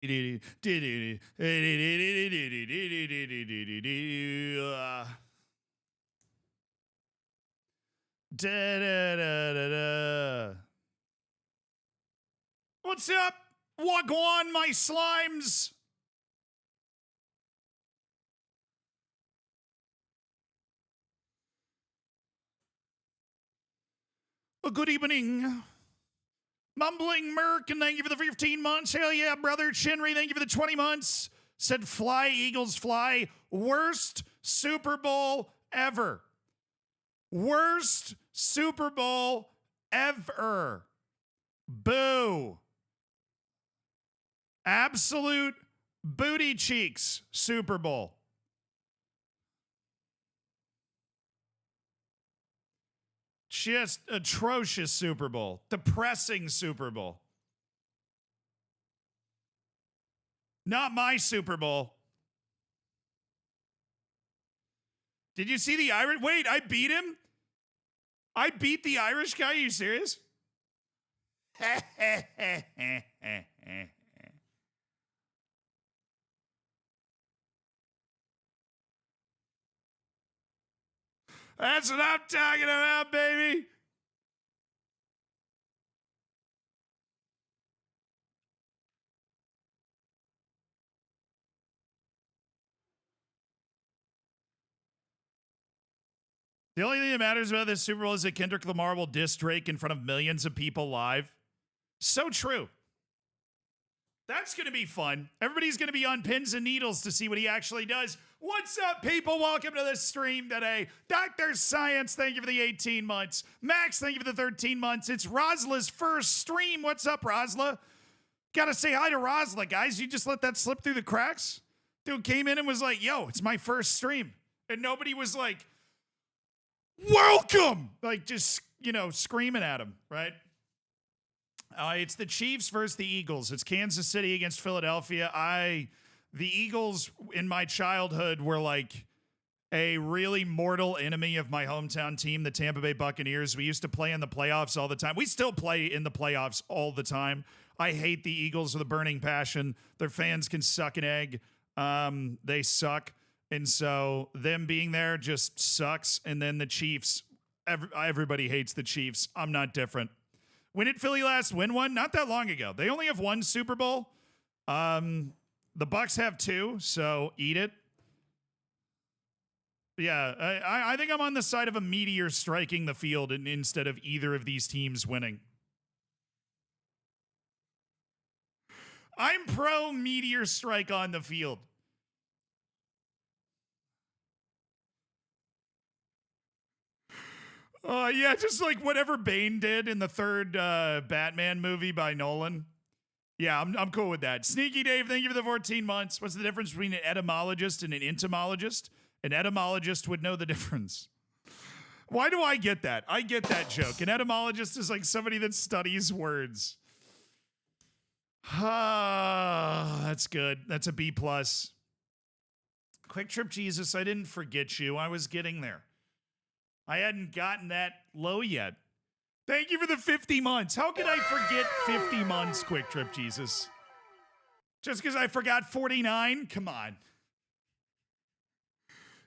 What's up? Wagwan, my slimes. Good evening. Mumbling Merc, and thank you for the 15 months. Hell yeah, brother. Shinri, thank you for the 20 months. Said fly, Eagles fly. Worst Super Bowl ever. Worst Super Bowl ever. Boo. Absolute booty cheeks Super Bowl. Just atrocious Super Bowl. Depressing Super Bowl. Not my Super Bowl. Did you see the Irish? Wait, I beat him? I beat the Irish guy? Are you serious? That's what I'm talking about, baby. The only thing that matters about this Super Bowl is that Kendrick Lamar will diss Drake in front of millions of people live. So true. That's going to be fun. Everybody's going to be on pins and needles to see what he actually does. What's up, people? Welcome to the stream today. Dr. Science, thank you for the 18 months. Max, thank you for the 13 months. It's Rosla's first stream. What's up, Rosla? Gotta say hi to Rosla, guys. You just let that slip through the cracks? Dude came in and was like, yo, it's my first stream. And nobody was like, welcome! Like, just, you know, screaming at him, right? It's the Chiefs versus the Eagles. It's Kansas City against Philadelphia. The Eagles in my childhood were like a really mortal enemy of my hometown team, the Tampa Bay Buccaneers. We used to play in the playoffs all the time. We still play in the playoffs all the time. I hate the Eagles with a burning passion. Their fans can suck an egg. They suck. And so them being there just sucks. And then the Chiefs, everybody hates the Chiefs. I'm not different. When did Philly last win one? Not that long ago. They only have one Super Bowl. The Bucks have two, so eat it. Yeah, I think I'm on the side of a meteor striking the field instead of either of these teams winning. I'm pro meteor strike on the field. Yeah, just like whatever Bane did in the third Batman movie by Nolan. Yeah, I'm cool with that. Sneaky Dave, thank you for the 14 months. What's the difference between an etymologist and an entomologist? An etymologist would know the difference. Why do I get that? I get that joke. An etymologist is like somebody that studies words. Ah, that's good. That's a B+. Quick Trip Jesus, I didn't forget you. I was getting there. I hadn't gotten that low yet. Thank you for the 50 months. How could I forget 50 months, Quick Trip Jesus? Just because I forgot 49? Come on.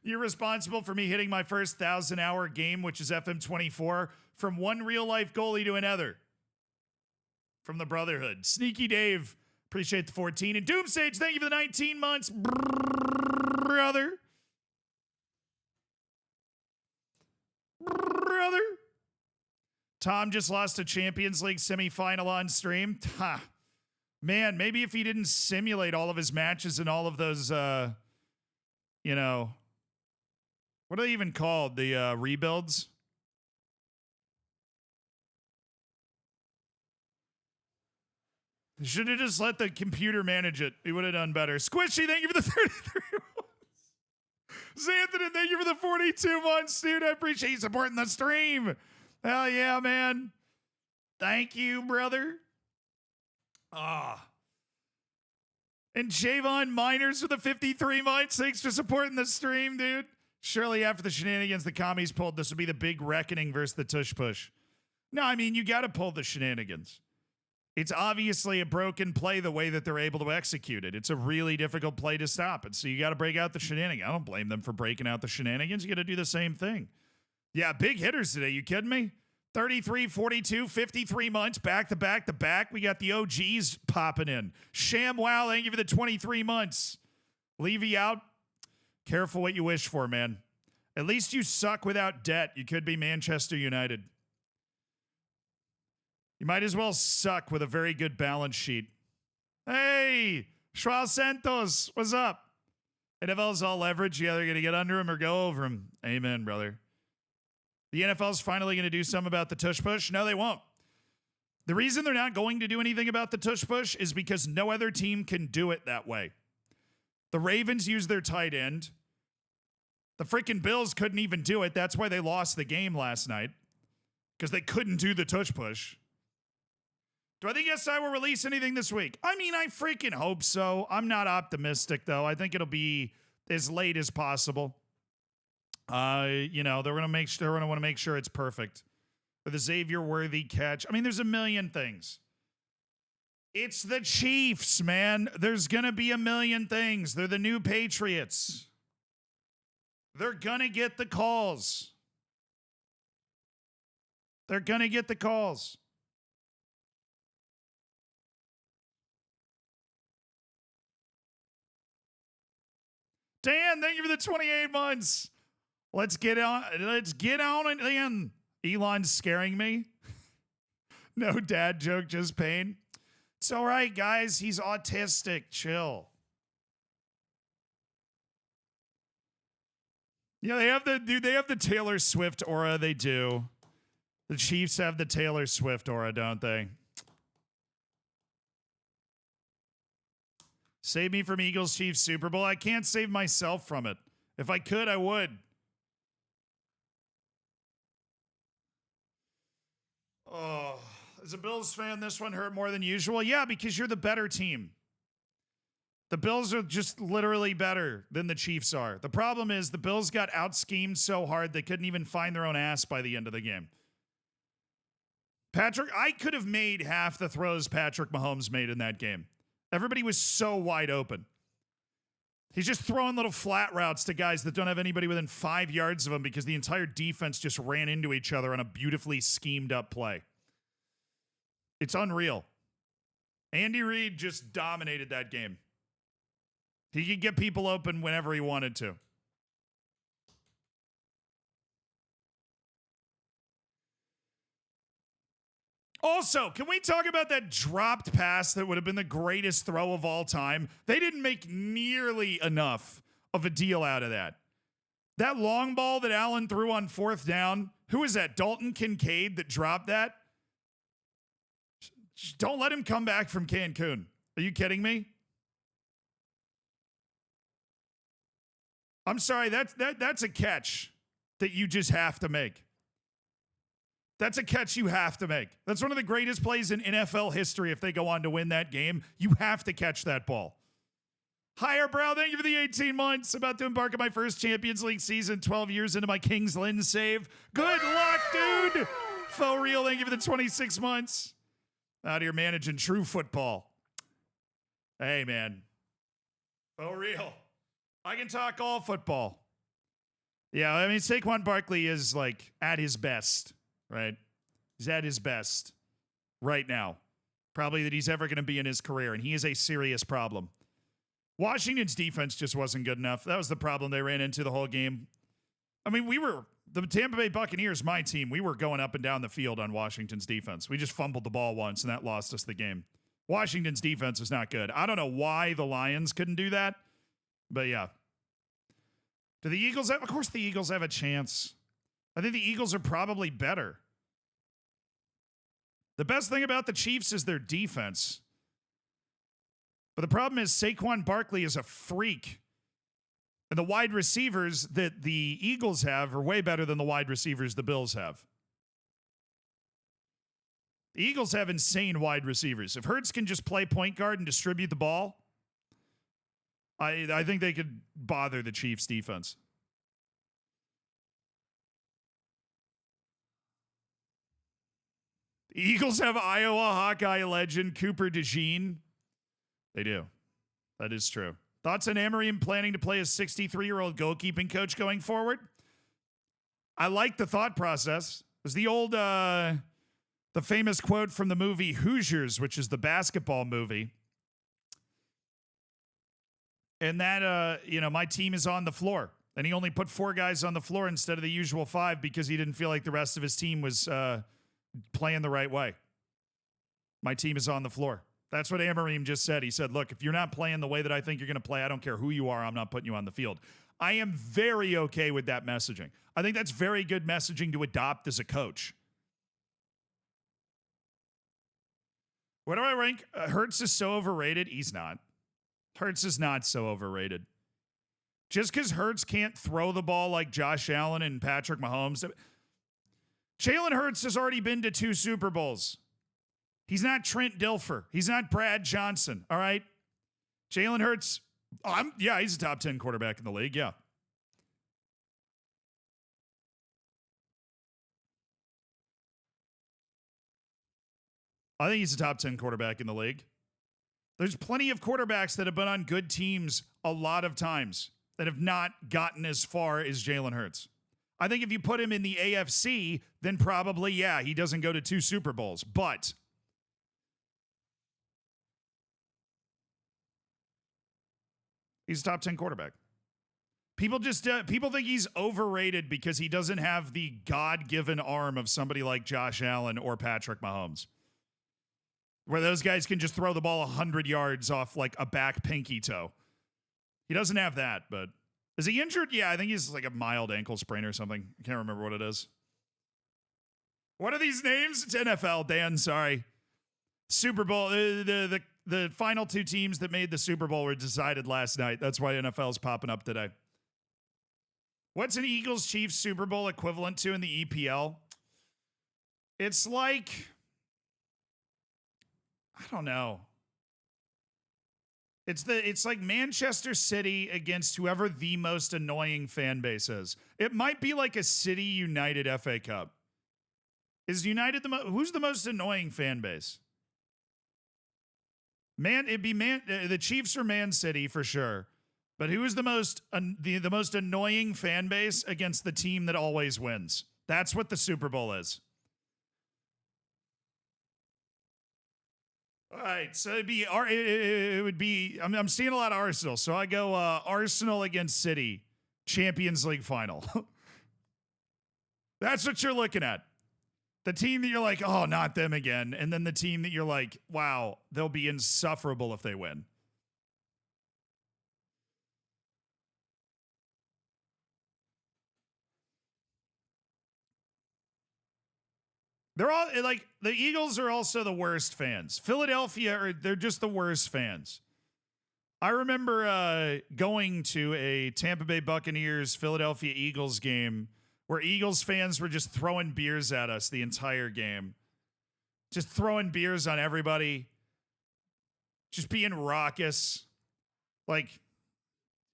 You're responsible for me hitting my first 1,000-hour game, which is FM24, from one real-life goalie to another. From the Brotherhood. Sneaky Dave, appreciate the 14. And Doomsage, thank you for the 19 months, brother. Brother. Tom just lost a Champions League semifinal on stream. Ha. Man, maybe if he didn't simulate all of his matches and all of those, you know, what are they even called? The rebuilds? Should have just let the computer manage it. He would have done better. Squishy, thank you for the 33 months. Xanthony, thank you for the 42 months, dude. I appreciate you supporting the stream. Hell yeah, man. Thank you, brother. And Javon Miners for the 53 months. Thanks for supporting the stream, dude. Surely after the shenanigans the commies pulled, this would be the big reckoning versus the tush push. No, I mean, you got to pull the shenanigans. It's obviously a broken play the way that they're able to execute it. It's a really difficult play to stop. And so you got to break out the shenanigans. I don't blame them for breaking out the shenanigans. You got to do the same thing. Yeah, big hitters today. You kidding me? 33, 42, 53 months, back to back to back. We got the OGs popping in. ShamWow, thank you for the 23 months. Levy out. Careful what you wish for, man. At least you suck without debt. You could be Manchester United. You might as well suck with a very good balance sheet. Hey, Schwal Santos, what's up? NFL's all leverage. Yeah, they're going to get under him or go over him. Amen, brother. The NFL's finally going to do something about the tush push? No, they won't. The reason they're not going to do anything about the tush push is because no other team can do it that way. The Ravens use their tight end. The freaking Bills couldn't even do it. That's why they lost the game last night, because they couldn't do the tush push. Do I think SI will release anything this week? I mean, I freaking hope so. I'm not optimistic, though. I think it'll be as late as possible. They're going to want to make sure it's perfect. For the Xavier Worthy catch. I mean, there's a million things. It's the Chiefs, man. There's going to be a million things. They're the new Patriots. They're going to get the calls. They're going to get the calls. Dan, thank you for the 28 months. Let's get on it then. Elon's scaring me. No dad joke, just pain. It's all right, guys. He's autistic. Chill. Yeah, they have the Taylor Swift aura. They do. The Chiefs have the Taylor Swift aura, don't they? Save me from Eagles Chiefs Super Bowl. I can't save myself from it. If I could, I would. Oh, as a Bills fan, this one hurt more than usual. Yeah, because you're the better team. The Bills are just literally better than the Chiefs are. The problem is the Bills got out-schemed so hard they couldn't even find their own ass by the end of the game. I could have made half the throws Patrick Mahomes made in that game. Everybody was so wide open. He's just throwing little flat routes to guys that don't have anybody within 5 yards of him because the entire defense just ran into each other on a beautifully schemed up play. It's unreal. Andy Reid just dominated that game. He could get people open whenever he wanted to. Also, can we talk about that dropped pass that would have been the greatest throw of all time? They didn't make nearly enough of a deal out of that. That long ball that Allen threw on 4th down, who was that? Dalton Kincaid that dropped that? Don't let him come back from Cancun. Are you kidding me? I'm sorry, that's a catch that you just have to make. That's a catch you have to make. That's one of the greatest plays in NFL history if they go on to win that game. You have to catch that ball. Higher Brow, thank you for the 18 months. About to embark on my first Champions League season, 12 years into my Kings Lynn save. Good luck, dude. Faux real, thank you for the 26 months. Out here managing true football. Hey, man. Faux real. I can talk all football. Yeah, I mean, Saquon Barkley is like at his best, right? He's at his best right now. Probably that he's ever going to be in his career, and he is a serious problem. Washington's defense just wasn't good enough. That was the problem they ran into the whole game. I mean, the Tampa Bay Buccaneers, my team, we were going up and down the field on Washington's defense. We just fumbled the ball once, and that lost us the game. Washington's defense is not good. I don't know why the Lions couldn't do that, but yeah. Do the Eagles have? Of course the Eagles have a chance. I think the Eagles are probably better. The best thing about the Chiefs is their defense. But the problem is Saquon Barkley is a freak. And the wide receivers that the Eagles have are way better than the wide receivers the Bills have. The Eagles have insane wide receivers. If Hurts can just play point guard and distribute the ball, I think they could bother the Chiefs' defense. The Eagles have Iowa Hawkeye legend Cooper DeJean. They do. That is true. Thoughts on Amorim planning to play a 63-year-old goalkeeping coach going forward? I like the thought process. It was the old, the famous quote from the movie Hoosiers, which is the basketball movie. And that, my team is on the floor. And he only put 4 guys on the floor instead of the usual 5 because he didn't feel like the rest of his team was playing the right way. My team is on the floor. That's what Amorim just said. He said, look, if you're not playing the way that I think you're going to play, I don't care who you are, I'm not putting you on the field. I am very okay with that messaging. I think that's very good messaging to adopt as a coach. What do I rank? Hurts is so overrated. He's not. Hurts is not so overrated. Just because Hurts can't throw the ball like Josh Allen and Patrick Mahomes. Jalen Hurts has already been to 2 Super Bowls. He's not Trent Dilfer. He's not Brad Johnson, all right? Jalen Hurts, he's a top 10 quarterback in the league, yeah. I think he's a top 10 quarterback in the league. There's plenty of quarterbacks that have been on good teams a lot of times that have not gotten as far as Jalen Hurts. I think if you put him in the AFC, then probably, he doesn't go to 2 Super Bowls. But he's a top 10 quarterback. People think he's overrated because he doesn't have the God-given arm of somebody like Josh Allen or Patrick Mahomes, where those guys can just throw the ball 100 yards off like a back pinky toe. He doesn't have that, but is he injured? Yeah, I think he's like a mild ankle sprain or something. I can't remember what it is. What are these names? It's NFL, Dan, sorry. Super Bowl, the final 2 teams that made the Super Bowl were decided last night. That's why NFL's popping up today. What's an Eagles-Chiefs Super Bowl equivalent to in the EPL? It's like, I don't know. It's like Manchester City against whoever the most annoying fan base is. It might be like a City United FA Cup. Is United who's the most annoying fan base? The Chiefs or Man City for sure. But who is the most annoying fan base against the team that always wins? That's what the Super Bowl is. All right, so it would be. I'm seeing a lot of Arsenal, so I go Arsenal against City, Champions League final. That's what you're looking at. The team that you're like, oh, not them again, and then the team that you're like, wow, they'll be insufferable if they win. They're all like the Eagles are also the worst fans. Philadelphia, they're just the worst fans. I remember going to a Tampa Bay Buccaneers Philadelphia Eagles game where Eagles fans were just throwing beers at us the entire game. Just throwing beers on everybody. Just being raucous. Like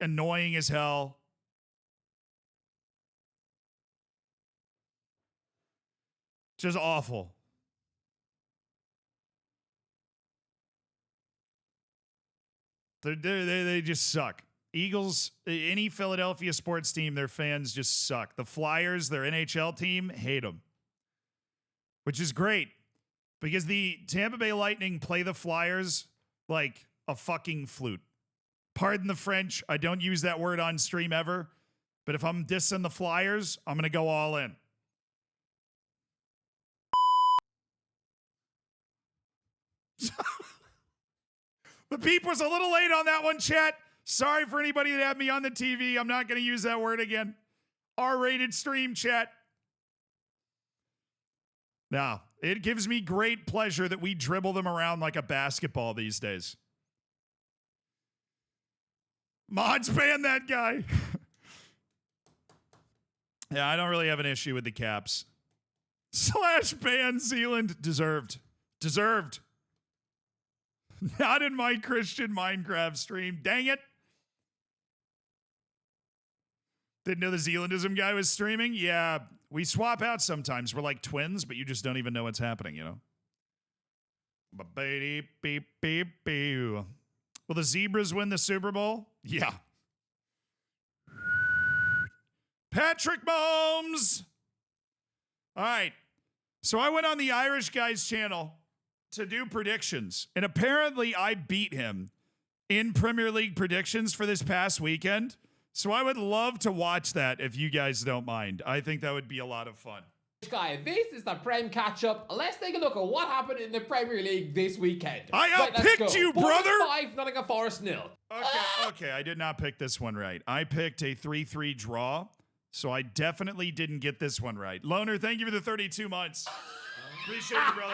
annoying as hell. Just awful. They just suck. Eagles, any Philadelphia sports team, their fans just suck. The Flyers, their NHL team, hate them. Which is great because the Tampa Bay Lightning play the Flyers like a fucking flute. Pardon the French. I don't use that word on stream ever. But if I'm dissing the Flyers, I'm going to go all in. The peep was a little late on that one, chat. Sorry for anybody that had me on the TV. I'm not going to use that word again. R-rated stream, chat. Now, it gives me great pleasure that we dribble them around like a basketball these days. Mods ban that guy. Yeah, I don't really have an issue with the Caps. / ban Zealand. Deserved. Not in my Christian Minecraft stream. Dang it. Didn't know the Zealandism guy was streaming? Yeah, we swap out sometimes. We're like twins, but you just don't even know what's happening, you know? Will the Zebras win the Super Bowl? Yeah. Patrick Mahomes. All right. So I went on the Irish guy's channel to do predictions, and apparently I beat him in Premier League predictions for this past weekend. So I would love to watch that if you guys don't mind. I think that would be a lot of fun. Guy, this is the Prem catch-up. Let's take a look at what happened in the Premier League this weekend. I outpicked you, brother! 5, Nottingham Forest 0. Okay, I did not pick this one right. I picked a 3-3 draw, so I definitely didn't get this one right. Loner, thank you for the 32 months. Appreciate you, brother.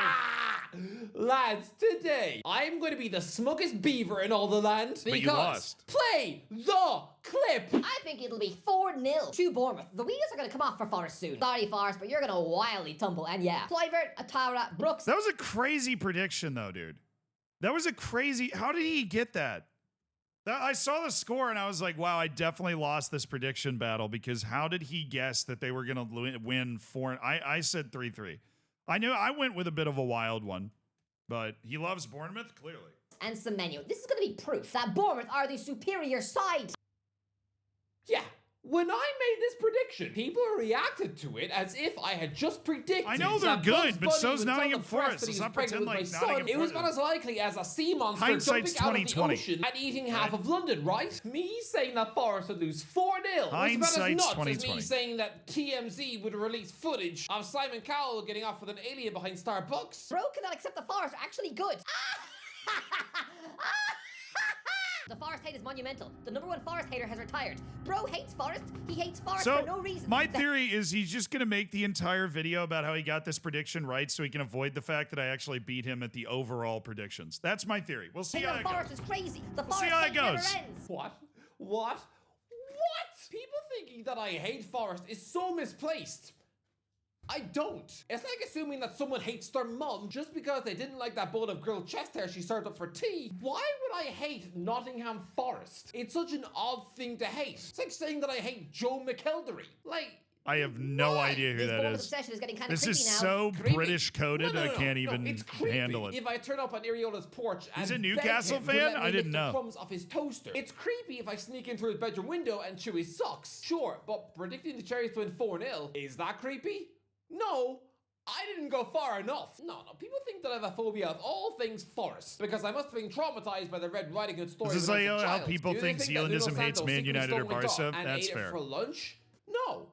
Lads, today I'm going to be the smuggest beaver in all the land But you lost. Play the clip. I think it'll be 4-0 to Bournemouth. The wheels are going to come off for Forest soon. Sorry, Forest, but you're going to wildly tumble. And yeah, Kluivert, Atara, Brooks. That was a crazy prediction, though, dude. That was a crazy... How did he get that? I saw the score, and I was like, wow, I definitely lost this prediction battle, because how did he guess that they were going to win 4... I said 3-3. I knew I went with a bit of a wild one, but he loves Bournemouth, clearly. And Semenyo. This is going to be proof that Bournemouth are the superior side. Yeah, when I made this prediction, people reacted to it as if I had just predicted. I know they're that good, Bugs but Bunny so's would tell Nottingham the press Forest. that he Let's was not pregnant pretend with like my Nottingham son. It was Forest. not as likely as a sea monster Hindsight's jumping out of the 20/20. ocean and eating half of London, right? Me saying that Forest would lose 4-0 was about as Hindsight's nuts as 20/20. me saying that TMZ would release footage of Simon Cowell getting off with an alien behind Starbucks. Bro cannot accept the Forest are actually good. The Forest hate is monumental. The #1 Forest hater has retired. Bro hates Forest. He hates Forest So, for no reason. my theory is he's just going to make the entire video about how he got this prediction right so he can avoid the fact that I actually beat him at the overall predictions. That's my theory. We'll see how The it goes. Forest is crazy. The We'll see Forest how it hate never goes. ends. What? People thinking that I hate Forest is so misplaced. I don't. It's like assuming that someone hates their mum just because they didn't like that bowl of grilled chest hair she served up for tea. Why would I hate Nottingham Forest? It's such an odd thing to hate. It's like saying that I hate Joe McElderry. Like, I have no idea who This that Bournemouth is. obsession is getting kind of This creepy is now. so Creepy. British coded, No, I can't even it's creepy handle it. if I turn up on Ariola's porch and He's a beg Newcastle him to fan? let me I didn't lick the know. crumbs off his toaster. It's creepy if I sneak into his bedroom window and chew his socks. Sure, but predicting the Cherries to win 4-0, is that creepy? No. I didn't go far enough. No, people think that I have a phobia of all things Forest because I must have been traumatized by the Red Riding Hood story. This is when I like was a how child. people Do they think that Zealandism Nuno hates Santos Man secretly United or stole my Barca. dog and That's ate fair. it for lunch? No.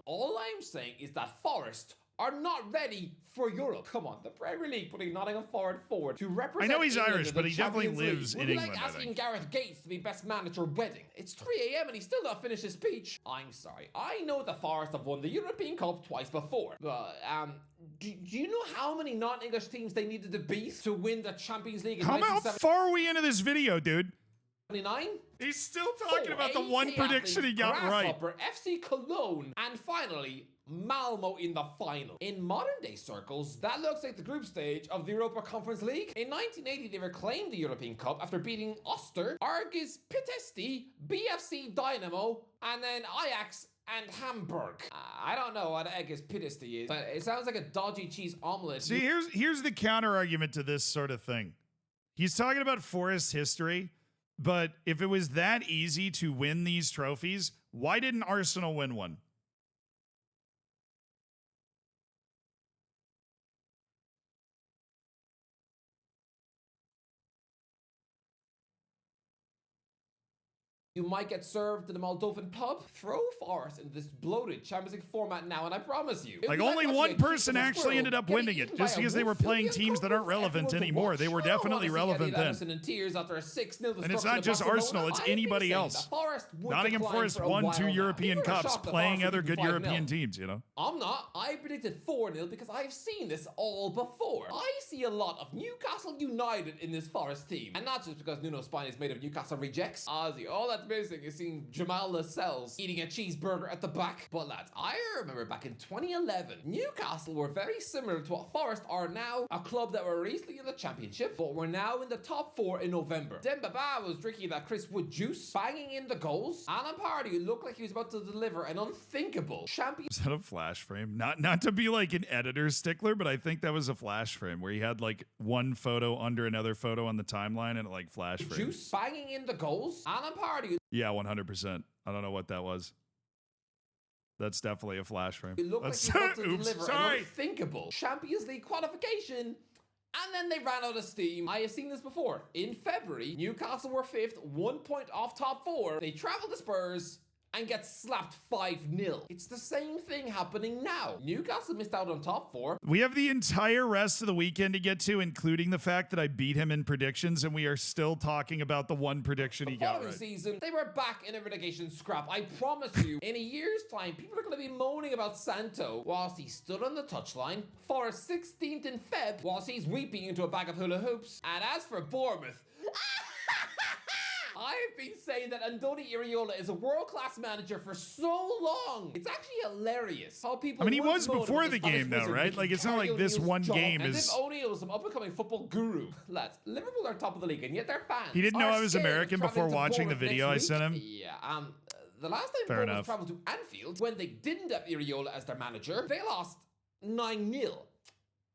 All I'm saying is that Forest are not ready for Europe. Come on, the Premier League putting Nottingham forward to represent. I know he's England Irish, in but the he definitely Champions League. lives Would in be England, like I asking think. Gareth Gates to be best man at your wedding. It's 3 a.m. and he's still not finished his speech. I'm sorry. I know the Forest have won the European Cup twice before, but do you know how many non-English teams they needed to beat to win the Champions League in How 1979? far are we into this video, dude? 29? He's still talking about the AK one prediction he got right. Grasshopper, FC Cologne, and finally, Malmo in the final. In modern day circles, that looks like the group stage of the Europa Conference League. In 1980, they reclaimed the European Cup after beating Oster, Argis Pitesti, BFC Dynamo, and then Ajax and Hamburg. I don't know what Argis Pitesti is, but it sounds like a dodgy cheese omelet. See, here's the counter argument to this sort of thing. He's talking about Forest history, but if it was that easy to win these trophies, why didn't Arsenal win one? You might get served at a Moldovan pub. Throw Forest into this bloated Champions League format now, and I promise you. Like, only one person actually ended up winning it, just because they were playing teams that aren't relevant anymore. They were definitely relevant then. In tears after a 6-0 And it's not just Arsenal, it's anybody else. Nottingham Forest won 2 European Cups playing other good European teams, you know? I'm not. I predicted 4-0 because I've seen this all before. I see a lot of Newcastle United in this Forest team. And not just because Nuno Espino is made of Newcastle rejects. Ozzy, all that's missing is seeing Jamal Lascelles eating a cheeseburger at the back. But lads, I remember back in 2011, Newcastle were very similar to what Forest are now. A club that were recently in the championship, but we're now in the top 4 in November. Dembaba was drinking that Chris Wood juice, banging in the goals. Alan Pardew looked like he was about to deliver an unthinkable champion. Is that a flash frame? Not to be like an editor stickler, but I think that was a flash frame where he had like one photo under another photo on the timeline and it like flash framed. Juice banging in the goals. Alan Pardew. Yeah, 100%. I don't know what that was. That's definitely a flash frame. It looked like That's he was about to oops, deliver sorry. an unthinkable Champions League qualification. And then they ran out of steam. I have seen this before. In February, Newcastle were 5th, 1 point off top 4. They traveled to Spurs and get slapped 5-0. It's the same thing happening now. Newcastle missed out on top 4. We have the entire rest of the weekend to get to, including the fact that I beat him in predictions, and we are still talking about the one prediction he The got following right. season, they were back in a relegation scrap. I promise you, in a year's time, people are going to be moaning about Santo whilst he stood on the touchline for 16th in Feb whilst he's weeping into a bag of hula hoops. And as for Bournemouth, I've been saying that Andoni Iraola is a world-class manager for so long. It's actually hilarious how people. I mean, he once was moaned before about the the Spanish game, though, wizard right? making Like, it's not like Gary this O'Neill's one job game as is- if O'Neill was some up-and-coming football guru. Lads, Liverpool are top of the league, and yet their fans. He didn't know are I was scared of American travelling before to watching the Bournemouth video I next sent him. week. Yeah, the last time Fair Bournemouth enough. traveled to Anfield, when they didn't have Iraola as their manager, they lost 9-0.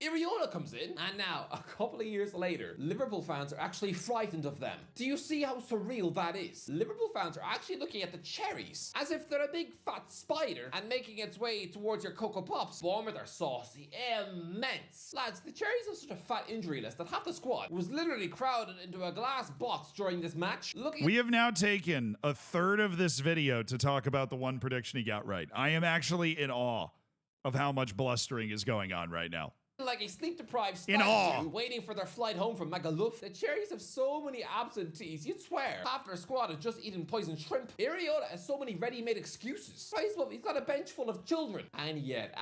Iraola comes in, and now, a couple of years later, Liverpool fans are actually frightened of them. Do you see how surreal that is? Liverpool fans are actually looking at the cherries as if they're a big fat spider and making its way towards your Cocoa Pops. Bournemouth are saucy, immense. Lads, the cherries have such a fat injury list that half the squad was literally crowded into a glass box during this match. We have now taken a third of this video to talk about the one prediction he got right. I am actually in awe of how much blustering is going on right now. Like a sleep-deprived In awe. statue waiting for their flight home from Magaluf. The Cherries have so many absentees, you'd swear half their squad has just eaten poisoned shrimp. Iraola has so many ready-made excuses. He's got a bench full of children. And yet,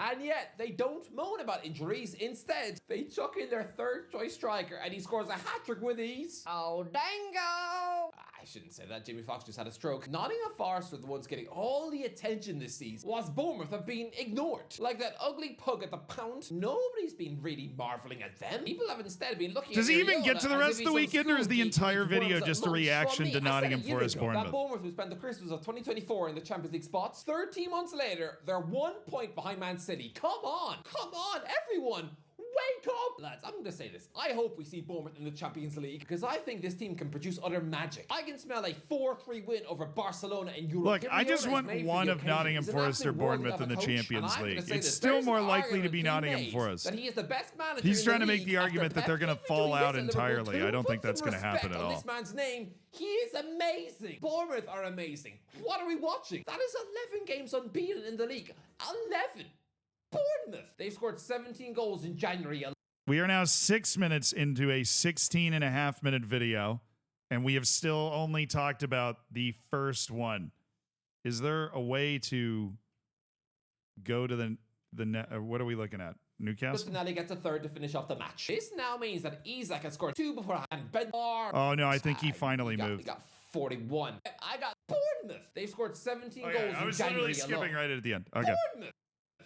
they don't moan about injuries. Instead, they chuck in their third-choice striker and he scores a hat-trick with ease. Oh, dango! I shouldn't say that. Jimmy Fox just had a stroke. Nottingham Forest are the ones getting all the attention this season, whilst Bournemouth have been ignored. Like that ugly pug at the Pound, nobody's been really marveling at them. People have instead been looking Does at he even Iraola get to the as rest if of the he's some weekend, or is the school entire geek who video runs just a lunch. reaction From to me, I said Nottingham a year Forest ago that Bournemouth? Bournemouth will spend the Christmas of 2024 in the Champions League spots. 13 months later, they're 1 point behind Man City. Come on, everyone. Wake up! Lads, I'm going to say this. I hope we see Bournemouth in the Champions League because I think this team can produce utter magic. I can smell a 4-3 win over Barcelona in Europe. Look, I just Iraola is want made for one the of occasion. Nottingham He's an Forest or absolute world Bournemouth in the of a coach, and Champions I'm gonna League. say It's this. still There's more an likely to argument be being Nottingham made Forest. that he is the best manager He's in trying the to make league the after argument that Pep. they're going to Even fall though he out lives in Liverpool entirely. too, I don't think put that's some going to happen respect at on all. This man's name, he is amazing. Bournemouth are amazing. What are we watching? That is 11 games unbeaten in the league. 11. Bournemouth. They've scored 17 goals in January. We are now 6 minutes into a 16.5-minute video, and we have still only talked about the first one. Is there a way to go to the net? What are we looking at? Newcastle? Tonelli gets a third to finish off the match. This now means that Isak has scored 2 beforehand. Oh, no, I think he finally moved. He got 41. I got Bournemouth. They've scored 17 goals I in was January literally skipping alone. right at the end. Okay. Bournemouth.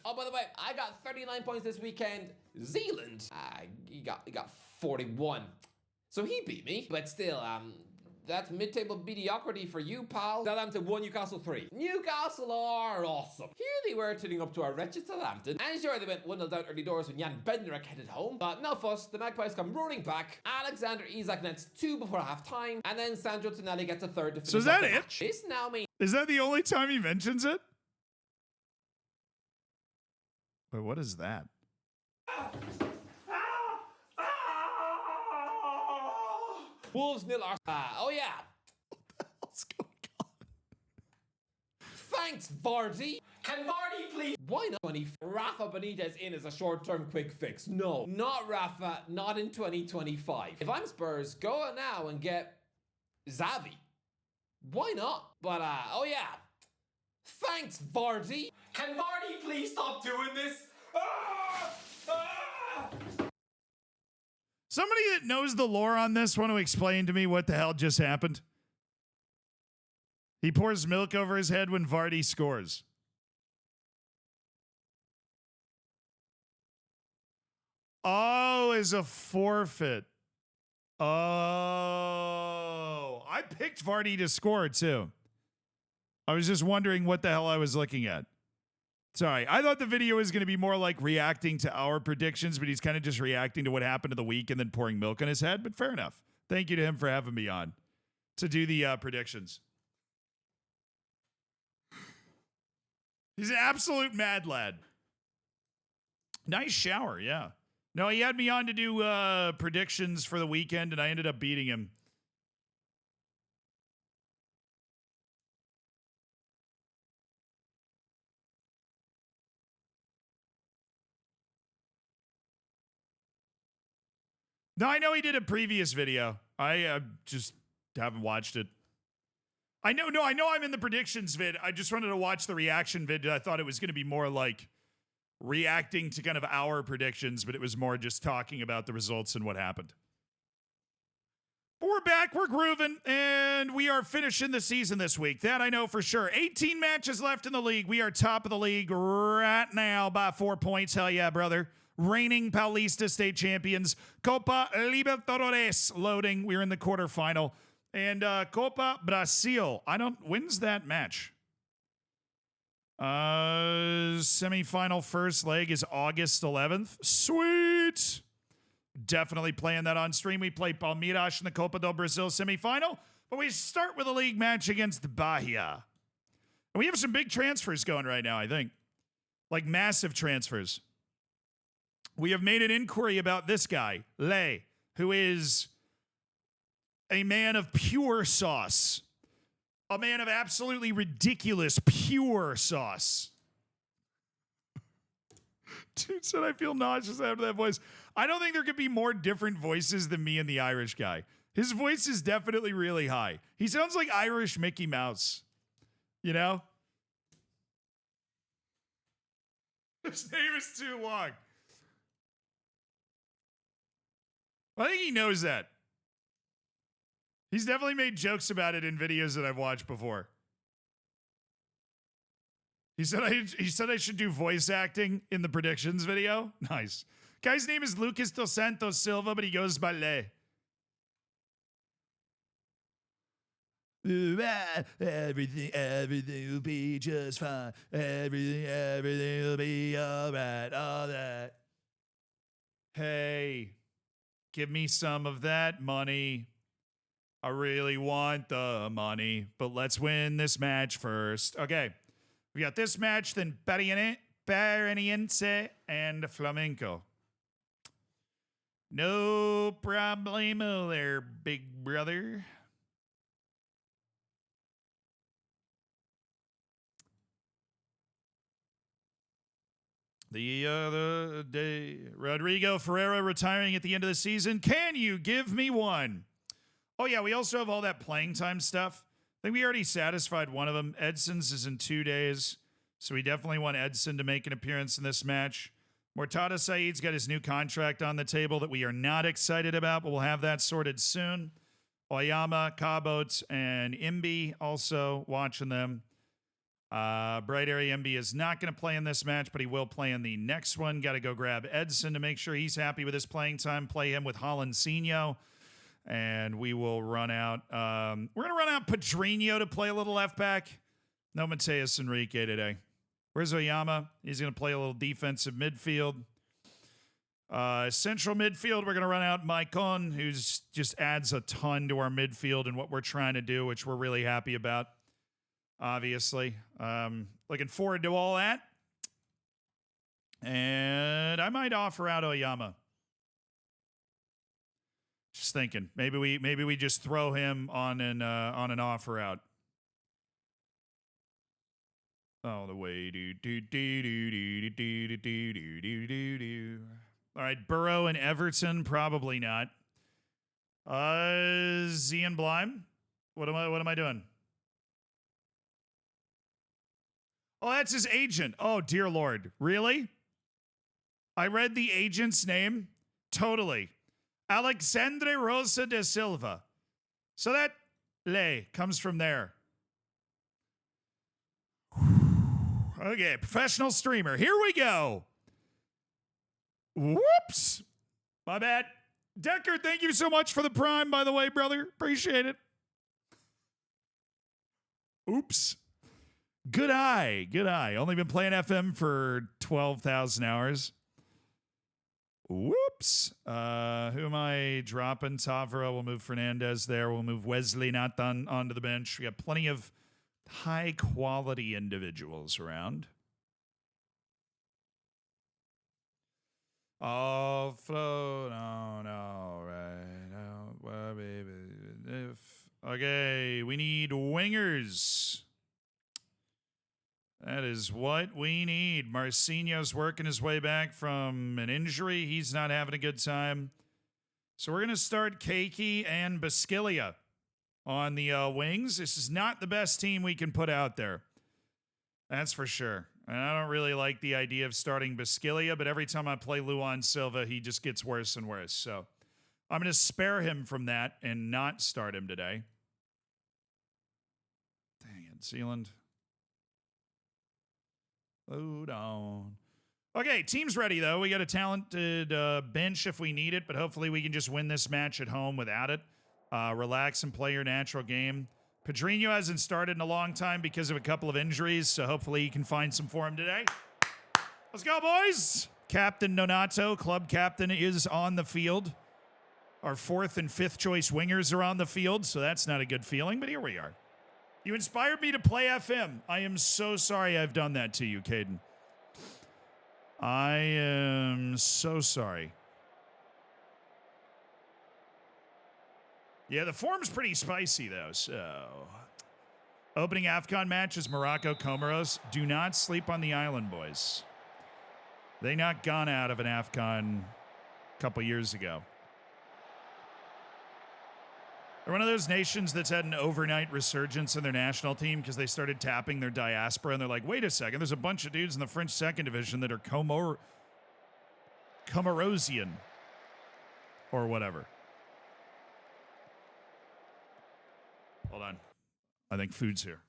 Oh, by the way, I got 39 points this weekend. Zealand, he got 41. So he beat me, but still, that's mid-table mediocrity for you, pal. Southampton 1, Newcastle 3. Newcastle are awesome. Here they were turning up to a wretched Southampton. And sure, they went 1-0 down early doors when Jan Bednarek headed home. But no fuss, the Magpies come rolling back. Alexander Isak nets 2 before half-time. And then Sandro Tonelli gets a third to finish So is off that the it? match. This now means Is that the only time he mentions it? Wait, what is that? Wolves nil are. Oh yeah. What's going on? Thanks, Vardy. Can Vardy please? Why not? Rafa Benitez in as a short-term quick fix. No, not Rafa. Not in 2025. If I'm Spurs, go out now and get Xavi. Why not? But oh yeah. Thanks, Vardy. Can Vardy please stop doing this? Somebody that knows the lore on this want to explain to me what the hell just happened? He pours milk over his head when Vardy scores. Oh, is a forfeit. Oh, I picked Vardy to score too. I was just wondering what the hell I was looking at. Sorry, I thought the video was going to be more like reacting to our predictions, but he's kind of just reacting to what happened to the week and then pouring milk on his head. But fair enough. Thank you to him for having me on to do the predictions. He's an absolute mad lad. Nice shower, yeah. No, he had me on to do predictions for the weekend, and I ended up beating him. No, I know he did a previous video. I just haven't watched it. I know I'm in the predictions vid. I just wanted to watch the reaction vid. I thought it was going to be more like reacting to kind of our predictions, but it was more just talking about the results and what happened. But we're back, we're grooving, and we are finishing the season this week. That I know for sure. 18 matches left in the league. We are top of the league right now by 4 points. Hell yeah, brother. Reigning Paulista State champions. Copa Libertadores loading. We're in the quarterfinal. And Copa Brasil. When's that match? Semifinal first leg is August 11th. Sweet. Definitely playing that on stream. We play Palmeiras in the Copa do Brasil semifinal, but we start with a league match against Bahia. And we have some big transfers going right now, I think. Like massive transfers. We have made an inquiry about this guy, Lei, who is a man of pure sauce. A man of absolutely ridiculous pure sauce. Dude said I feel nauseous after that voice. I don't think there could be more different voices than me and the Irish guy. His voice is definitely really high. He sounds like Irish Mickey Mouse. You know? His name is too long. I think he knows that. He's definitely made jokes about it in videos that I've watched before. He said I should do voice acting in the predictions video. Nice. Guy's name is Lucas dos Santos Silva, but he goes by Lei. Everything will be just fine. Everything will be all right. All that. Hey, give me some of that money. I really want the money, but let's win this match first. Okay, we got this match, then Paranaense and Flamenco. No problemo there, big brother. The other day, Rodrigo Ferreira retiring at the end of the season. Can you give me one? Oh, yeah, we also have all that playing time stuff. I think we already satisfied one of them. Edson's is in 2 days, so we definitely want Edson to make an appearance in this match. Mortada Saeed's got his new contract on the table that we are not excited about, but we'll have that sorted soon. Oyama, Cabot, and Imbi also watching them. Bright Area Imbi is not going to play in this match, but he will play in the next one. Got to go grab Edson to make sure he's happy with his playing time. Play him with Holancinho. And we will run out. We're going to run out Pedrinho to play a little left back. No Mateus Enrique today. Where's Oyama? He's going to play a little defensive midfield. Central midfield, we're going to run out Maicon, who's just adds a ton to our midfield and what we're trying to do, which we're really happy about, obviously. Looking forward to all that. And I might offer out Oyama. Just thinking, maybe we just throw him on an offer out. All the way, All right, Burrow and Everton, probably not. Zian Blime, what am I doing? Oh, that's his agent. Oh, dear Lord, really? I read the agent's name. Totally. Alexandre Rosa de Silva. So that Lei comes from there. Okay, professional streamer. Here we go. Whoops. My bad. Decker, thank you so much for the prime, by the way, brother. Appreciate it. Oops. Good eye. Good eye. Only been playing FM for 12,000 hours. Whoops. Who am I dropping? Tavra. We'll move Fernandez there. We'll move Wesley Nathan onto the bench. We got plenty of high quality individuals around. Oh, no, right now. Well, baby, okay, we need wingers. That is what we need. Marcinho's working his way back from an injury. He's not having a good time. So we're going to start Keiki and Basquilia on the wings. This is not the best team we can put out there. That's for sure. And I don't really like the idea of starting Basquilia, but every time I play Luan Silva, he just gets worse and worse. So I'm going to spare him from that and not start him today. Dang it, Zealand. Load on. Okay, team's ready, though. We got a talented bench if we need it, but hopefully we can just win this match at home without it. Relax and play your natural game. Pedrinho hasn't started in a long time because of a couple of injuries, so hopefully you can find some for him today. Let's go, boys! Captain Nonato, club captain, is on the field. Our 4th and 5th choice wingers are on the field, so that's not a good feeling, but here we are. You inspired me to play FM. I am so sorry I've done that to you, Caden. I am so sorry. Yeah, the form's pretty spicy, though, so... Opening AFCON match is Morocco, Comoros. Do not sleep on the island, boys. They not gone out of an AFCON a couple years ago. They're one of those nations that's had an overnight resurgence in their national team because they started tapping their diaspora, and they're like, wait a second, there's a bunch of dudes in the French 2nd Division that are Comorosian or whatever. Hold on. I think food's here.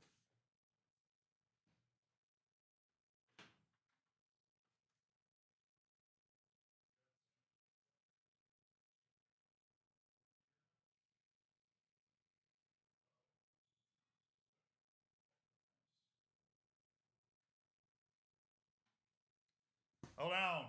Hold on.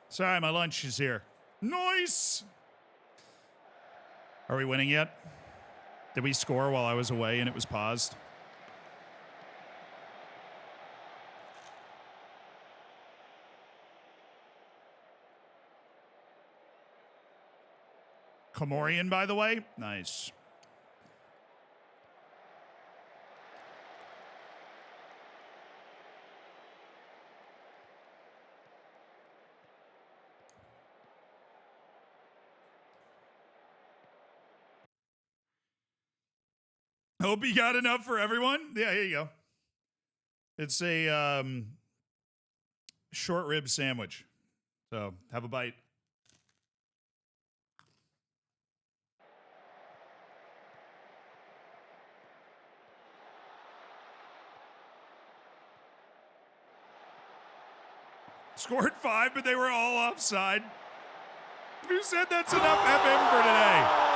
Sorry, my lunch is here. Nice. Are we winning yet? Did we score while I was away and it was paused? Comorian, by the way. Nice. Hope you got enough for everyone. Yeah, here you go. It's a short rib sandwich. So have a bite. Scored 5, but they were all offside. Who said that's enough FM for today?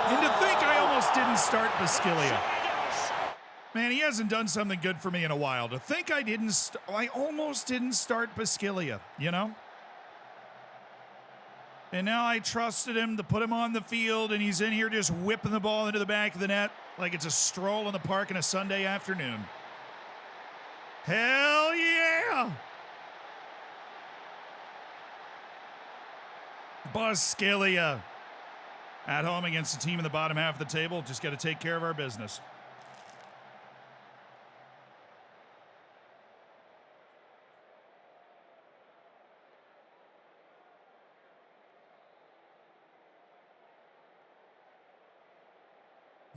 And to think I almost didn't start Basquilia. Man, he hasn't done something good for me in a while. To think I almost didn't start Basquilia, you know? And now I trusted him to put him on the field, and he's in here just whipping the ball into the back of the net like it's a stroll in the park on a Sunday afternoon. Hell yeah! Basquilia. At home against a team in the bottom half of the table. Just got to take care of our business.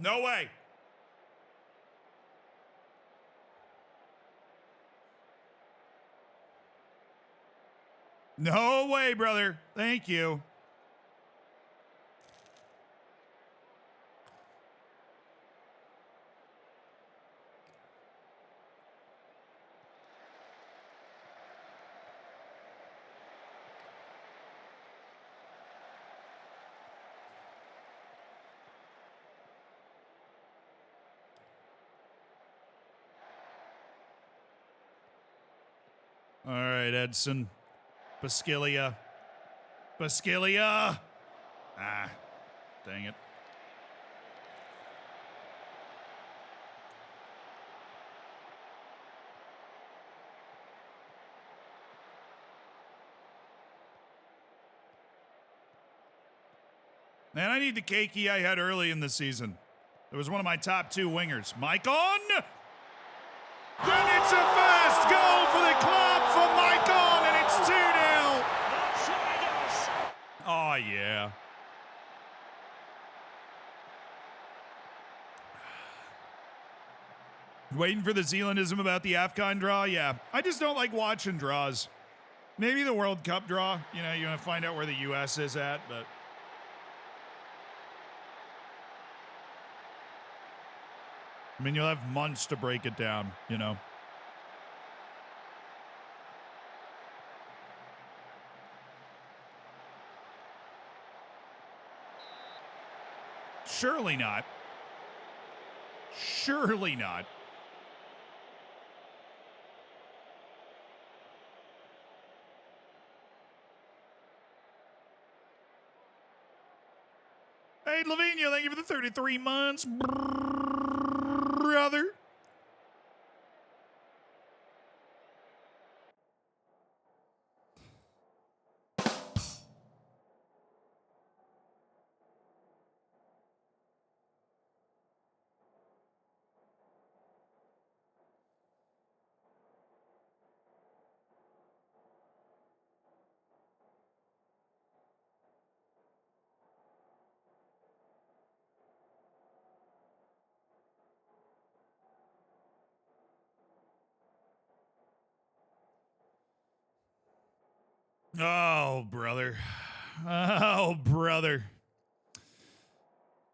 No way. No way, brother. Thank you. All right, Edson. Basquilia. Basquilia. Ah, dang it. Man, I need the Keiki I had early in the season. It was one of my top 2 wingers. Mike on. Then it's a fast goal for the club for Mike on, and it's 2-0. Oh, yeah. Waiting for the Zealandism about the AFCON draw? Yeah. I just don't like watching draws. Maybe the World Cup draw. You know, you want to find out where the U.S. is at, but... I mean, you'll have months to break it down, you know. Surely not. Surely not. Hey, Lavinia, thank you for the 33 months, brother. Oh, brother. Oh, brother.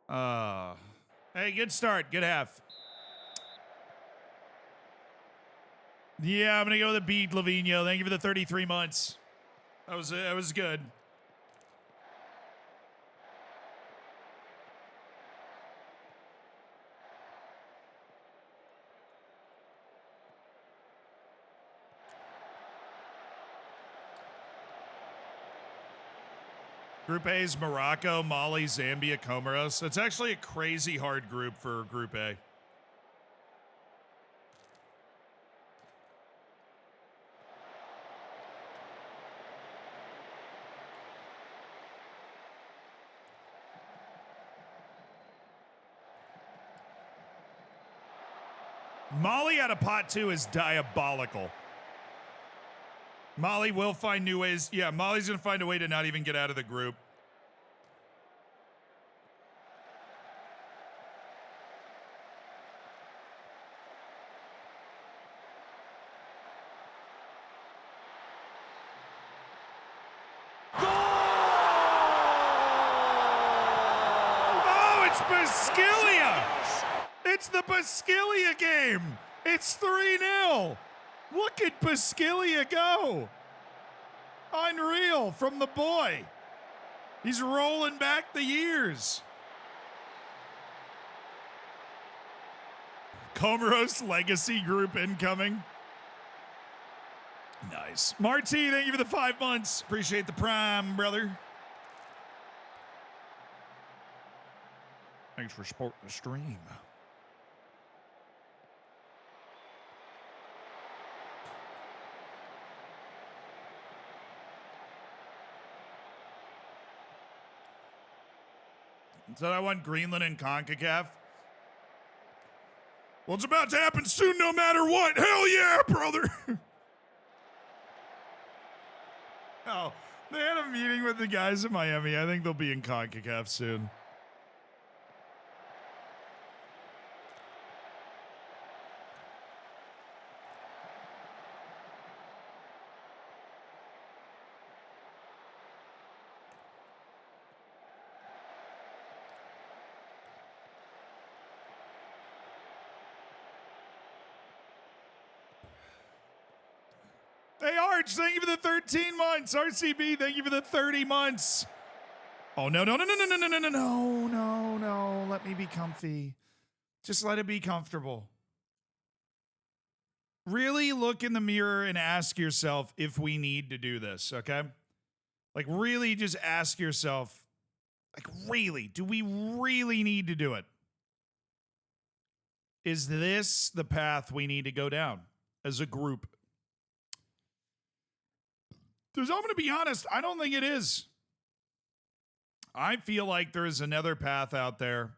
Hey, good start. Good half. Yeah, I'm going to go with the beat, Lavinho. Thank you for the 33 months. That was good. Group A is Morocco, Mali, Zambia, Comoros. It's actually a crazy hard group for Group A. Mali out of pot 2 is diabolical. Mali will find new ways. Yeah, Mali's going to find a way to not even get out of the group. Oh, it's Basquilia! It's the Basquilia game! It's 3-0! Look at Basquilia go. Unreal from the boy. He's rolling back the years. Comoros Legacy Group incoming. Nice. Marty, thank you for the 5 months. Appreciate the prime, brother. Thanks for supporting the stream. So I want Greenland and CONCACAF. Well, it's about to happen soon no matter what. Hell yeah, brother. Oh, they had a meeting with the guys in Miami. I think they'll be in CONCACAF soon. Hey, Arch, thank you for the 13 months. RCB, thank you for the 30 months. Oh, no. Let me be comfy. Just let it be comfortable. Really look in the mirror and ask yourself if we need to do this, okay? Like, really just ask yourself, like, really, do we really need to do it? Is this the path we need to go down as a group? Because I'm going to be honest, I don't think it is. I feel like there is another path out there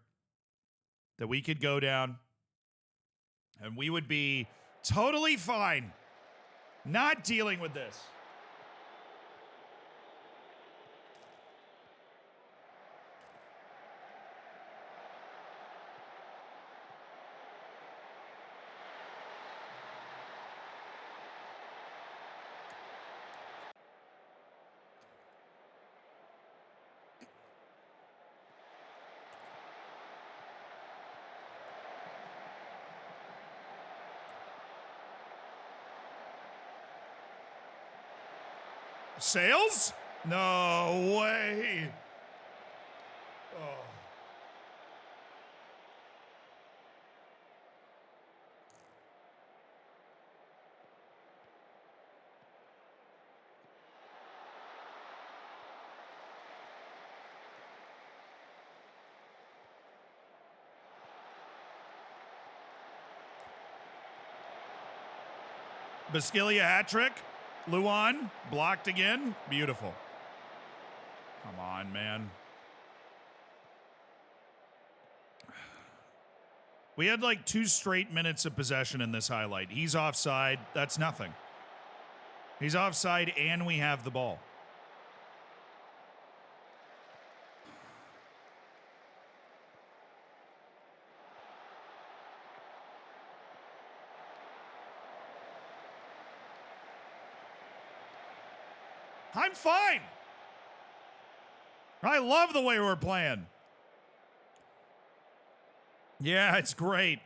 that we could go down, and we would be totally fine not dealing with this. Sales? No way. Oh. Basquilia hat trick. Luan blocked again. Beautiful. Come on, man. We had like 2 straight minutes of possession in this highlight. He's offside. That's nothing. He's offside and we have the ball. I'm fine. I love the way we're playing. Yeah, it's great.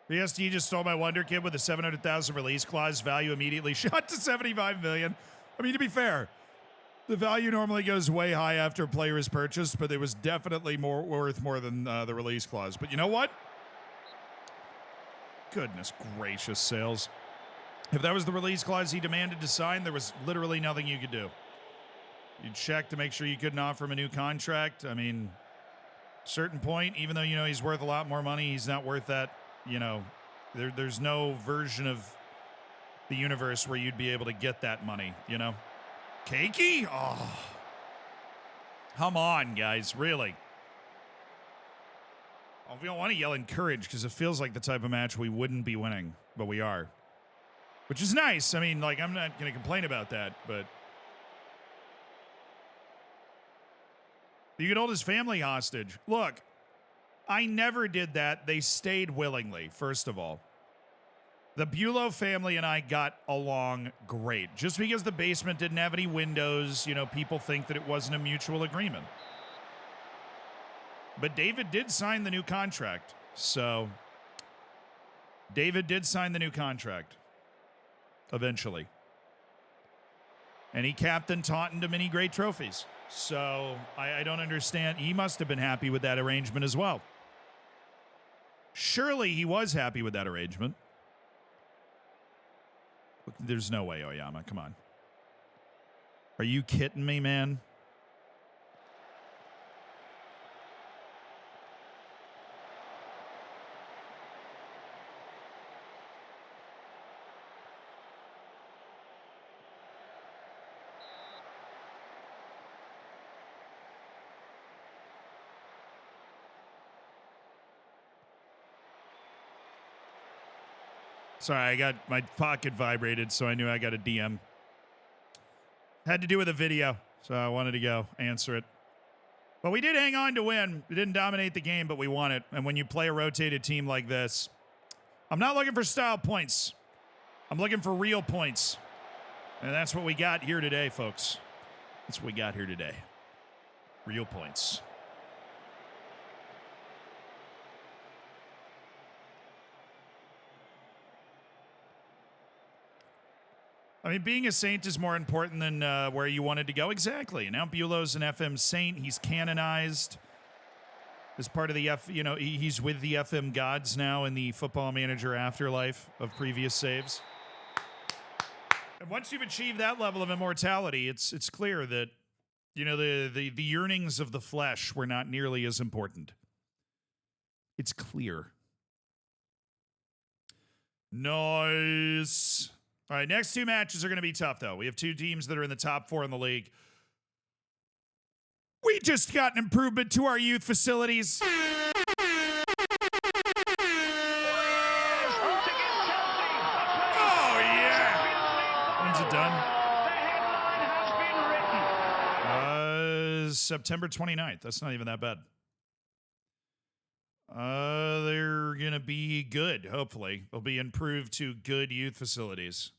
BSD just stole my Wonderkid with a 700,000 release clause. Value immediately shot to 75 million. I mean, to be fair, the value normally goes way high after a player is purchased, but it was definitely worth more than the release clause. But you know what? Goodness gracious, Sales. If that was the release clause he demanded to sign, there was literally nothing you could do. You'd check to make sure you couldn't offer him a new contract. I mean, certain point, even though you know he's worth a lot more money, he's not worth that. You know, there's no version of the universe where you'd be able to get that money, you know? Cakey? Oh. Come on, guys, really. We don't want to yell encourage because it feels like the type of match we wouldn't be winning, but we are. Which is nice. I mean, like, I'm not going to complain about that, but you could hold his family hostage. Look, I never did that. They stayed willingly, first of all. The Bulow family and I got along great. Just because the basement didn't have any windows, you know, people think that it wasn't a mutual agreement. But David did sign the new contract. So David did sign the new contract eventually. And he captained Taunton to many great trophies. So I don't understand. He must have been happy with that arrangement as well. Surely he was happy with that arrangement. Look, there's no way, Oyama. Come on. Are you kidding me, man? Sorry, I got my pocket vibrated, so I knew I got a DM. Had to do with a video, so I wanted to go answer it. But we did hang on to win. We didn't dominate the game, but we won it. And when you play a rotated team like this, I'm not looking for style points. I'm looking for real points. And that's what we got here today, folks. That's what we got here today. Real points. mean, being a saint is more important than where you wanted to go. Exactly. Now Bulow's an FM saint. He's canonized as part of the he's with the FM gods now in the Football Manager afterlife of previous saves. And once you've achieved that level of immortality, it's clear that, the yearnings of the flesh were not nearly as important. It's clear. Nice. All right, next two matches are going to be tough, though. We have two teams that are in the top 4 in the league. We just got an improvement to our youth facilities. Oh, yeah. When's it done? September 29th. That's not even that bad. They're going to be good, hopefully. They'll be improved to good youth facilities,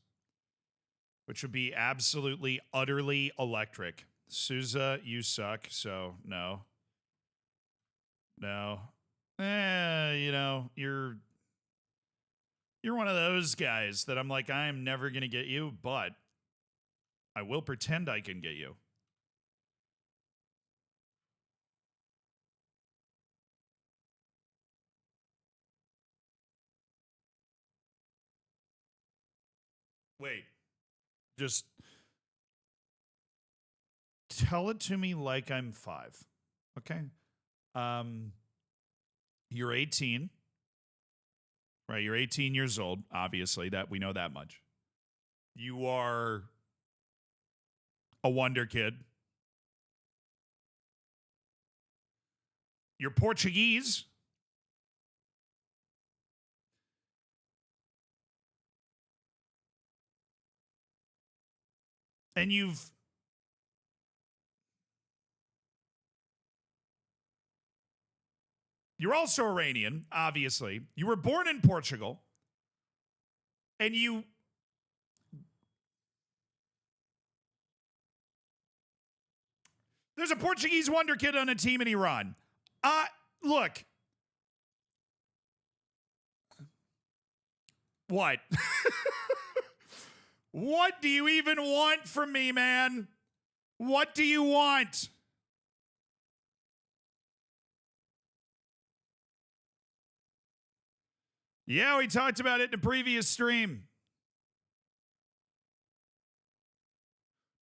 which would be absolutely, utterly electric. Souza, you suck, so no. No. You're one of those guys that I'm like, I'm never going to get you, but I will pretend I can get you. Wait, just tell it to me like I'm 5. Okay. You're 18. Right, you're 18 years old, obviously, that we know that much. You are a Wonderkid. You're Portuguese. And you're also Iranian, obviously. You were born in Portugal. And there's a Portuguese Wonderkid on a team in Iran. Look. What? What do you even want from me, man? What do you want? Yeah, we talked about it in a previous stream.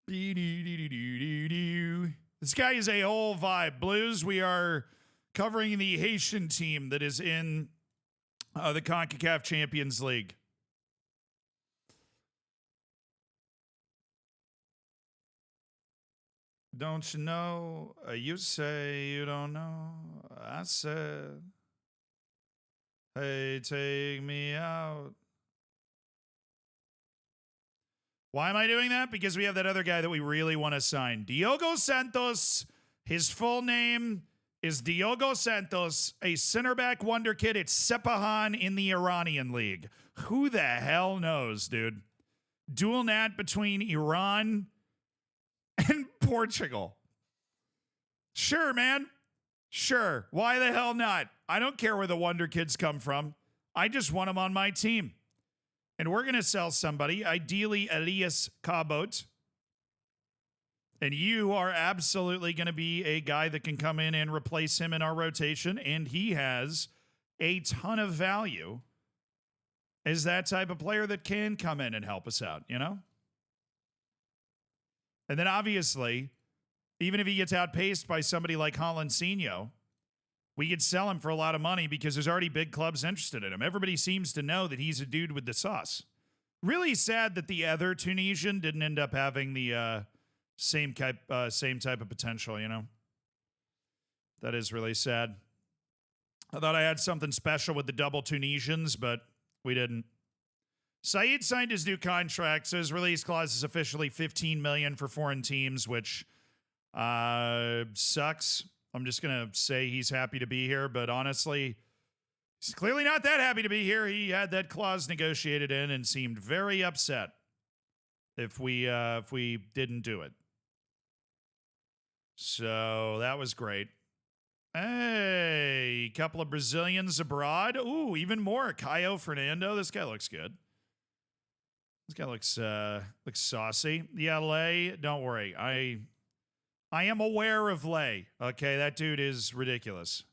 This guy is a whole vibe. Blues, we are covering the Haitian team that is in the CONCACAF Champions League. Don't you know? You say you don't know. I said, hey, take me out. Why am I doing that? Because we have that other guy that we really want to sign. Diogo Santos. His full name is Diogo Santos, a center back Wonderkid. It's Sepahan in the Iranian league. Who the hell knows, dude? Dual nat between Iran and Portugal. Sure, man. Sure. Why the hell not? I don't care where the Wonderkids come from. I just want them on my team. And we're going to sell somebody, ideally Elias Cabot. And you are absolutely going to be a guy that can come in and replace him in our rotation. And he has a ton of value as that type of player that can come in and help us out, you know? And then obviously, even if he gets outpaced by somebody like Hollancinho, we could sell him for a lot of money because there's already big clubs interested in him. Everybody seems to know that he's a dude with the sauce. Really sad that the other Tunisian didn't end up having the same type of potential, you know? That is really sad. I thought I had something special with the double Tunisians, but we didn't. Saeed signed his new contract, so his release clause is officially $15 million for foreign teams, which sucks. I'm just going to say he's happy to be here, but honestly, he's clearly not that happy to be here. He had that clause negotiated in and seemed very upset if we didn't do it. So that was great. Hey, couple of Brazilians abroad. Ooh, even more. Caio Fernando. This guy looks good. This guy looks saucy. Yeah, Lay, don't worry. I am aware of Lay. Okay, that dude is ridiculous.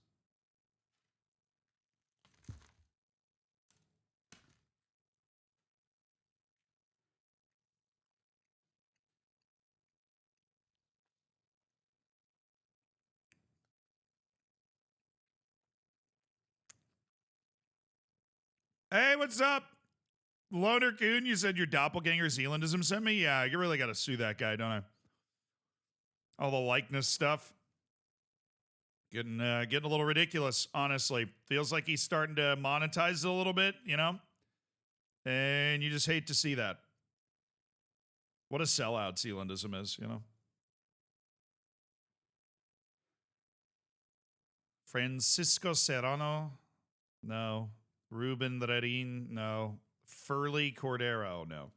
Hey, what's up? Loner Coon, you said your doppelganger Zealandism sent me? Yeah, you really got to sue that guy, don't I? All the likeness stuff. Getting a little ridiculous, honestly. Feels like he's starting to monetize it a little bit, you know? And you just hate to see that. What a sellout Zealandism is, you know? Francisco Serrano? No. Ruben Rerin? No. Furley Cordero? No.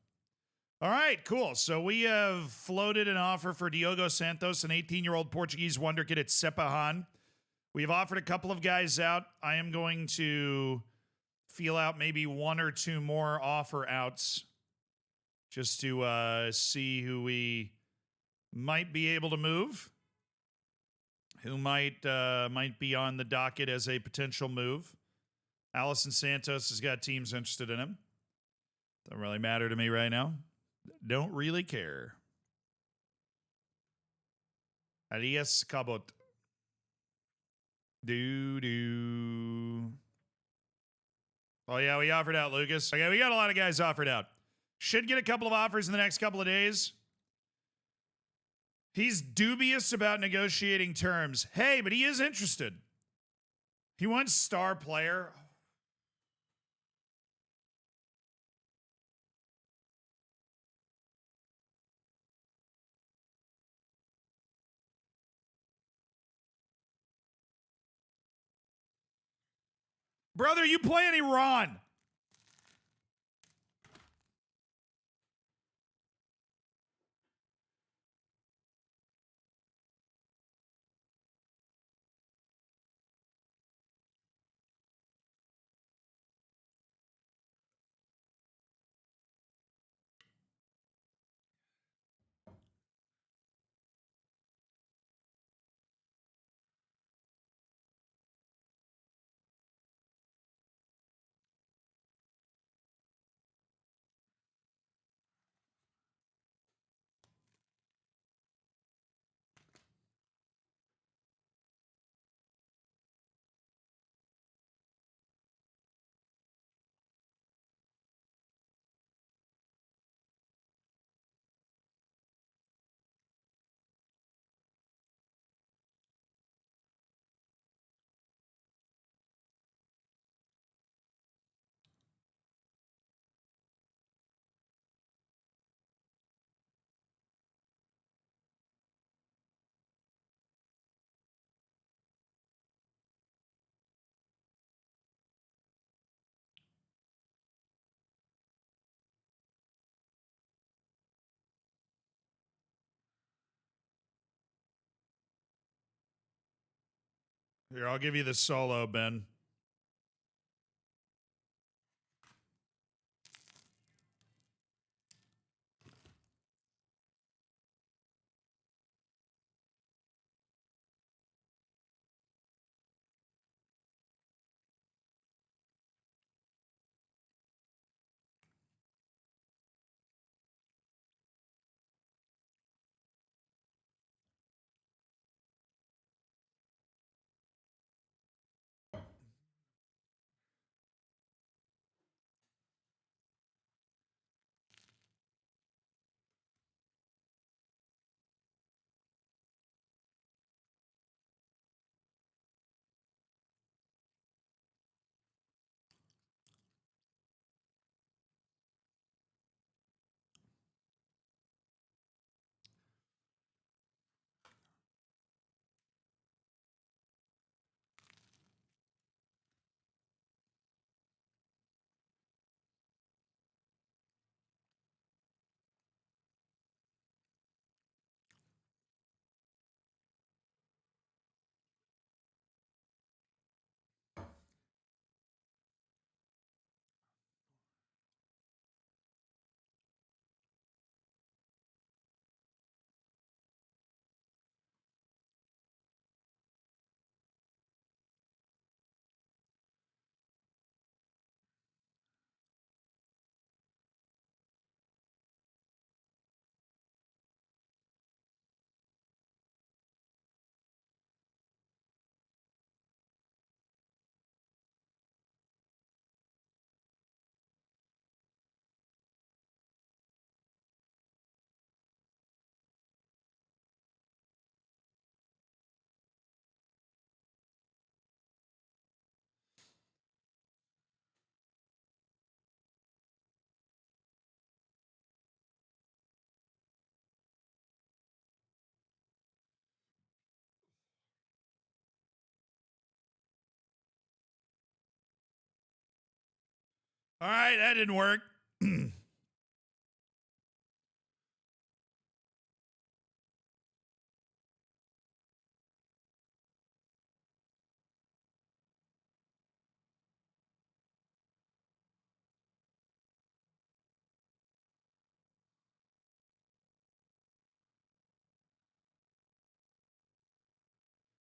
All right, cool. So we have floated an offer for Diogo Santos, an 18-year-old Portuguese wonderkid at Sepahan. We have offered a couple of guys out. I am going to feel out maybe one or two more offer outs just to see who we might be able to move, who might be on the docket as a potential move. Allison Santos has got teams interested in him. Doesn't really matter to me right now. Don't really care. Elias Cabot. Do. Oh, yeah, we offered out Lucas. Okay, we got a lot of guys offered out. Should get a couple of offers in the next couple of days. He's dubious about negotiating terms. Hey, but he is interested. He wants star player. Brother, you play in Iran. Here, I'll give you the solo, Ben. All right, that didn't work.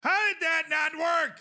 How did that not work?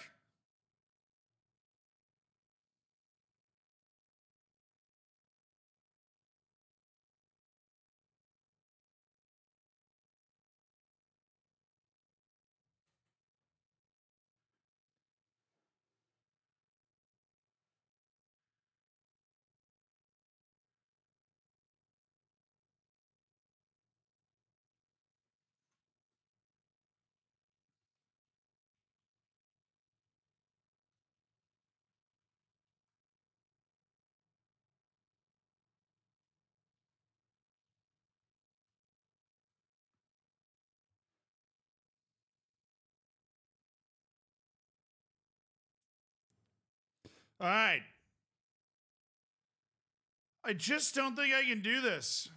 All right. I just don't think I can do this.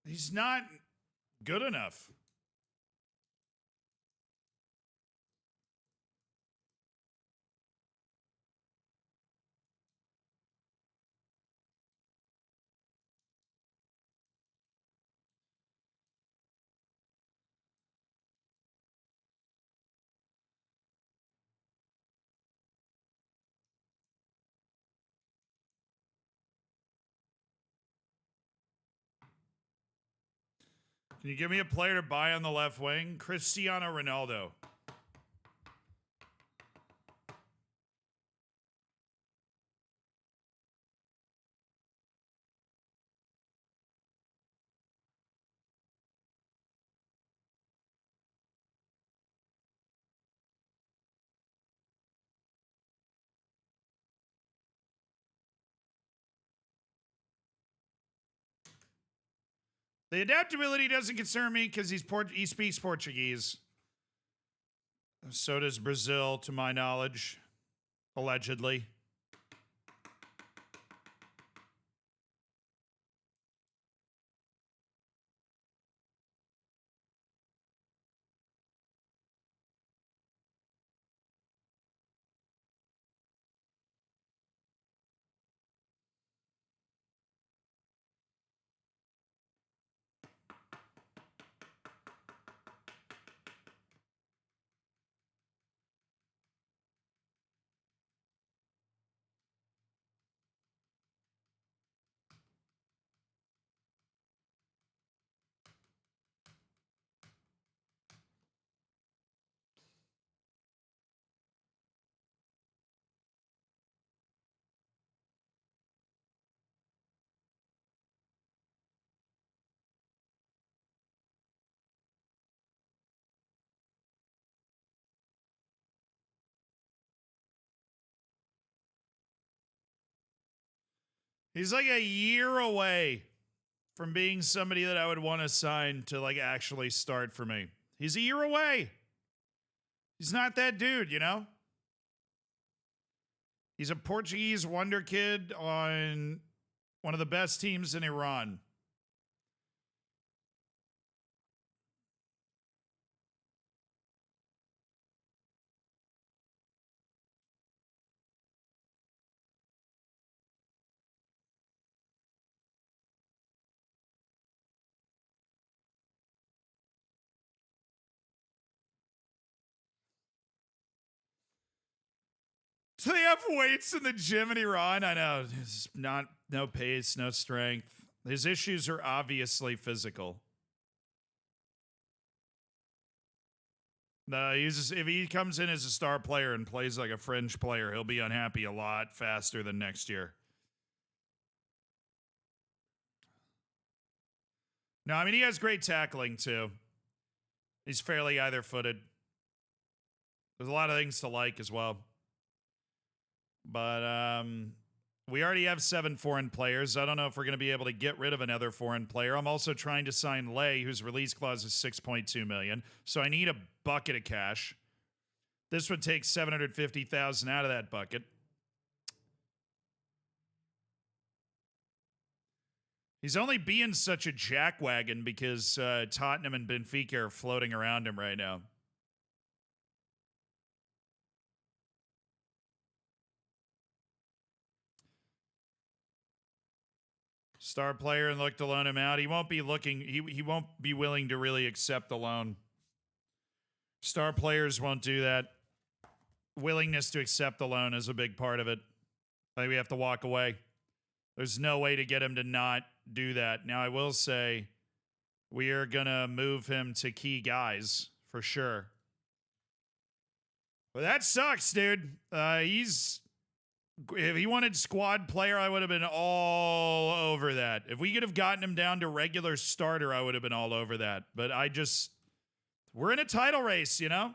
He's not good enough. Can you give me a player to buy on the left wing? Cristiano Ronaldo. The adaptability doesn't concern me because he speaks Portuguese. So does Brazil, to my knowledge, allegedly. He's like a year away from being somebody that I would want to sign to like actually start for me. He's a year away. He's not that dude, you know? He's a Portuguese Wonderkid on one of the best teams in Iran. So they have weights in the gym in Iran. I know. It's not no pace, no strength. His issues are obviously physical. No, if he comes in as a star player and plays like a fringe player, he'll be unhappy a lot faster than next year. No, I mean, he has great tackling too. He's fairly either footed. There's a lot of things to like as well. But we already have 7 foreign players. I don't know if we're going to be able to get rid of another foreign player. I'm also trying to sign Lay, whose release clause is $6.2 million. So I need a bucket of cash. This would take 750,000 out of that bucket. He's only being such a jackwagon because Tottenham and Benfica are floating around him right now. Star player and look to loan him out. He won't be looking. He won't be willing to really accept the loan. Star players won't do that. Willingness to accept the loan is a big part of it. I think we have to walk away. There's no way to get him to not do that. Now, I will say we are going to move him to key guys for sure. But that sucks, dude. If he wanted squad player, I would have been all over that. If we could have gotten him down to regular starter, I would have been all over that. But we're in a title race, you know?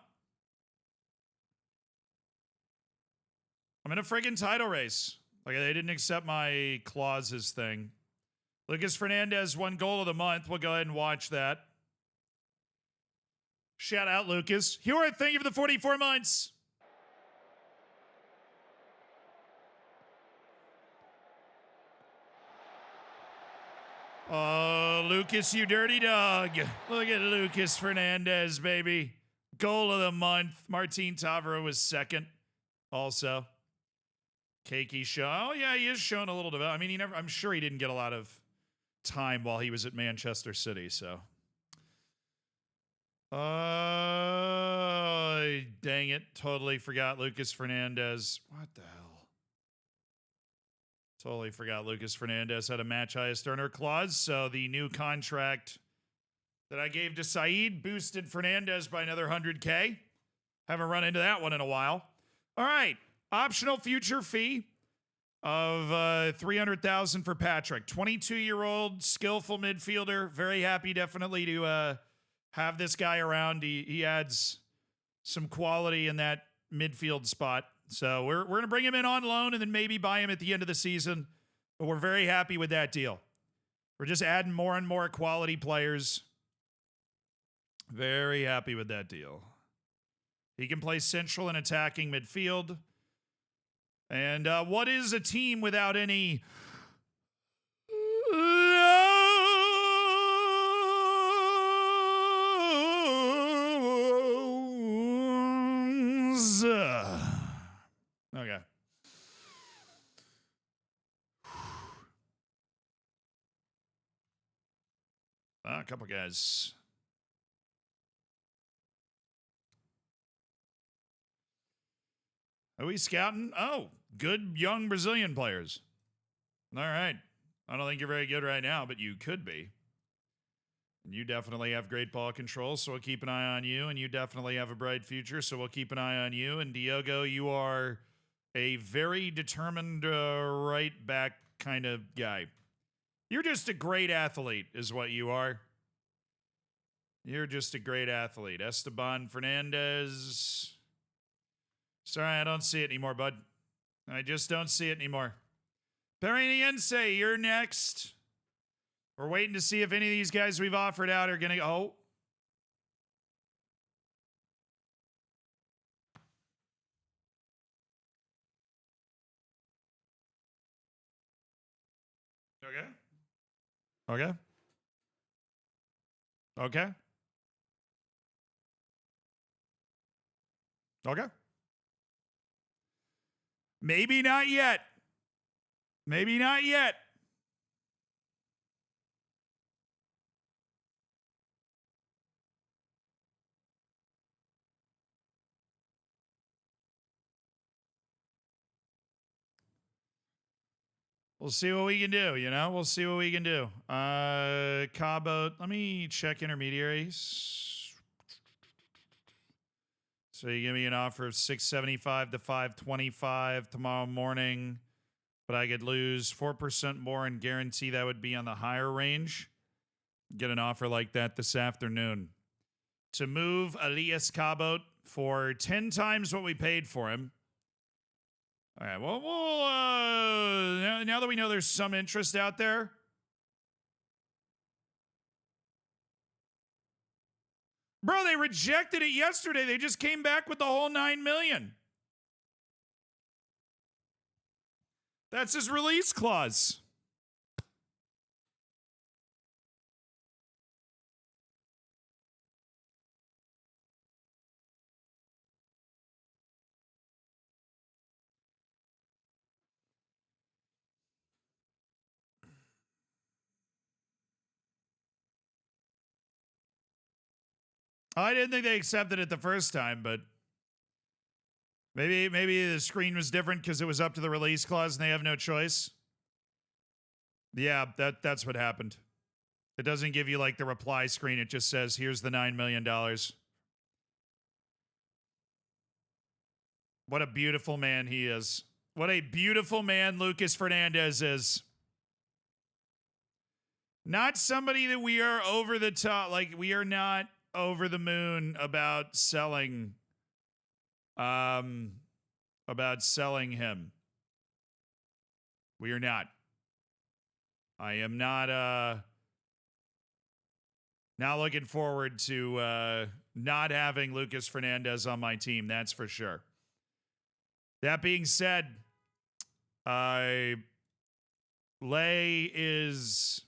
I'm in a friggin' title race. Like, they didn't accept my clauses thing. Lucas Fernandez won goal of the month. We'll go ahead and watch that. Shout out, Lucas. Hewart, thank you for the 44 months. Oh, Lucas, you dirty dog. Look at Lucas Fernandez, baby. Goal of the month. Martin Tavera was second also. Keiki show. Oh, yeah, he is showing a little development. I mean, I'm sure he didn't get a lot of time while he was at Manchester City, so. Oh, dang it. Totally forgot Lucas Fernandez. What the hell? Totally forgot Lucas Fernandez had a match highest earner clause, so the new contract that I gave to Saeed boosted Fernandez by another 100K. Haven't run into that one in a while. All right. Optional future fee of 300,000 for Patrick. 22-year-old, skillful midfielder. Very happy, definitely, to have this guy around. He adds some quality in that midfield spot. So we're going to bring him in on loan and then maybe buy him at the end of the season. But we're very happy with that deal. We're just adding more and more quality players. Very happy with that deal. He can play central and attacking midfield. And what is a team without any loans? Okay. A couple guys. Are we scouting? Oh, good young Brazilian players. All right. I don't think you're very good right now, but you could be. And you definitely have great ball control, so we'll keep an eye on you. And you definitely have a bright future, so we'll keep an eye on you. And Diogo, you are a very determined right back kind of guy. You're just a great athlete is what you are. You're just a great athlete. Esteban Fernandez. Sorry, I don't see it anymore, bud. I just don't see it anymore. Periniense, you're next. We're waiting to see if any of these guys we've offered out are going to go. Oh. Okay. Okay. Okay. Okay. Maybe not yet. Maybe not yet. We'll see what we can do, you know? We'll see what we can do. Cabo, let me check intermediaries. So you give me an offer of 675 to 525 tomorrow morning, but I could lose 4% more and guarantee that would be on the higher range. Get an offer like that this afternoon. To move Elias Cabot for 10 times what we paid for him. All right, well, now that we know there's some interest out there. Bro, they rejected it yesterday. They just came back with the whole $9 million. That's his release clause. I didn't think they accepted it the first time, but maybe the screen was different because it was up to the release clause and they have no choice. Yeah, that's what happened. It doesn't give you like the reply screen. It just says, here's the $9 million. What a beautiful man he is. What a beautiful man Lucas Fernandez is. Not somebody that we are over the top. Like, we are not over the moon about selling him. We are not. I am not looking forward to not having Lucas Fernandez on my team, that's for sure. That being said, Lay is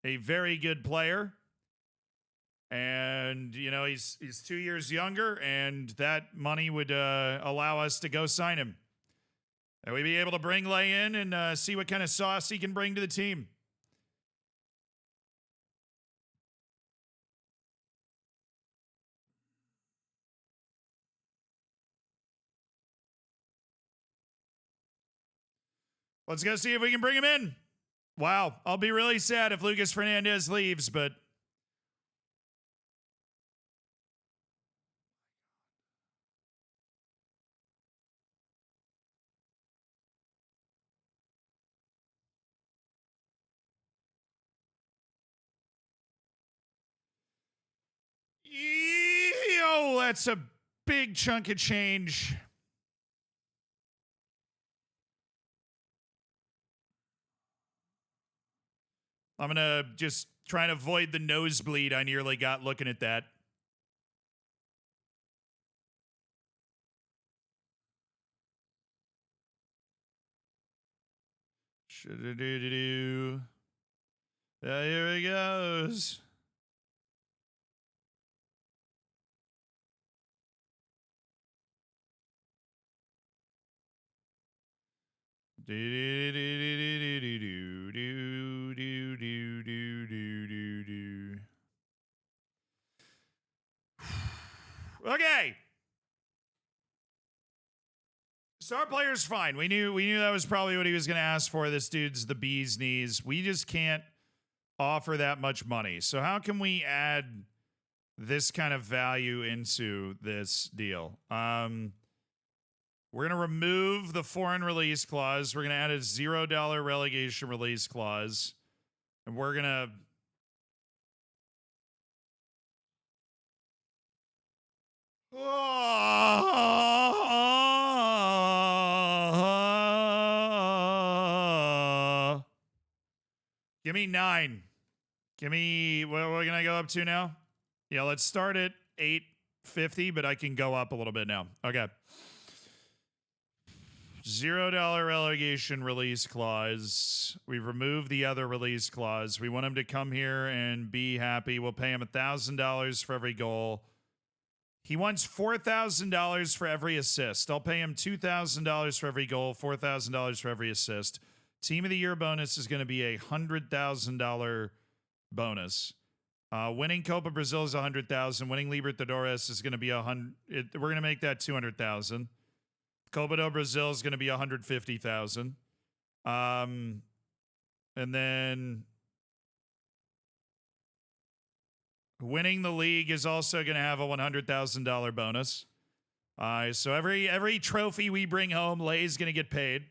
a very good player. And, you know, he's 2 years younger, and that money would allow us to go sign him. And we'd be able to bring Lay in and see what kind of sauce he can bring to the team. Let's go see if we can bring him in. Wow, I'll be really sad if Lucas Fernandez leaves, but yo, that's a big chunk of change. I'm going to just try and avoid the nosebleed I nearly got looking at that. Shoo-doo-doo-doo-doo. Here he goes. Okay. Star player's fine. We knew that was probably what he was going to ask for. This dude's the bee's knees. We just can't offer that much money. So how can we add this kind of value into this deal? We're going to remove the foreign release clause. We're going to add a $0 relegation release clause. And we're going to... Give me 9. Give me... What can I go up to now? Yeah, let's start at 850, but I can go up a little bit now. Okay. $0 relegation release clause. We've removed the other release clause. We want him to come here and be happy. We'll pay him $1,000 for every goal. He wants $4,000 for every assist. I'll pay him $2,000 for every goal, $4,000 for every assist. Team of the Year bonus is going to be a $100,000 bonus. Winning Copa Brazil is $100,000. Winning Libertadores is going to be $100,000. We're going to make that $200,000. Copa do Brazil is going to be $150,000. And then winning the league is also going to have a $100,000 bonus. So every trophy we bring home, Lay's going to get paid.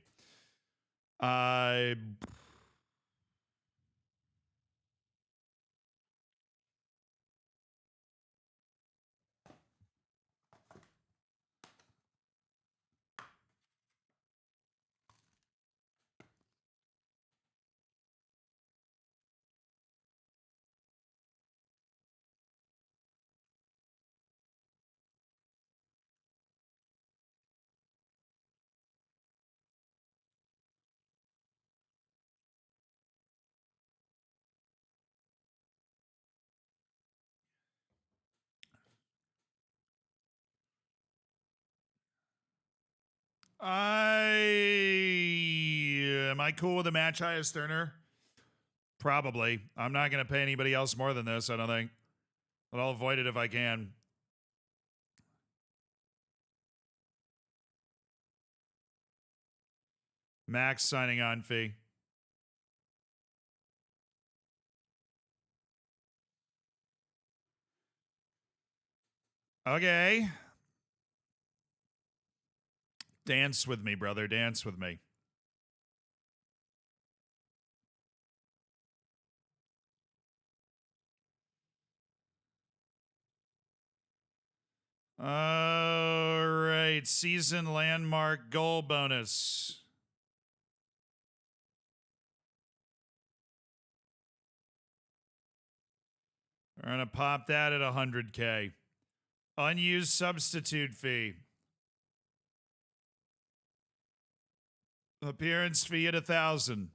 Am I cool with a match highest earner? Probably. I'm not going to pay anybody else more than this, I don't think. But I'll avoid it if I can. Max signing on fee. Okay. Dance with me, brother. Dance with me. All right. Season landmark goal bonus. We're going to pop that at 100K. Unused substitute fee. Appearance fee at 1,000.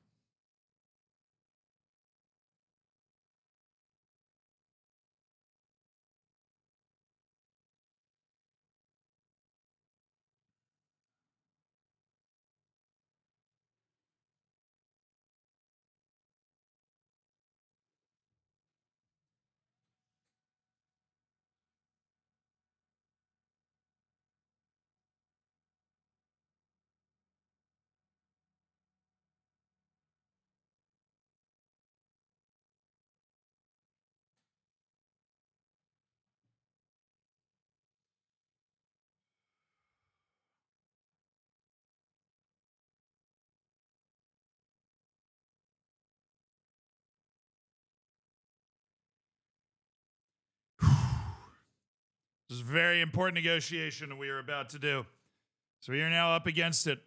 This is a very important negotiation we are about to do. So we are now up against it.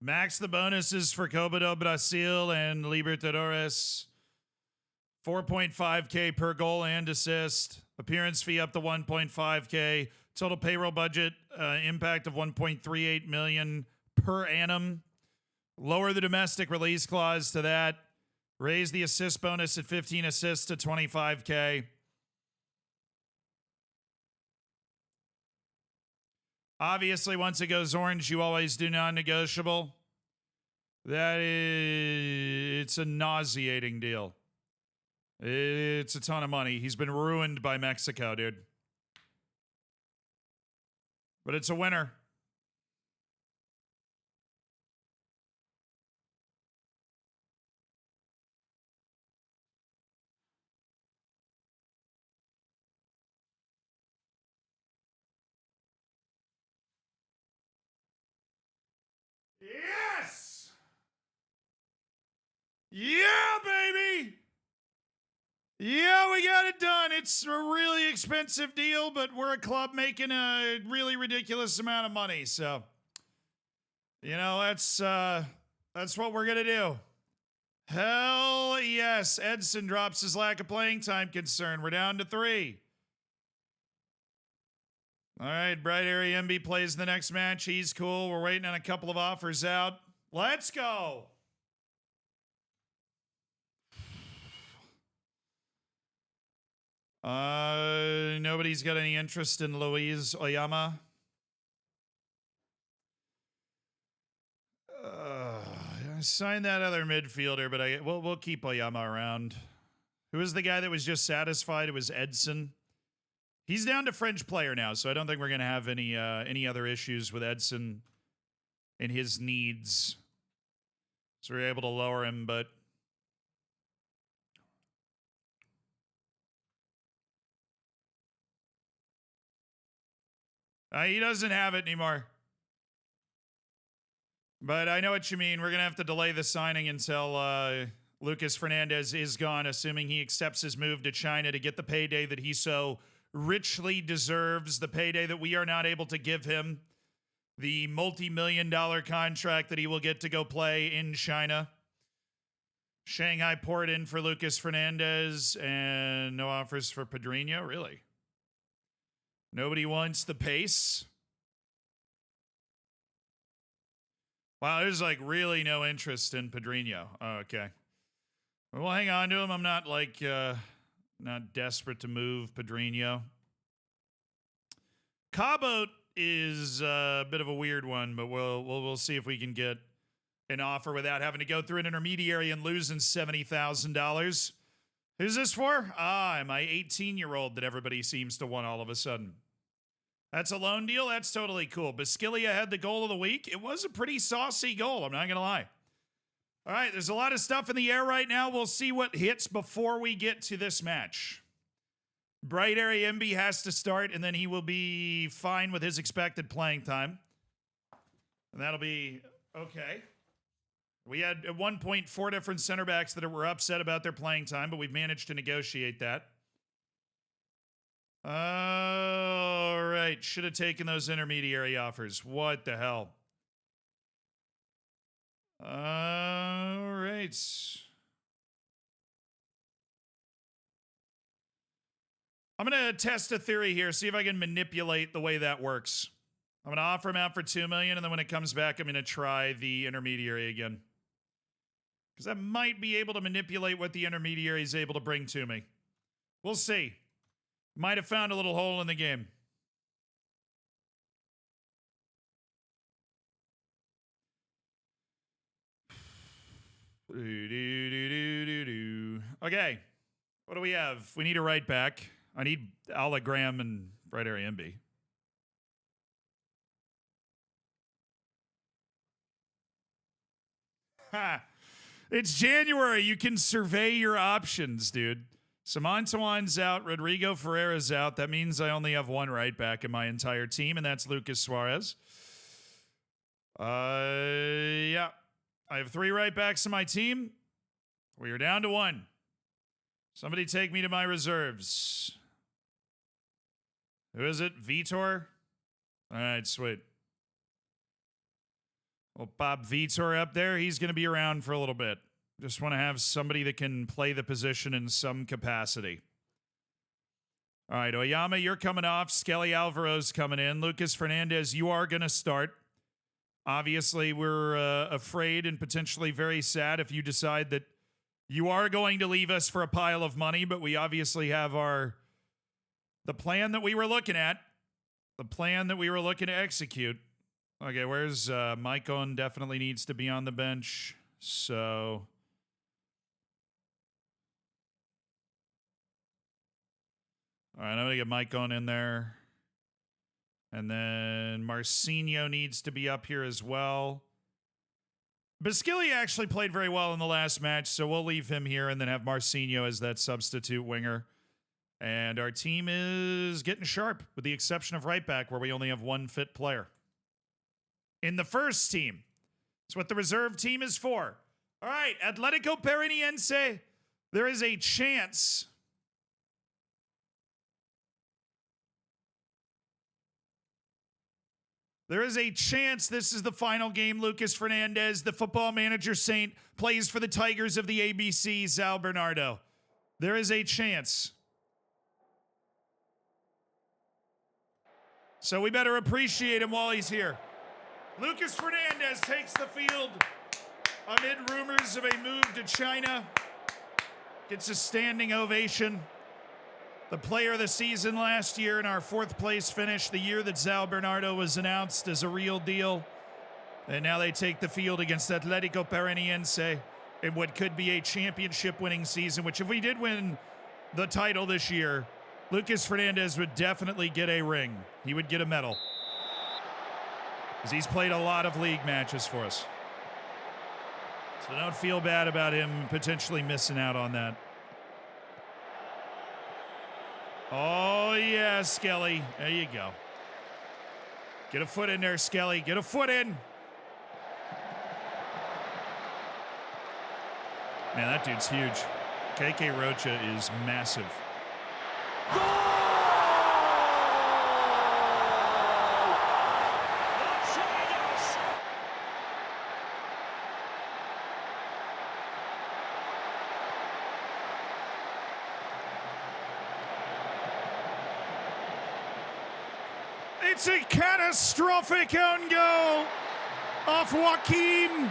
Max the bonuses for Copa do Brasil and Libertadores. 4.5K per goal and assist. Appearance fee up to 1.5K. Total payroll budget impact of 1.38 million per annum. Lower the domestic release clause to that. Raise the assist bonus at 15 assists to 25K. Obviously, once it goes orange, you always do non-negotiable. It's a nauseating deal. It's a ton of money. He's been ruined by Mexico, dude. But it's a winner. Yes! Yeah, baby! Yeah, we got it done. It's a really expensive deal, but we're a club making a really ridiculous amount of money. So, you know, that's what we're gonna do. Hell yes. Edson drops his lack of playing time concern. We're down to 3. All right, Bright Area MB plays the next match. He's cool. We're waiting on a couple of offers out. Let's go. Nobody's got any interest in Luis Oyama. Sign that other midfielder, but we'll keep Oyama around. Who was the guy that was just satisfied? It was Edson. He's down to French player now, so I don't think we're gonna have any other issues with Edson and his needs. So we were able to lower him, but he doesn't have it anymore. But I know what you mean. We're going to have to delay the signing until Lucas Fernandez is gone, assuming he accepts his move to China to get the payday that he so richly deserves, the payday that we are not able to give him, the multi-million-dollar contract that he will get to go play in China. Shanghai poured in for Lucas Fernandez and no offers for Pedrinho. Really? Nobody wants the pace? Wow, there's like really no interest in Pedrinho. Oh, okay. We'll hang on to him. I'm not like not desperate to move Pedrinho. Cabo is a bit of a weird one, but we'll see if we can get an offer without having to go through an intermediary and losing $70,000. Who's this for? My 18-year-old that everybody seems to want all of a sudden. That's a loan deal. That's totally cool. Basquilia had the goal of the week. It was a pretty saucy goal. I'm not going to lie. All right, there's a lot of stuff in the air right now. We'll see what hits before we get to this match. Bright Area MB has to start, and then he will be fine with his expected playing time. And that'll be okay. We had at one point 4 different center backs that were upset about their playing time, but we've managed to negotiate that. All right. Should have taken those intermediary offers. What the hell? All right. I'm going to test a theory here, see if I can manipulate the way that works. I'm going to offer him out for $2 million, and then when it comes back, I'm going to try the intermediary again. Because I might be able to manipulate what the intermediary is able to bring to me. We'll see. Might have found a little hole in the game. Okay. What do we have? We need a right back. I need Allegram and Bright Area MB. Ha! It's January. You can survey your options, dude. Samantawan's out. Rodrigo Ferreira's out. That means I only have one right back in my entire team, and that's Lucas Suarez. Yeah. I have 3 right backs in my team. We are down to 1. Somebody take me to my reserves. Who is it? Vitor? All right, sweet. We'll pop Vitor up there. He's going to be around for a little bit. Just want to have somebody that can play the position in some capacity. All right, Oyama, you're coming off. Skelly Alvaro's coming in. Lucas Fernandez, you are going to start. Obviously, we're afraid and potentially very sad if you decide that you are going to leave us for a pile of money, but we obviously have the plan that we were looking at, the plan that we were looking to execute. Okay, where's Maicon? Definitely needs to be on the bench. So all right, I'm going to get Maicon in there. And then Marcinho needs to be up here as well. Basquilia actually played very well in the last match, so we'll leave him here and then have Marcinho as that substitute winger. And our team is getting sharp, with the exception of right back, where we only have 1 fit player. In the first team. That's what the reserve team is for. All right, Atletico Paranaense, there is a chance. There is a chance this is the final game. Lucas Fernandez, the football manager saint, plays for the Tigers of the ABC, Sal Bernardo. There is a chance. So we better appreciate him while he's here. Lucas Fernandez takes the field amid rumors of a move to China. Gets a standing ovation. The player of the season last year in our 4th place finish, the year that Sal Bernardo was announced as a real deal. And now they take the field against Atletico Paranaense in what could be a championship winning season, which if we did win the title this year, Lucas Fernandez would definitely get a ring. He would get a medal. Because he's played a lot of league matches for us. So don't feel bad about him potentially missing out on that. Oh, yeah, Skelly. There you go. Get a foot in there, Skelly. Get a foot in. Man, that dude's huge. KK Rocha is massive. It's a catastrophic own goal off Joaquin.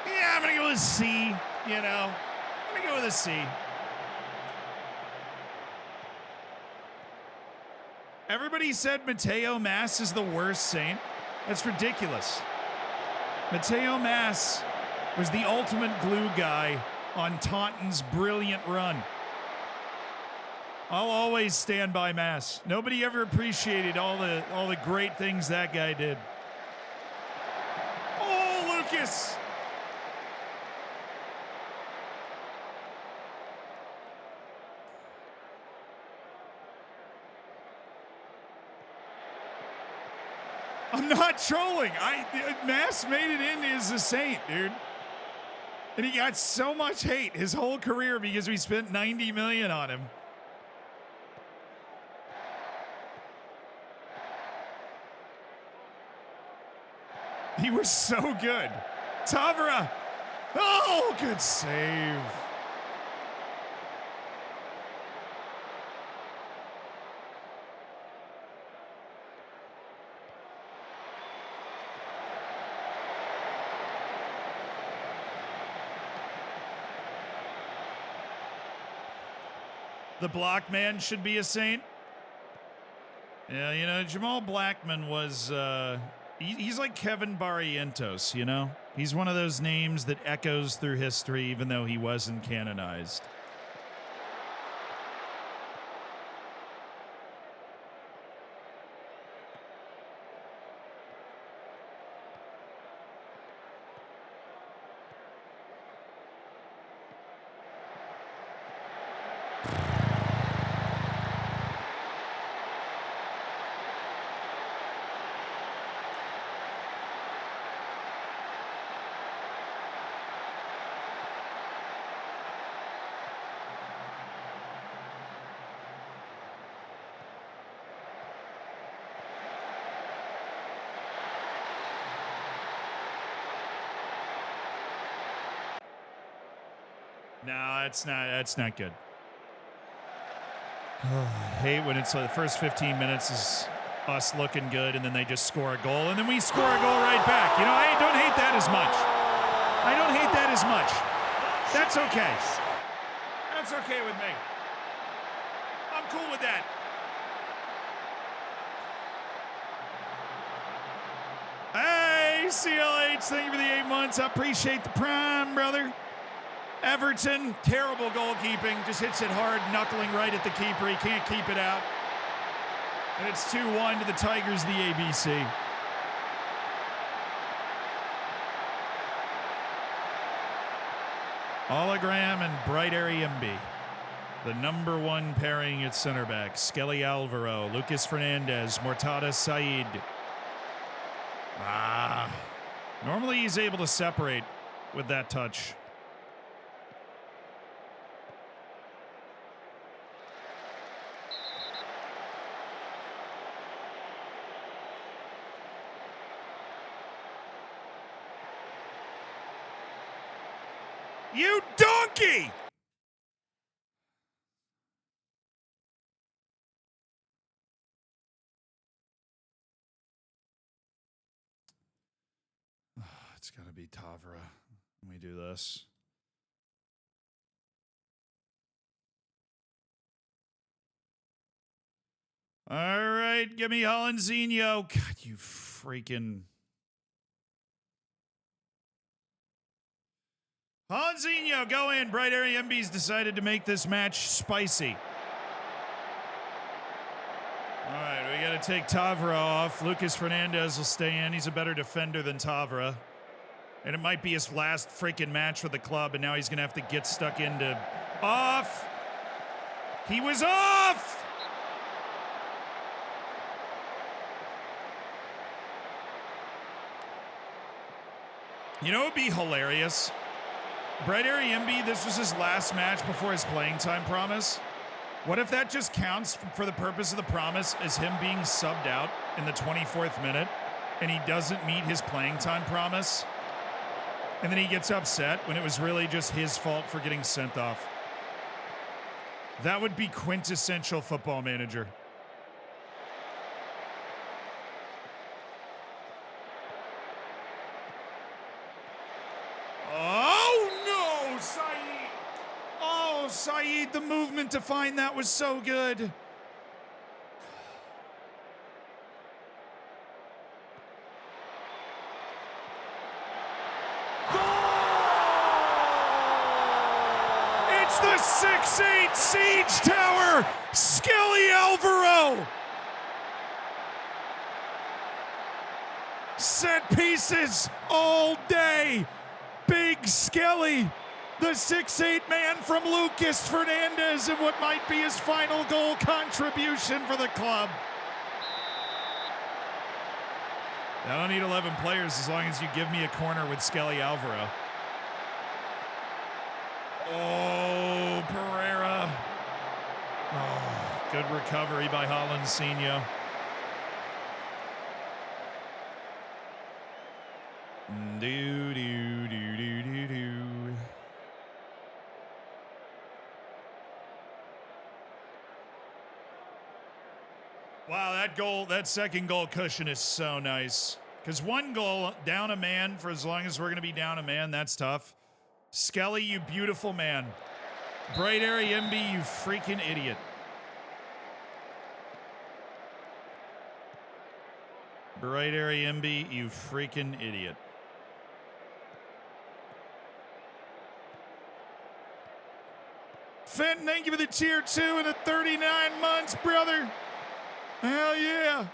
Yeah, I'm going to go with C, you know. I'm going to go with a C. Everybody said Mateo Mas is the worst Saint. That's ridiculous. Mateo Mas was the ultimate glue guy on Taunton's brilliant run. I'll always stand by Mass. Nobody ever appreciated all the great things that guy did. Oh, Lucas! I'm not trolling. Mass made it in as a Saint, dude. And he got so much hate his whole career because we spent $90 million on him. He was so good. Tavra. Oh, good save. The block man should be a Saint. Yeah, you know, Jamal Blackman was, he's like Kevin Barrientos, you know? He's one of those names that echoes through history even though he wasn't canonized. No, that's not good. I hate when it's the first 15 minutes is us looking good and then they just score a goal and then we score a goal right back. You know, I don't hate that as much. I don't hate that as much. That's okay. That's okay with me. I'm cool with that. Hey, CLH, thank you for the 8 months. I appreciate the prime, brother. Everton, terrible goalkeeping. Just hits it hard, knuckling right at the keeper. He can't keep it out. And it's 2-1 to the Tigers, the ABC. Hologram and Bright Area MB. The number one pairing at center back. Skelly Alvaro, Lucas Fernandez, Mortada Said. Normally he's able to separate with that touch. You donkey! It's got to be Tavra when we do this. All right, give me Hollandzinho. God, you freaking... Hanzinho, go in. Bright Area MB's decided to make this match spicy. All right, we got to take Tavra off. Lucas Fernandez will stay in. He's a better defender than Tavra. And it might be his last freaking match with the club, and now he's going to have to get stuck into... Off! He was off! You know what would be hilarious? Bright Area MB, this was his last match before his playing time promise. What if that just counts for the purpose of the promise as him being subbed out in the 24th minute and he doesn't meet his playing time promise? And then he gets upset when it was really just his fault for getting sent off. That would be quintessential Football Manager. Oh no, Saeed! Oh, Saeed, the movement to find that was so good. It's the 6'8" Siege Tower, Skelly Alvaro. Set pieces all day. Big Skelly, the 6'8" man from Lucas Fernandez, and what might be his final goal contribution for the club. I don't need 11 players as long as you give me a corner with Skelly Alvaro. Oh, Pereira. Oh, good recovery by Hollandsinho. Do, do, do, do, do, do. Wow, that goal, that second goal cushion is so nice. Because one goal, down a man for as long as we're going to be down a man, that's tough. Skelly, you beautiful man. Bright Area MB, you freaking idiot. Bright Area MB, you freaking idiot. Fenton, thank you for the tier 2 and the 39 months, brother. Hell yeah.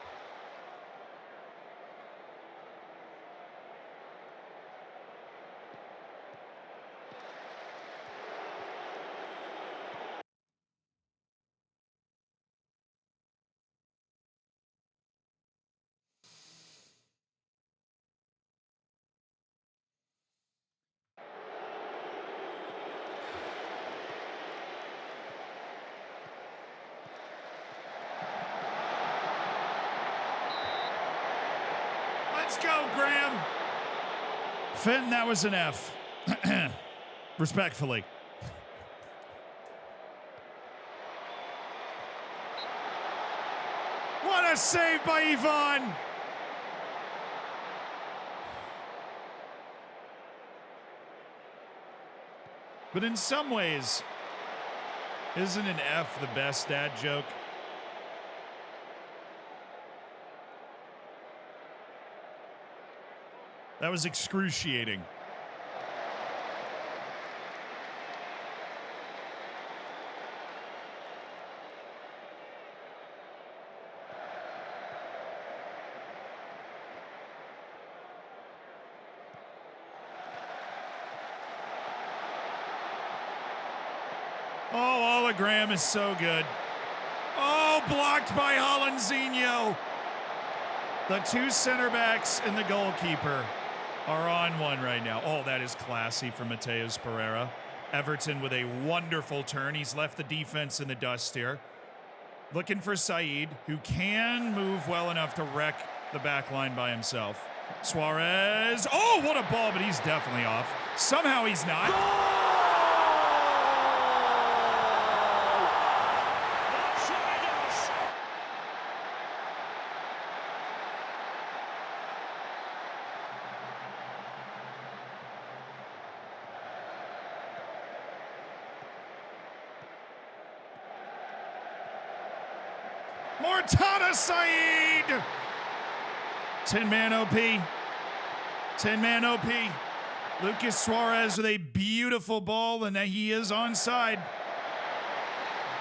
Let's go, Graham. Fenton, that was an F. Respectfully. What a save by Yvonne. But in some ways, isn't an F the best dad joke? That was excruciating. Oh, hologram is so good. Oh, blocked by Hollandsinho. The two center backs and the goalkeeper are on one right now. Oh, that is classy from Mateus Pereira. Everton with a wonderful turn. He's left the defense in the dust here. Looking for Saeed, who can move well enough to wreck the back line by himself. Suarez. Oh, what a ball, but he's definitely off. Somehow he's not. Mortada Saeed! 10-man OP. 10-man OP. Lucas Suarez with a beautiful beautiful ball, and that he is onside.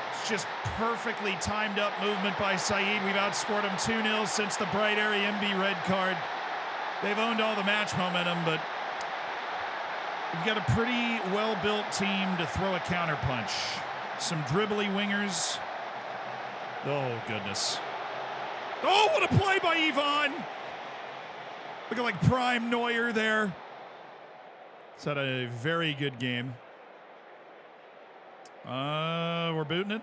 It's just perfectly timed up movement by Saeed. We've outscored him 2-0 since the Bright Area MB red card. They've owned all the match momentum, but we've got a pretty well-built team to throw a counterpunch. Some dribbly wingers. Oh, goodness. Oh, what a play by Yvonne! Looking like prime Neuer there. It's had a very good game. We're booting it.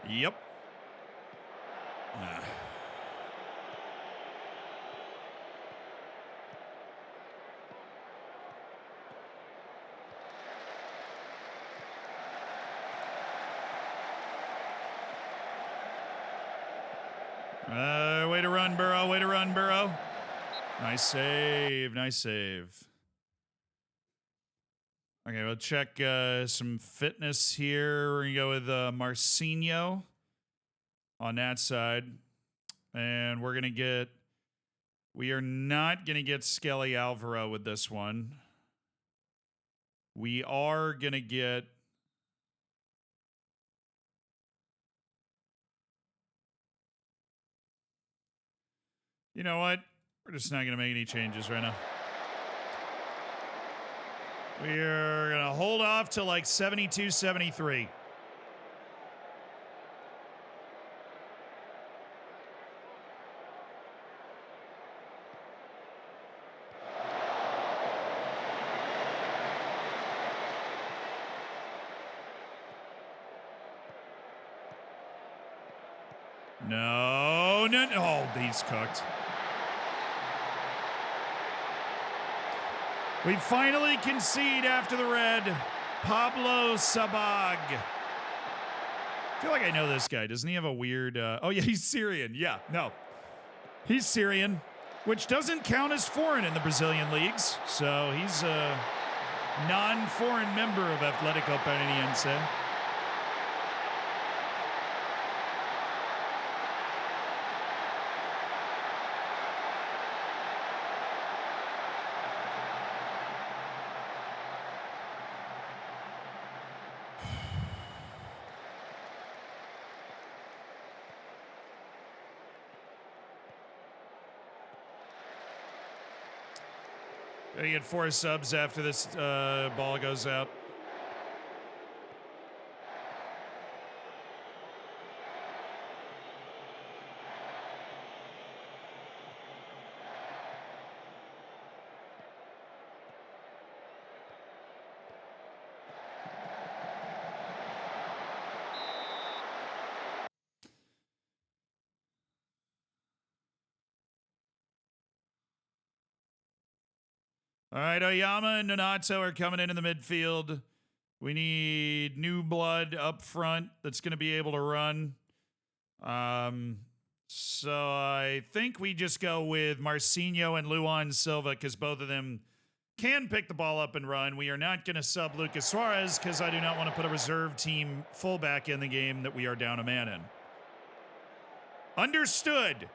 Yep. Way to run, Burrow. Way to run, Burrow. Nice save. Nice save. Okay, we'll check some fitness here. We're going to go with Marcinho on that side. And we're going to get... We are not going to get Skelly Alvaro with this one. We are going to get... You know what? We're just not going to make any changes right now. We're going to hold off to like 72, 73. No, no, no. Oh, he's cooked. We finally concede after the red. Pablo Sabag. I feel like I know this guy. Doesn't he have a weird... oh, yeah, he's Syrian. Yeah, no. He's Syrian, which doesn't count as foreign in the Brazilian leagues. So he's a non-foreign member of Atlético Paranaense. Gonna get 4 subs after this ball goes out. All right, Oyama and Nonato are coming into the midfield. We need new blood up front that's going to be able to run. So I think we just go with Marcinho and Luan Silva because both of them can pick the ball up and run. We are not going to sub Lucas Suarez because I do not want to put a reserve team fullback in the game that we are down a man in. Understood.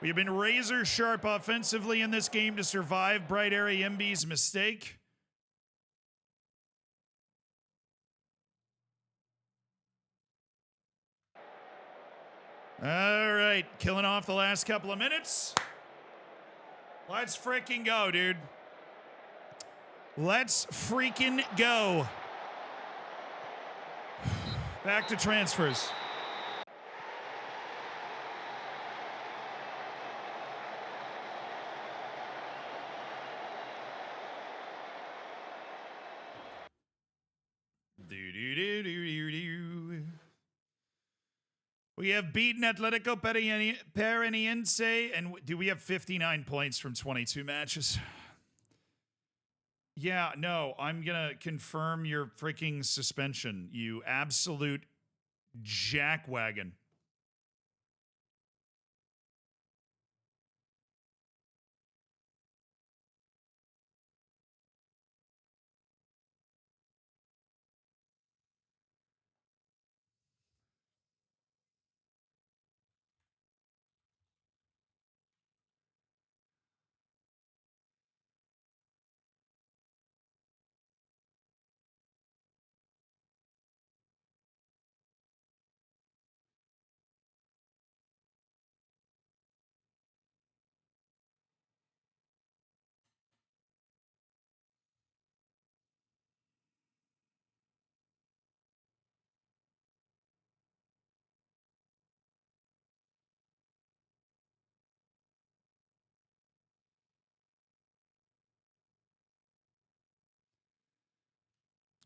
We have been razor sharp offensively in this game to survive Bright Area MB's mistake. All right, killing off the last couple of minutes. Let's freaking go, dude. Let's freaking go. Back to transfers. We have beaten Atlético Paranaense, and do we have 59 points from 22 matches? Yeah, no, I'm going to confirm your freaking suspension, you absolute jackwagon.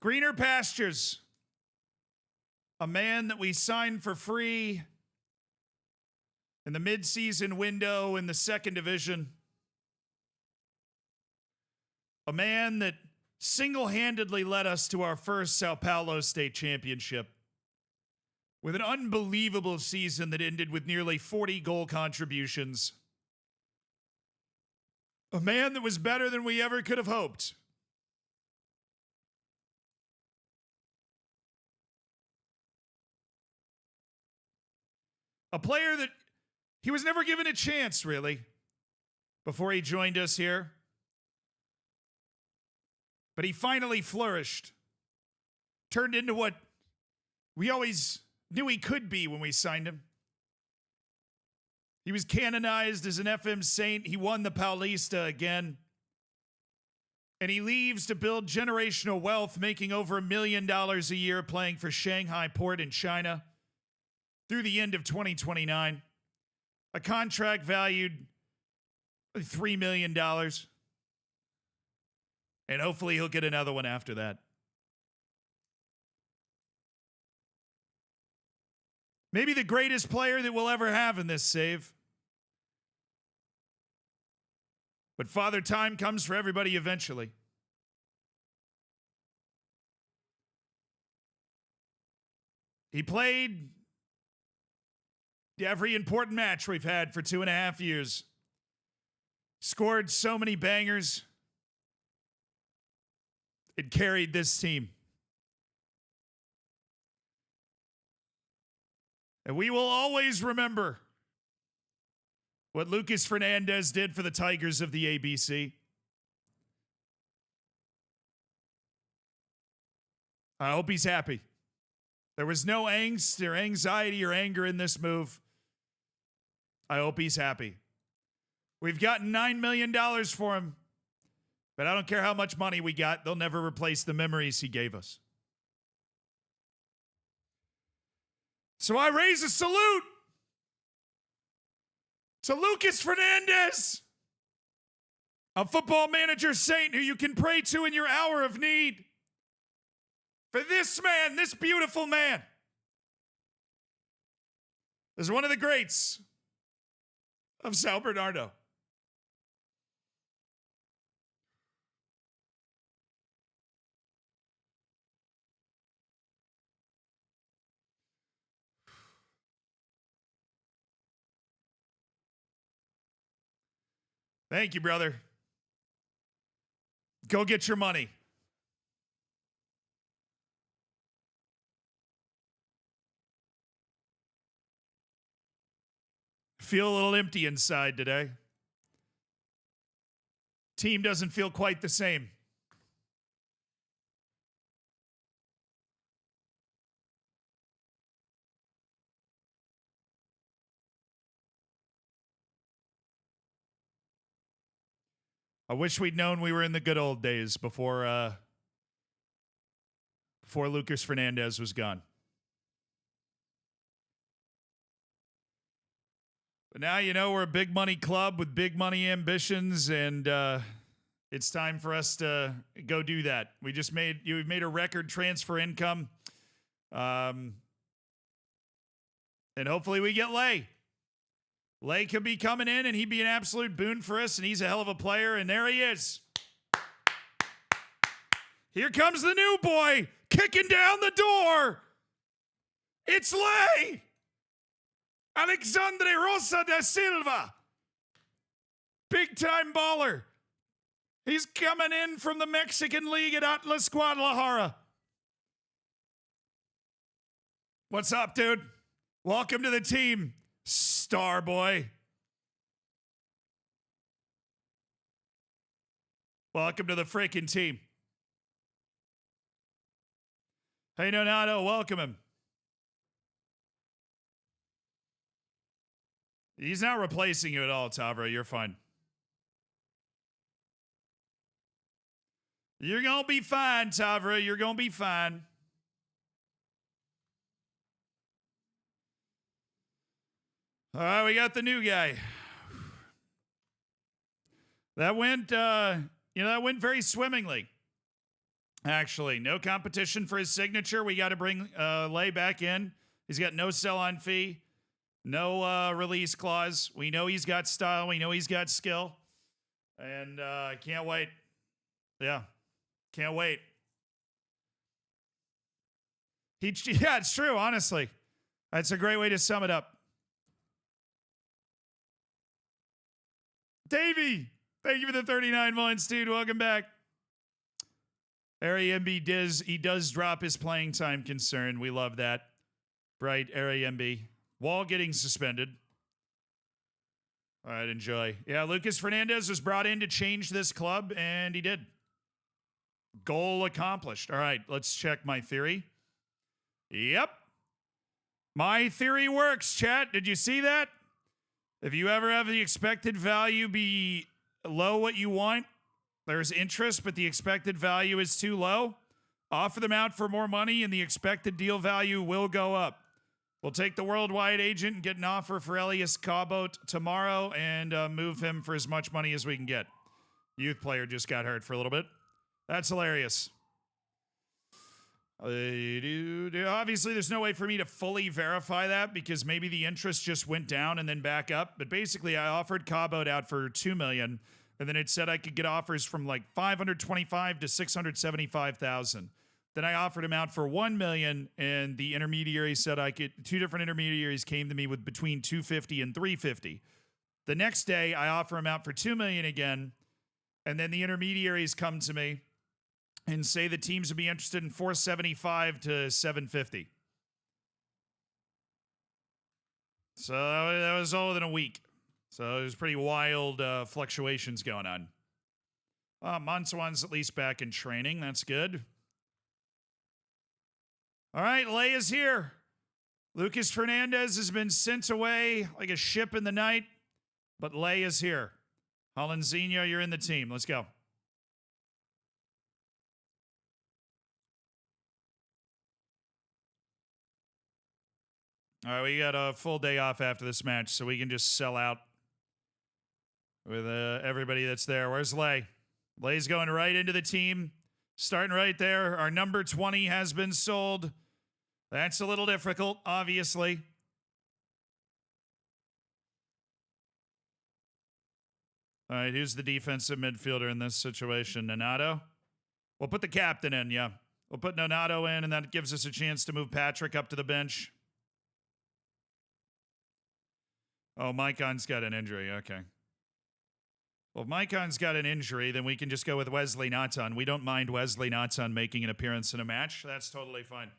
Greener pastures. A man that we signed for free in the midseason window in the second division. A man that single-handedly led us to our first Sao Paulo State Championship with an unbelievable season that ended with nearly 40 goal contributions. A man that was better than we ever could have hoped. A player that he was never given a chance, really, before he joined us here. But he finally flourished. Turned into what we always knew he could be when we signed him. He was canonized as an FM saint. He won the Paulista again. And he leaves to build generational wealth, making over $1 million a year playing for Shanghai Port in China through the end of 2029. A contract valued $3 million. And hopefully he'll get another one after that. Maybe the greatest player that we'll ever have in this save. But Father Time comes for everybody eventually. He played every important match we've had for 2.5 years. Scored so many bangers. It carried this team. And we will always remember what Lucas Fernandez did for the Tigers of the ABC. I hope he's happy. There was no angst or anxiety or anger in this move. I hope he's happy. We've gotten $9 million for him, but I don't care how much money we got. They'll never replace the memories he gave us. So I raise a salute to Lucas Fernandez, a football manager saint who you can pray to in your hour of need. For this man, this beautiful man, is one of the greats of Sao Bernardo. Thank you, brother. Go get your money. Feel a little empty inside today. Team doesn't feel quite the same. I wish we'd known we were in the good old days before Lucas Fernandez was gone. But now, you know, we're a big money club with big money ambitions, and it's time for us to go do that. We've made a record transfer income. And hopefully we get Lay. Lay could be coming in, and he'd be an absolute boon for us, and he's a hell of a player, and there he is. Here comes the new boy, kicking down the door. It's Lay. Alexandre Rosa da Silva. Big-time baller. He's coming in from the Mexican League at Atlas Guadalajara. What's up, dude? Welcome to the team, star boy. Welcome to the freaking team. Hey, Nonato, welcome him. He's not replacing you at all, Tavra. You're fine. You're going to be fine, Tavra. You're going to be fine. All right, we got the new guy. That went very swimmingly. Actually, no competition for his signature. We got to bring Lay back in. He's got no sell-on fee, no release clause. We know he's got style. We know he's got skill. And I can't wait. Yeah, can't wait. Yeah, it's true, honestly. That's a great way to sum it up. Davey, thank you for the 39 months, dude. Welcome back. RAMB does drop his playing time concern. We love that. Bright RAMB. Wall getting suspended. All right, enjoy. Yeah, Lucas Fernandez was brought in to change this club, and he did. Goal accomplished. All right, let's check my theory. Yep. My theory works, chat. Did you see that? If you ever have the expected value be below what you want, there's interest, but the expected value is too low, offer them out for more money, and the expected deal value will go up. We'll take the worldwide agent and get an offer for Elias Cabot tomorrow and move him for as much money as we can get. Youth player just got hurt for a little bit. That's hilarious. Obviously, there's no way for me to fully verify that because maybe the interest just went down and then back up. But basically, I offered Cabot out for $2 million, and then it said I could get offers from like $525,000 to $675,000. Then I offered him out for $1 million, and the intermediary said I could. Two different intermediaries came to me with between $250,000 and $350,000. The next day, I offer him out for $2 million again, and then the intermediaries come to me and say the teams would be interested in $475,000 to $750,000. So that was all within a week. So it was pretty wild fluctuations going on. Monsoon's at least back in training. That's good. All right, Lay is here. Lucas Fernandez has been sent away like a ship in the night, but Lay is here. Hollandzinho, you're in the team. Let's go. All right, we got a full day off after this match, so we can just sell out with everybody that's there. Where's Lay? Lay's going right into the team. Starting right there. Our number 20 has been sold. That's a little difficult, obviously. All right, who's the defensive midfielder in this situation? Nonato? We'll put the captain in, yeah. We'll put Nonato in, and that gives us a chance to move Patrick up to the bench. Oh, Mycon's got an injury. Okay. Well, if Mycon's got an injury, then we can just go with Wesley Natan. We don't mind Wesley Natan making an appearance in a match. That's totally fine.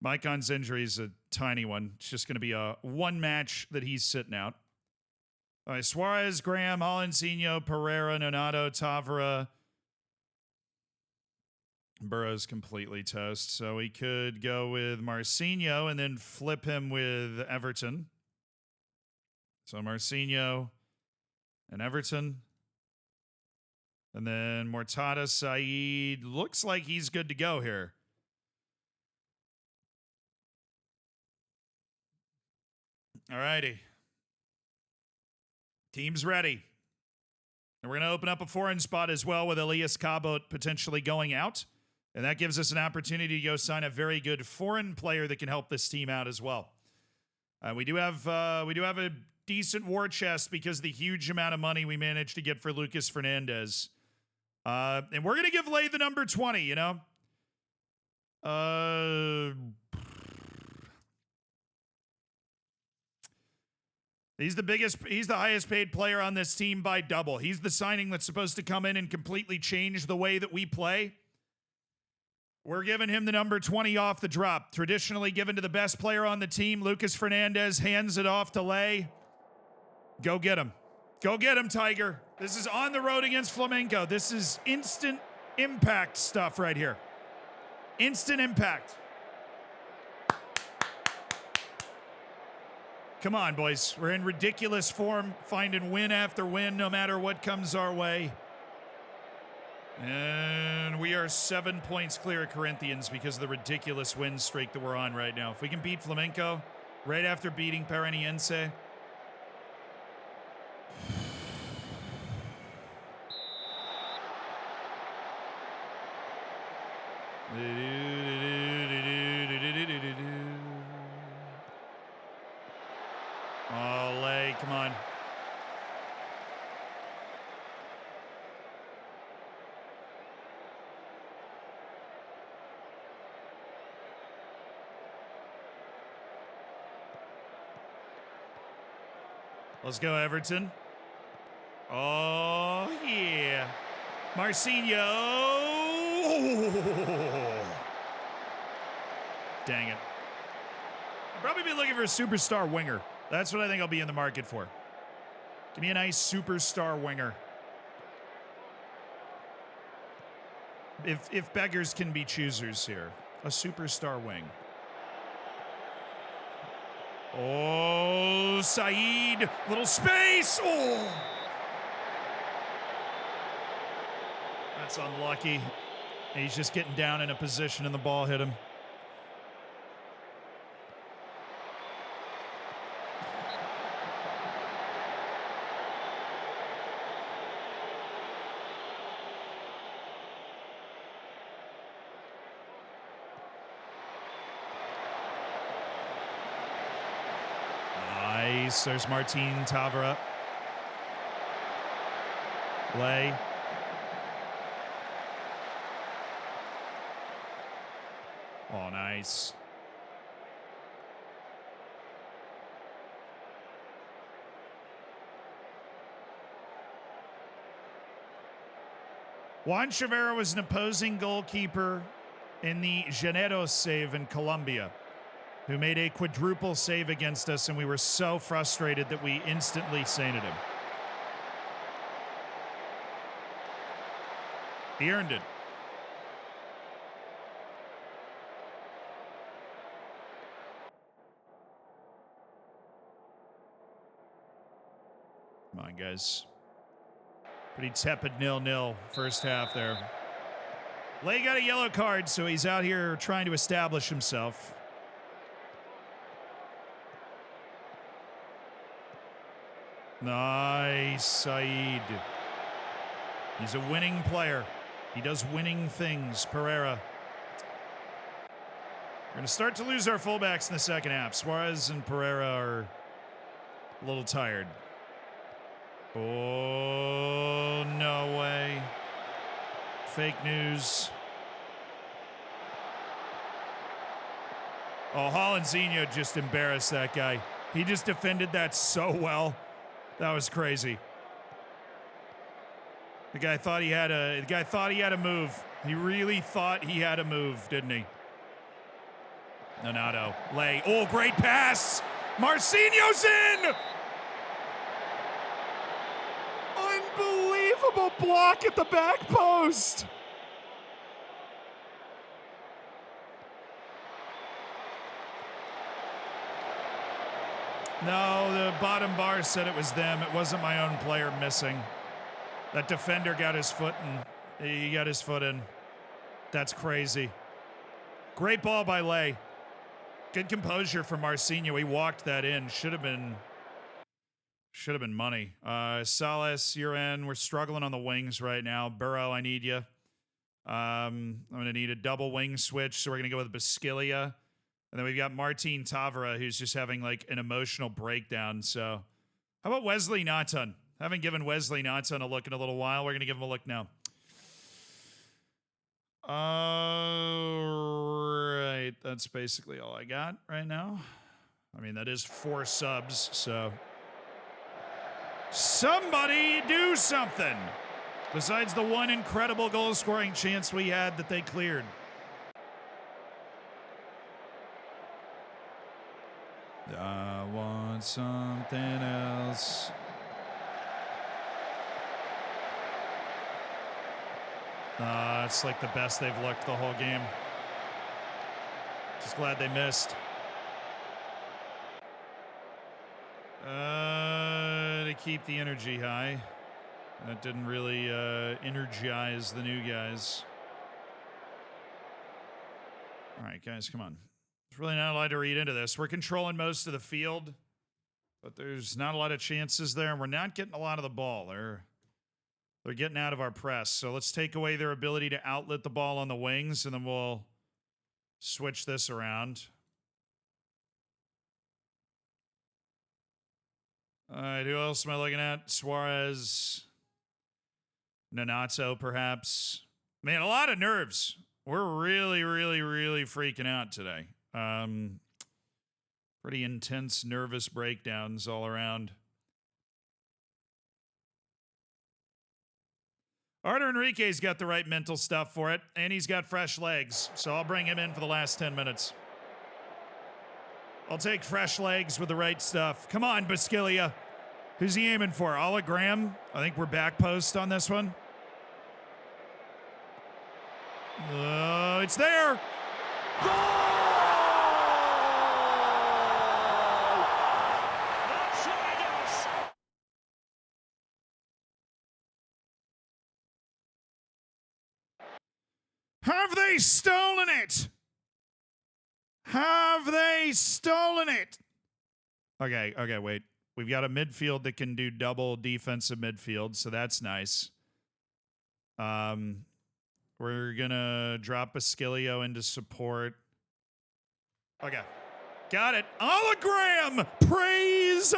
Mycon's injury is a tiny one. It's just going to be a one match that he's sitting out. All right, Suarez, Graham, Hollandzinho, Pereira, Nonato, Tavera. Burrow's completely toast. So we could go with Marcinho and then flip him with Everton. So Marcinho and Everton. And then Mortada Saeed looks like he's good to go here. All righty. Team's ready. And we're going to open up a foreign spot as well with Elias Cabot potentially going out. And that gives us an opportunity to go sign a very good foreign player that can help this team out as well. We do have a decent war chest because of the huge amount of money we managed to get for Lucas Fernandez. And we're going to give Lay the number 20, you know? He's the highest paid player on this team by double. He's the signing that's supposed to come in and completely change the way that we play. We're giving him the number 20 off the drop. Traditionally given to the best player on the team. Lucas Fernandez hands it off to Lay. Go get him. Go get him, Tiger. This is on the road against Flamengo. This is instant impact stuff right here. Instant impact. Come on, boys. We're in ridiculous form, finding win after win, no matter what comes our way. And we are 7 points clear of Corinthians because of the ridiculous win streak that we're on right now. If we can beat Flamenco right after beating Paranaense. Oh, Lay, come on. Let's go, Everton. Oh, yeah. Marcinho. Oh. Dang it. I'll probably be looking for a superstar winger. That's what I think I'll be in the market for. Give me a nice superstar winger. If beggars can be choosers here. A superstar wing. Oh, Saeed. Little space. Oh. That's unlucky. He's just getting down in a position and the ball hit him. Nice. There's Martin Tavera. Lay. Oh, nice. Juan Chavera was an opposing goalkeeper in the Janeiro save in Colombia, who made a quadruple save against us, and we were so frustrated that we instantly sainted him. He earned it. Come on, guys. Pretty tepid 0-0 first half there. Lay got a yellow card, so he's out here trying to establish himself. Nice, Saeed. He's a winning player. He does winning things, Pereira. We're going to start to lose our fullbacks in the second half. Suarez and Pereira are a little tired. Oh, no way. Fake news. Oh, Hollandzinho just embarrassed that guy. He just defended that so well. That was crazy. The guy thought he had a move. He really thought he had a move, didn't he? Nonato. Lay. Oh, great pass. Marcinho's in. Unbelievable block at the back post. No, the bottom bar said it was them. It wasn't my own player missing. That defender got his foot in. He got his foot in. That's crazy. Great ball by Lay. Good composure from Marcinho. He walked that in. Should have been money. Salas, you're in. We're struggling on the wings right now. Burrow, I need you. I'm going to need a double wing switch, so we're going to go with Basquilia. And then we've got Martin Tavera, who's just having like an emotional breakdown. So how about Wesley Natan? Haven't given Wesley Natan a look in a little while. We're going to give him a look now. All right. That's basically all I got right now. I mean, that is 4 subs, so somebody do something besides the one incredible goal-scoring chance we had that they cleared. I want something else. It's like the best they've looked the whole game. Just glad they missed. To keep the energy high. That didn't really energize the new guys. All right, guys, come on. There's really not a lot to read into this. We're controlling most of the field, but there's not a lot of chances there, and we're not getting a lot of the ball. They're They're getting out of our press. So let's take away their ability to outlet the ball on the wings, and then we'll switch this around. All right, who else am I looking at? Suarez, Nanato, perhaps. Man, a lot of nerves. We're really, really, really freaking out today. Pretty intense, nervous breakdowns all around. Artur Enrique's got the right mental stuff for it, and he's got fresh legs, so I'll bring him in for the last 10 minutes. I'll take fresh legs with the right stuff. Come on, Basquilia. Who's he aiming for? Graham? I think we're back post on this one. It's there. Have they stolen it? Have they stolen it? Okay, wait. We've got a midfield that can do double defensive midfield, so that's nice. We're gonna drop Basquilio into support. Okay. Got it. Graham! Praise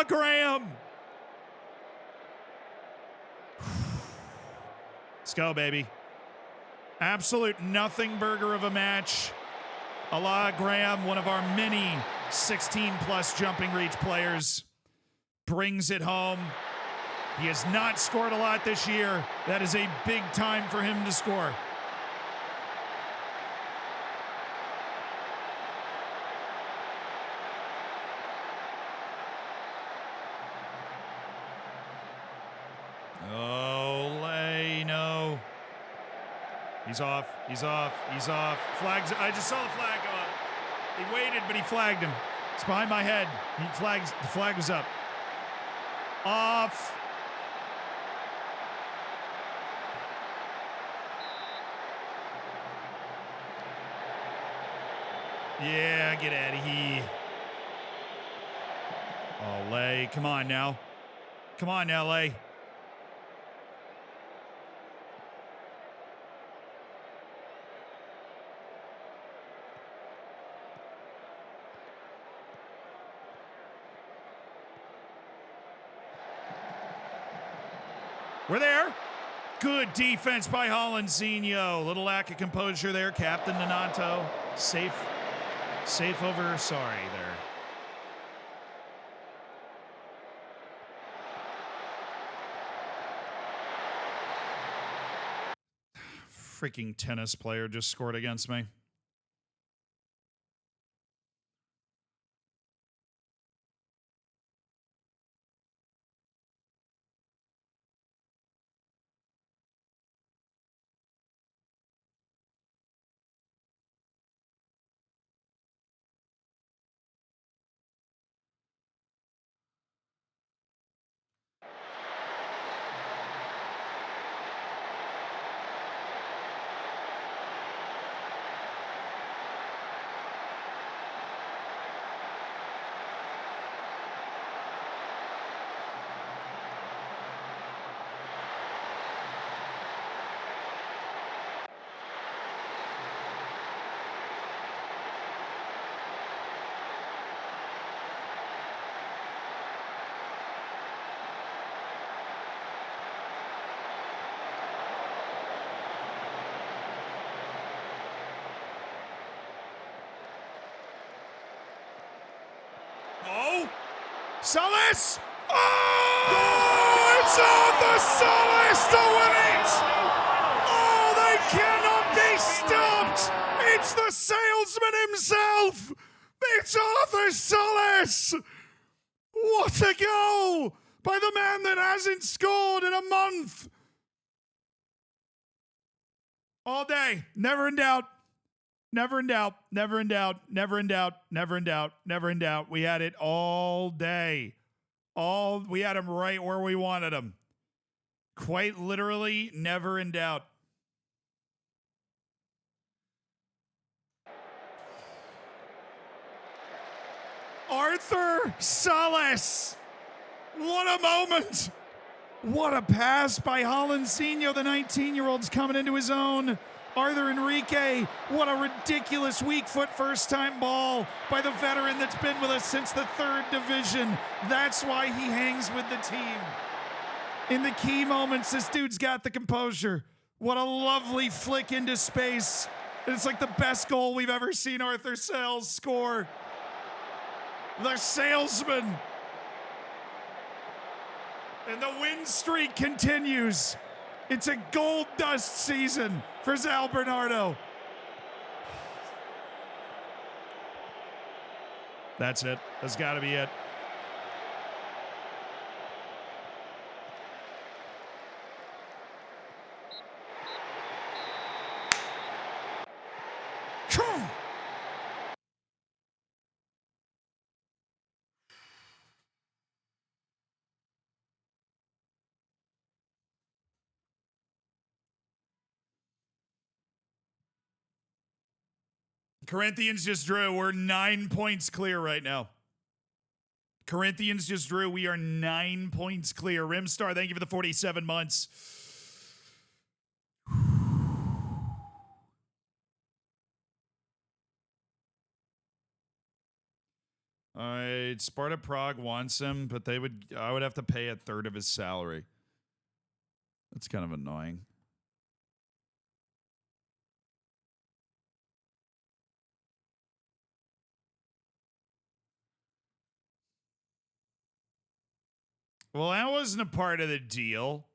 Graham! Let's go, baby. Absolute nothing burger of a match. Graham, one of our many 16-plus jumping reach players, brings it home. He has not scored a lot this year. That is a big time for him to score. No. He's off. Flags. I just saw the flag go up. He waited, but he flagged him. It's behind my head. The flag was up. Off. Yeah, get out of here. Lay. Come on now, Lay. We're there. Good defense by Hollandzinho. Little lack of composure there. Captain Nanato. Safe over. Sorry there. Freaking tennis player just scored against me. Salas! Oh! It's Arthur Salas to win it! Oh, they cannot be stopped! It's the salesman himself! It's Arthur Salas! What a goal by the man that hasn't scored in a month! All day, never in doubt. Never in doubt, never in doubt, never in doubt, never in doubt, never in doubt. We had it all day. We had him right where we wanted him. Quite literally, never in doubt. Arthur Salas. What a moment. What a pass by Holensinho, the 19-year-old's coming into his own. Arthur Enrique, what a ridiculous weak foot first time ball by the veteran that's been with us since the third division. That's why he hangs with the team. In the key moments, this dude's got the composure. What a lovely flick into space. It's like the best goal we've ever seen Arthur Sales score. The salesman. And the win streak continues. It's a gold dust season for Zal Bernardo. That's it. That's got to be it. Corinthians just drew. We're 9 points clear right now. Corinthians just drew. We are 9 points clear. Rimstar, thank you for the 47 months. All right, Sparta Prague wants him, but I would have to pay a third of his salary. That's kind of annoying. Well, that wasn't a part of the deal.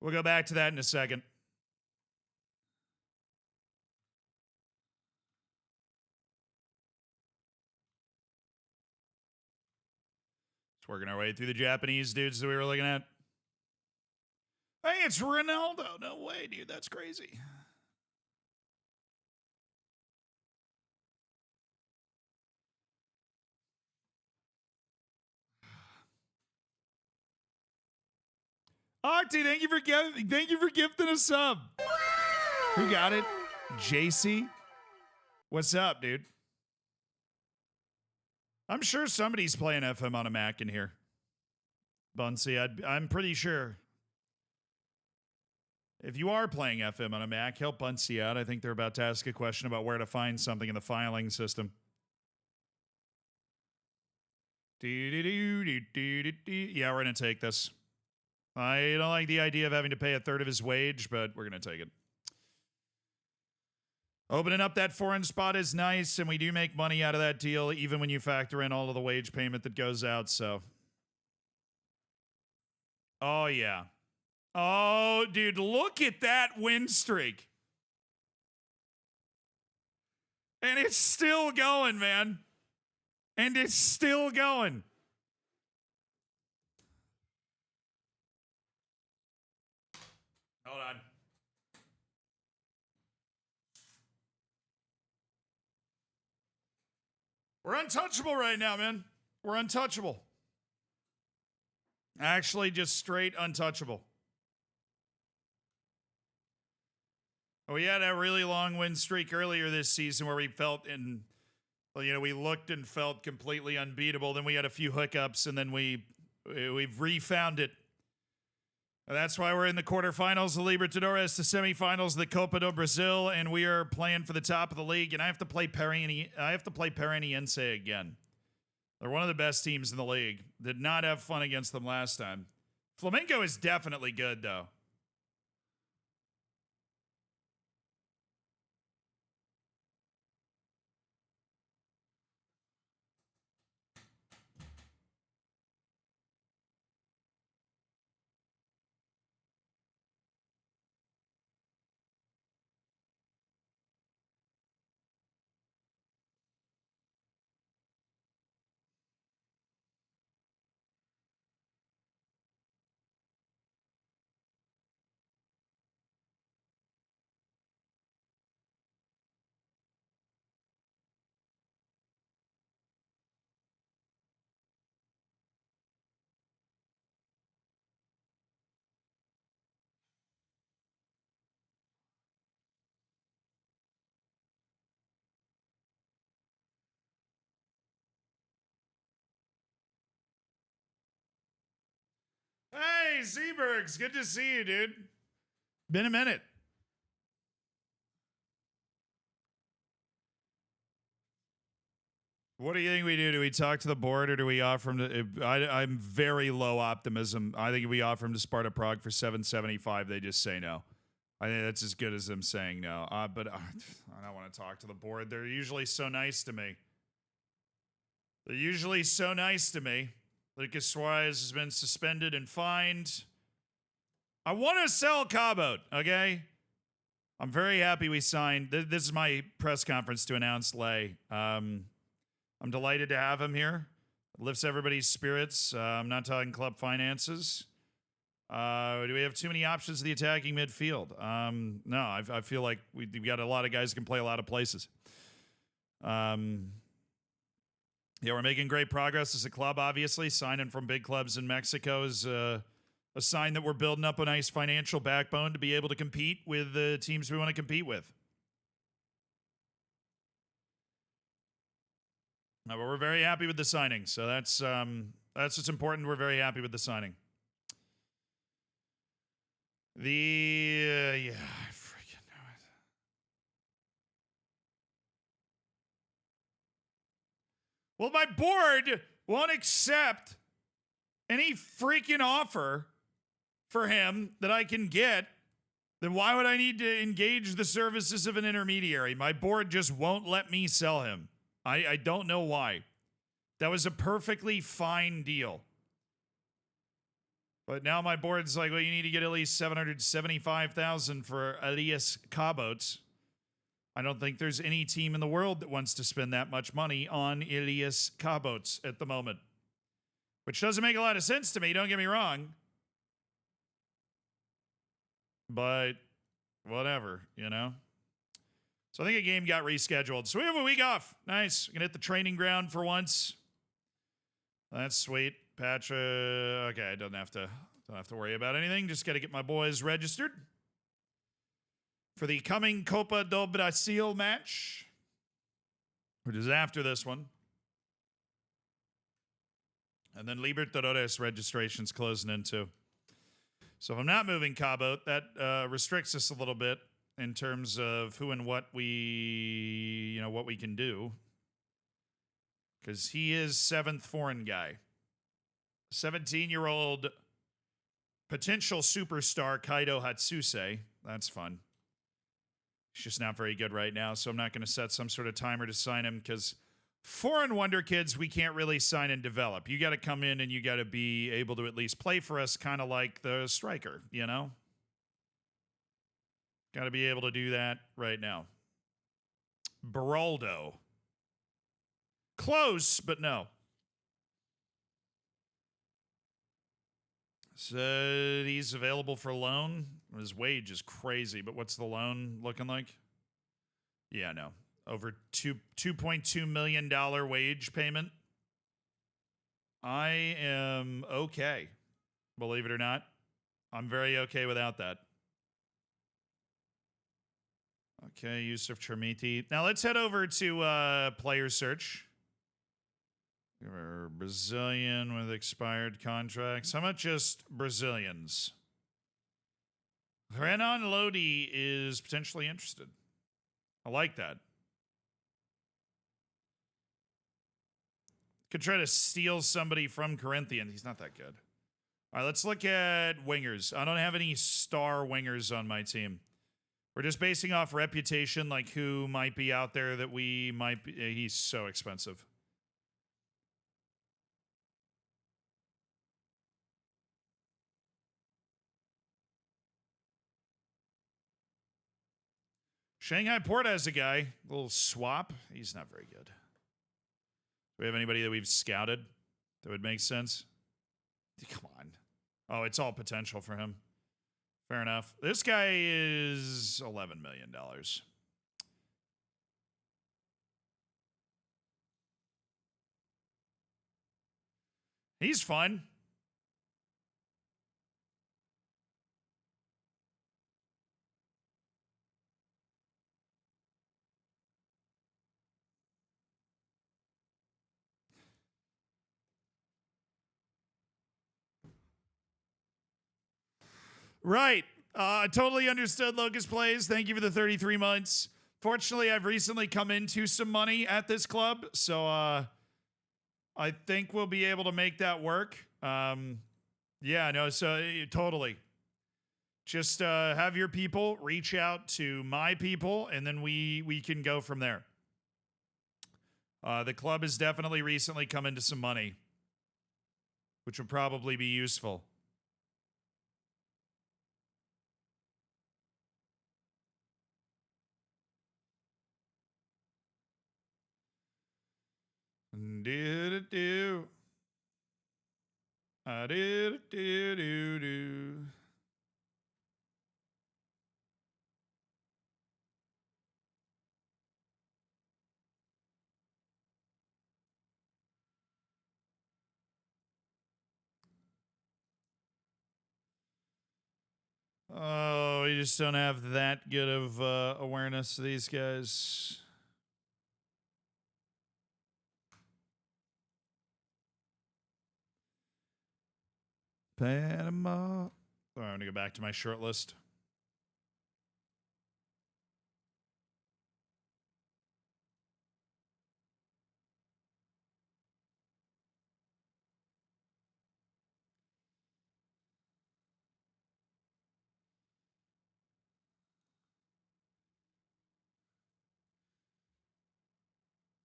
We'll go back to that in a second. Just working our way through the Japanese dudes that we were looking at. Hey, it's Ronaldo. No way, dude. That's crazy. Octi, thank you for gifting a sub. Who got it? JC? What's up, dude? I'm sure somebody's playing FM on a Mac in here. Bunsey, I'm pretty sure. If you are playing FM on a Mac, help Bunsey out. I think they're about to ask a question about where to find something in the filing system. Yeah, we're going to take this. I don't like the idea of having to pay a third of his wage, but we're going to take it. Opening up that foreign spot is nice, and we do make money out of that deal, even when you factor in all of the wage payment that goes out, so. Oh, yeah. Oh, dude, look at that win streak. And it's still going, man. And it's still going. Hold on. We're untouchable right now, man. We're untouchable. Actually, just straight untouchable. We had a really long win streak earlier this season where we felt we looked and felt completely unbeatable. Then we had a few hiccups, and then we've refound it. And that's why we're in the quarterfinals of Libertadores, the semifinals of the Copa do Brasil, and we are playing for the top of the league. And I have to play Paranaense again. They're one of the best teams in the league. Did not have fun against them last time. Flamengo is definitely good, though. Hey, Seabergs, good to see you, dude. Been a minute. What do you think we do? Do we talk to the board or do we offer him to... I'm very low optimism. I think if we offer him to Sparta Prague for 775, they just say no. I think that's as good as them saying no. But I don't want to talk to the board. They're usually so nice to me. They're usually so nice to me. Lucas Suarez has been suspended and fined. I want to sell Cabot, okay? I'm very happy we signed. This is my press conference to announce Lay. I'm delighted to have him here. It lifts everybody's spirits. I'm not talking club finances. Do we have too many options in the attacking midfield? No, I feel like we've got a lot of guys who can play a lot of places. Yeah, we're making great progress as a club, obviously. Signing from big clubs in Mexico is a sign that we're building up a nice financial backbone to be able to compete with the teams we want to compete with. No, but we're very happy with the signing. So that's what's important. We're very happy with the signing. Yeah, I freaking know it. Well, my board won't accept any freaking offer for him that I can get. Then why would I need to engage the services of an intermediary? My board just won't let me sell him. I don't know why. That was a perfectly fine deal. But now my board's like, well, you need to get at least $775,000 for Elias Cabot. I don't think there's any team in the world that wants to spend that much money on Elias Cabot at the moment. Which doesn't make a lot of sense to me, don't get me wrong. But whatever, you know? So I think a game got rescheduled. So we have a week off. Nice. We can hit the training ground for once. That's sweet. Patra. Okay, I don't have to worry about anything. Just got to get my boys registered for the coming Copa do Brasil match, which is after this one. And then Libertadores registration's closing in too. So if I'm not moving Cabo, that restricts us a little bit in terms of who and what we can do. Because he is 7th foreign guy. 17-year-old potential superstar Kaido Hatsuse. That's fun. He's just not very good right now, so I'm not going to set some sort of timer to sign him because foreign Wonderkids we can't really sign and develop. You got to come in and you got to be able to at least play for us, kind of like the striker, you know? Got to be able to do that right now. Beraldo. Close, but no. So he's available for loan. His wage is crazy, but what's the loan looking like? Yeah, no. Over $2.2 million wage payment. I am okay. Believe it or not. I'm very okay without that. Okay, Yusuf Chermiti. Now let's head over to player search. We're Brazilian with expired contracts. How about just Brazilians? Renan Lodi is potentially interested. I like that. Could try to steal somebody from Corinthians. He's not that good. All right, let's look at wingers. I don't have any star wingers on my team. We're just basing off reputation, like who might be out there that we might be. He's so expensive. Shanghai Port has a guy. A little swap. He's not very good. Do we have anybody that we've scouted that would make sense? Come on. Oh, it's all potential for him. Fair enough. This guy is $11 million. He's fun. Right. Totally understood, Locust Plays. Thank you for the 33 months. Fortunately, I've recently come into some money at this club, so I think we'll be able to make that work. Yeah, no, so totally. Just have your people reach out to my people, and then we can go from there. The club has definitely recently come into some money, which would probably be useful. Do-do-do. Do-do-do-do-do. Oh, we just don't have that good of awareness of these guys. Panama. Sorry, I'm going to go back to my short list.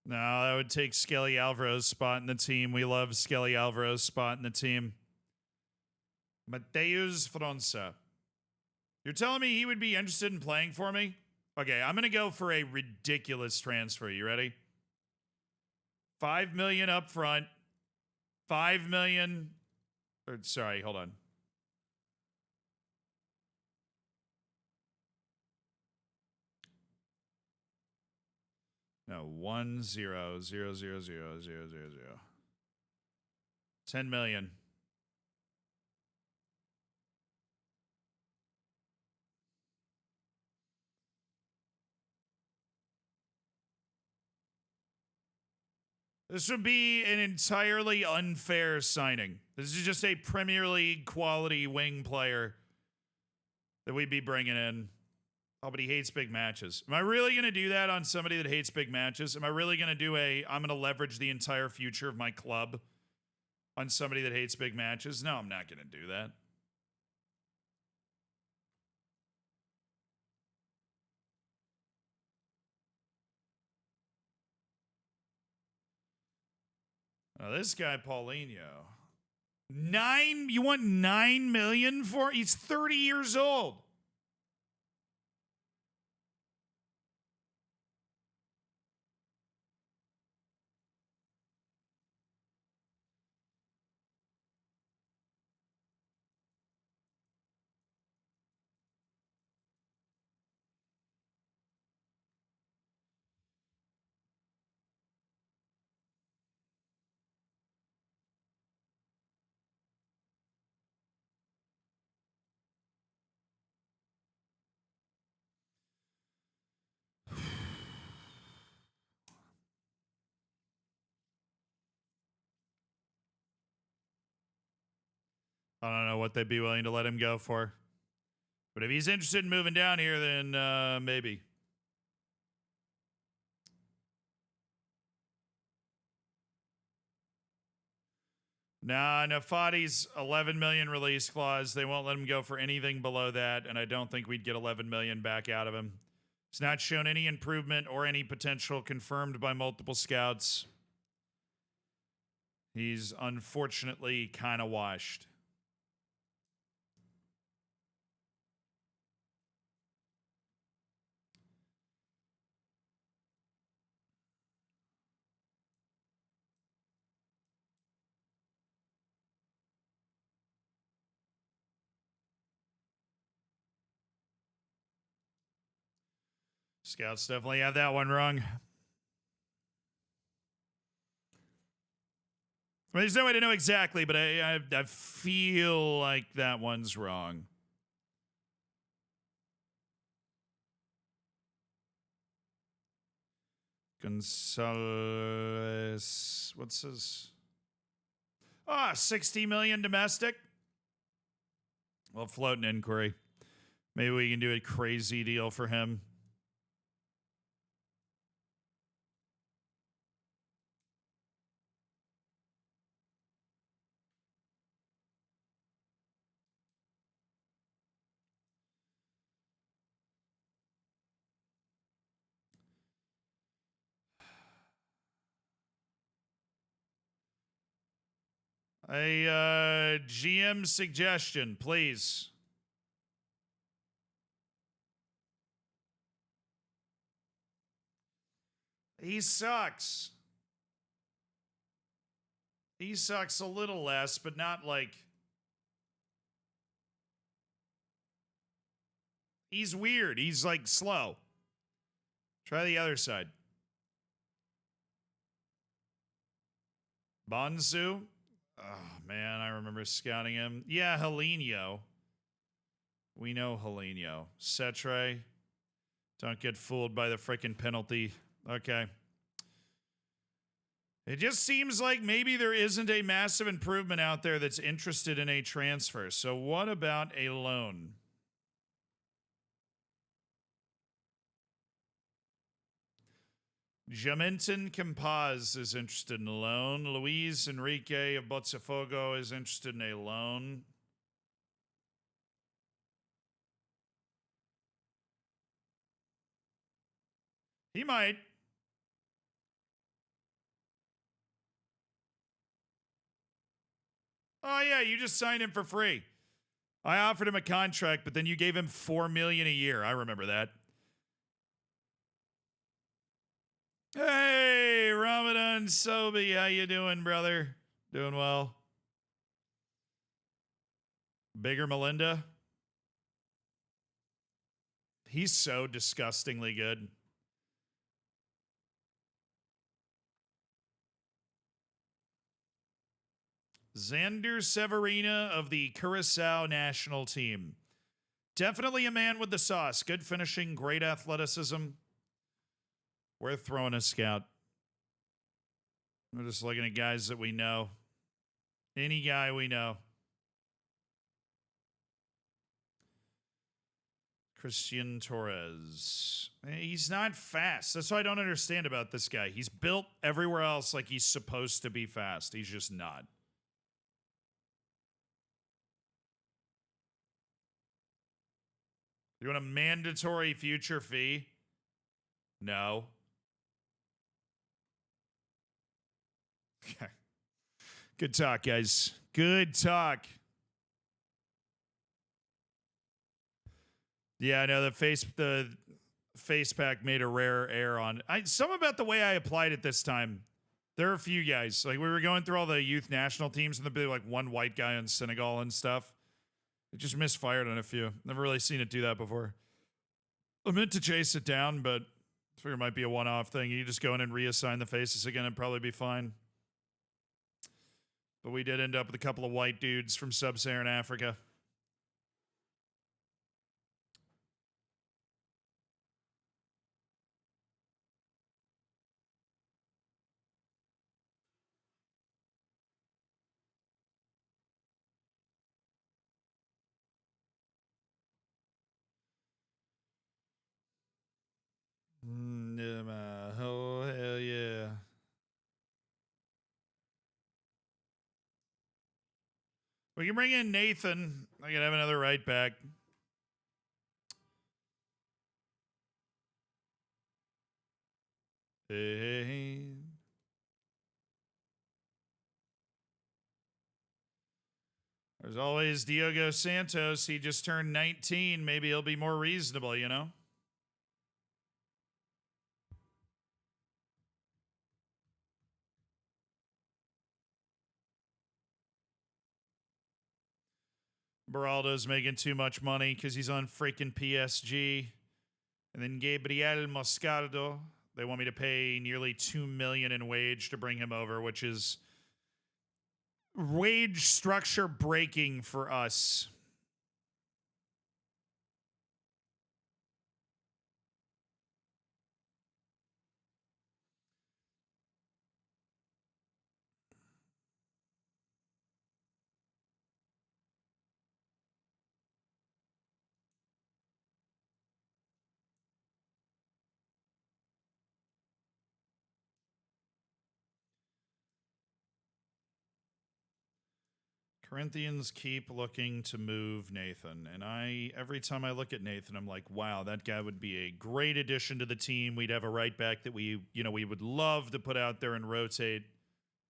No, that would take Skelly Alvaro's spot in the team. We love Skelly Alvaro's spot in the team. Mateus França. You're telling me he would be interested in playing for me? Okay, I'm going to go for a ridiculous transfer. You ready? 5 million up front. 5 million. Or, sorry, hold on. No, 1 0 0 0 0 0 0 0. 10 million. This would be an entirely unfair signing. This is just a Premier League quality wing player that we'd be bringing in. Oh, but he hates big matches. Am I really going to do that on somebody that hates big matches? Am I really going to do I'm going to leverage the entire future of my club on somebody that hates big matches? No, I'm not going to do that. Oh, this guy, Paulinho. You want 9 million for? He's 30 years old. I don't know what they'd be willing to let him go for. But if he's interested in moving down here, then maybe. Nah, Nafati's 11 million release clause. They won't let him go for anything below that, and I don't think we'd get 11 million back out of him. He's not shown any improvement or any potential confirmed by multiple scouts. He's unfortunately kind of washed. Scouts definitely have that one wrong. I mean, there's no way to know exactly, but I feel like that one's wrong. Gonzalez, what's his? 60 million domestic. We'll float an inquiry. Maybe we can do a crazy deal for him. A GM suggestion, please. He sucks. He sucks a little less, but not like... He's weird. He's like slow. Try the other side. Bonsu? Oh, man, I remember scouting him. Yeah, Heleno. We know Heleno. Cetre. Don't get fooled by the freaking penalty. Okay. It just seems like maybe there isn't a massive improvement out there that's interested in a transfer. So what about a loan? Jaminton Campaz is interested in a loan. Luis Enrique of Botafogo is interested in a loan. He might. Oh yeah, you just signed him for free. I offered him a contract, but then you gave him $4 million a year. I remember that. Hey, Ramadan Sobi, how you doing, brother? Doing well. Bigger Melinda. He's so disgustingly good. Xander Severina of the Curacao national team. Definitely a man with the sauce. Good finishing, great athleticism. Worth throwing a scout. We're just looking at guys that we know. Any guy we know. Christian Torres. He's not fast. That's what I don't understand about this guy. He's built everywhere else like he's supposed to be fast. He's just not. You want a mandatory future fee? No. Okay. Good talk, guys. Good talk. Yeah, I know the face pack made a rare error on some about the way I applied it this time. There are a few guys. Like we were going through all the youth national teams and there'd be like one white guy in Senegal and stuff. It just misfired on a few. Never really seen it do that before. I meant to chase it down, but I figure it might be a one-off thing. You just go in and reassign the faces again and probably be fine. But we did end up with a couple of white dudes from sub-Saharan Africa. Oh, hell yeah. We can bring in Nathan. I can have another right back. Hey. There's always Diogo Santos. He just turned 19. Maybe he'll be more reasonable, you know? Beraldo's making too much money because he's on freaking PSG. And then Gabriel Moscardo. They want me to pay nearly $2 million in wage to bring him over, which is wage structure breaking for us. Corinthians keep looking to move Nathan. And every time I look at Nathan, I'm like, wow, that guy would be a great addition to the team. We'd have a right back that we would love to put out there and rotate.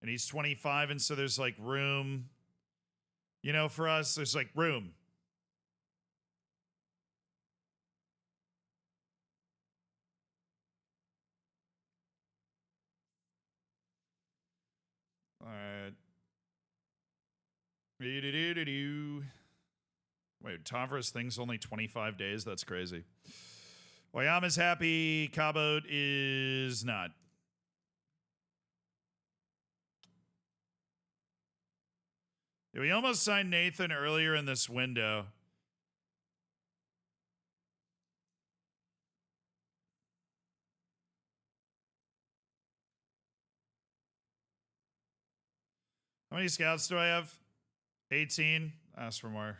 And he's 25, and so there's like room. For us, there's like room. All right. Wait, Tavros thinks only 25 days? That's crazy. Oyama's happy. Cabot is not. Yeah, we almost signed Nathan earlier in this window. How many scouts do I have? 18. Ask for more.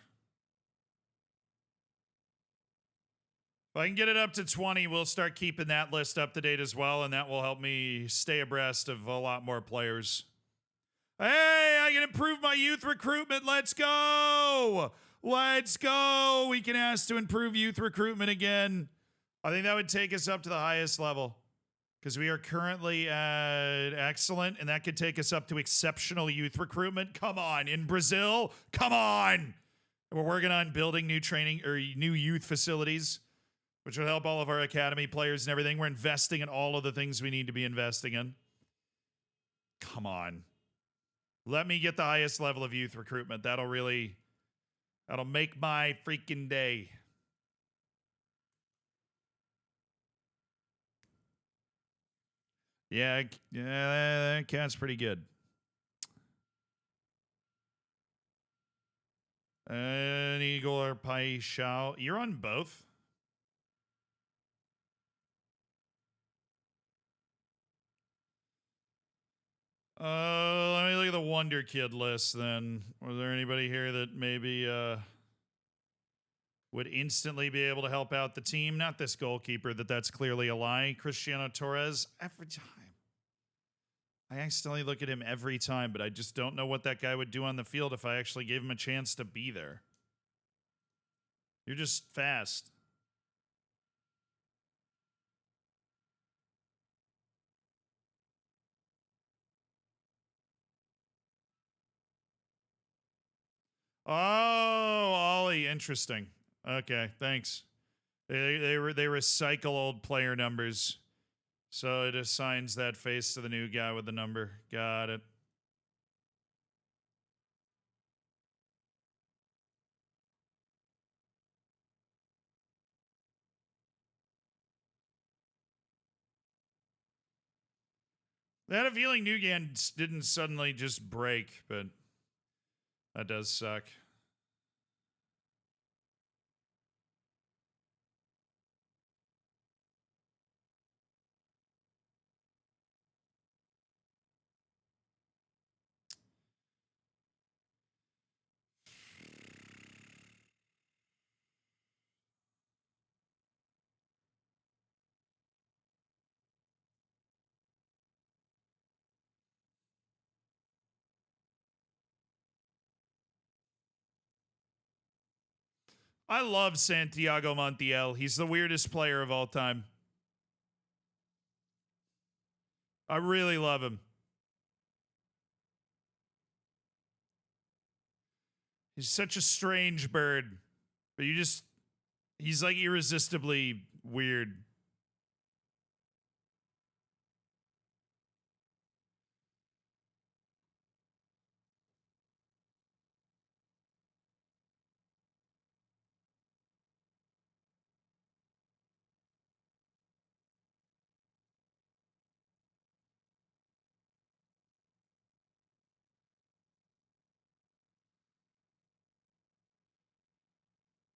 If I can get it up to 20, we'll start keeping that list up to date as well, and that will help me stay abreast of a lot more players. Hey, I can improve my youth recruitment. Let's go. Let's go. We can ask to improve youth recruitment again. I think that would take us up to the highest level because we are currently at excellent, and that could take us up to exceptional youth recruitment. Come on. In Brazil, come on. We're working on building new training or new youth facilities, which will help all of our academy players and everything. We're investing in all of the things we need to be investing in. Come on. Let me get the highest level of youth recruitment. That'll make my freaking day. Yeah, that cat's pretty good. An eagle or Pai Shao. You're on both? Let me look at the Wonderkid list then. Was there anybody here that maybe would instantly be able to help out the team? Not this goalkeeper, that's clearly a lie. Cristiano Torres, every time. I accidentally look at him every time, but I just don't know what that guy would do on the field if I actually gave him a chance to be there. You're just fast. Oh, Ollie, interesting. Okay, thanks. They recycle old player numbers, so it assigns that face to the new guy with the number. Got it. I had a feeling Nugan didn't suddenly just break, but that does suck. I love Santiago Montiel. He's the weirdest player of all time. I really love him. He's such a strange bird, but he's like irresistibly weird.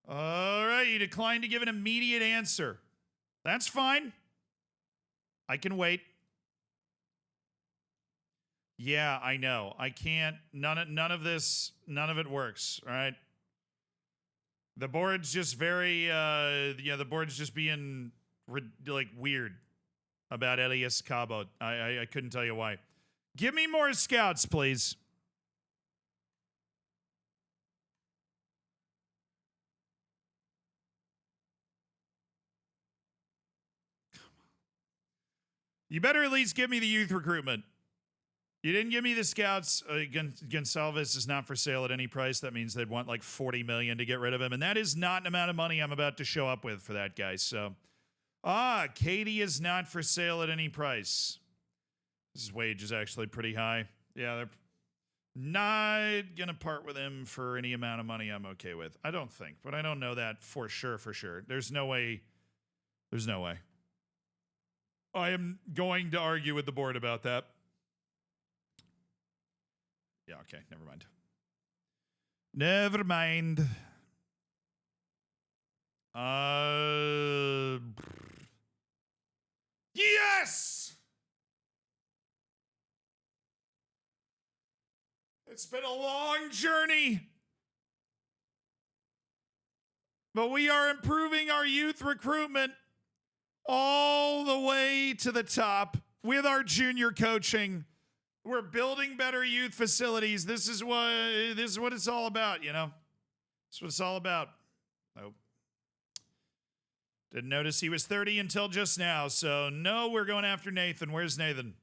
All right, you declined to give an immediate answer. That's fine. I can wait. Yeah, I know. I can't. None of it works. All right. The board's just very. The board's just being like weird about Elias Cabo. I couldn't tell you why. Give me more scouts, please. You better at least give me the youth recruitment. You didn't give me the scouts. Gonsalves is not for sale at any price. That means they'd want like $40 million to get rid of him. And that is not an amount of money I'm about to show up with for that guy. So, Katie is not for sale at any price. His wage is actually pretty high. Yeah, they're not going to part with him for any amount of money I'm okay with. I don't think, but I don't know that for sure, There's no way. There's no way. I am going to argue with the board about that. Yeah, okay, never mind. Never mind. Yes! It's been a long journey. But we are improving our youth recruitment all the way to the top with our junior coaching. We're building better youth facilities. This is what it's all about, you know? That's what it's all about. Nope. Didn't notice he was 30 until just now, so no, we're going after Nathan. Where's Nathan?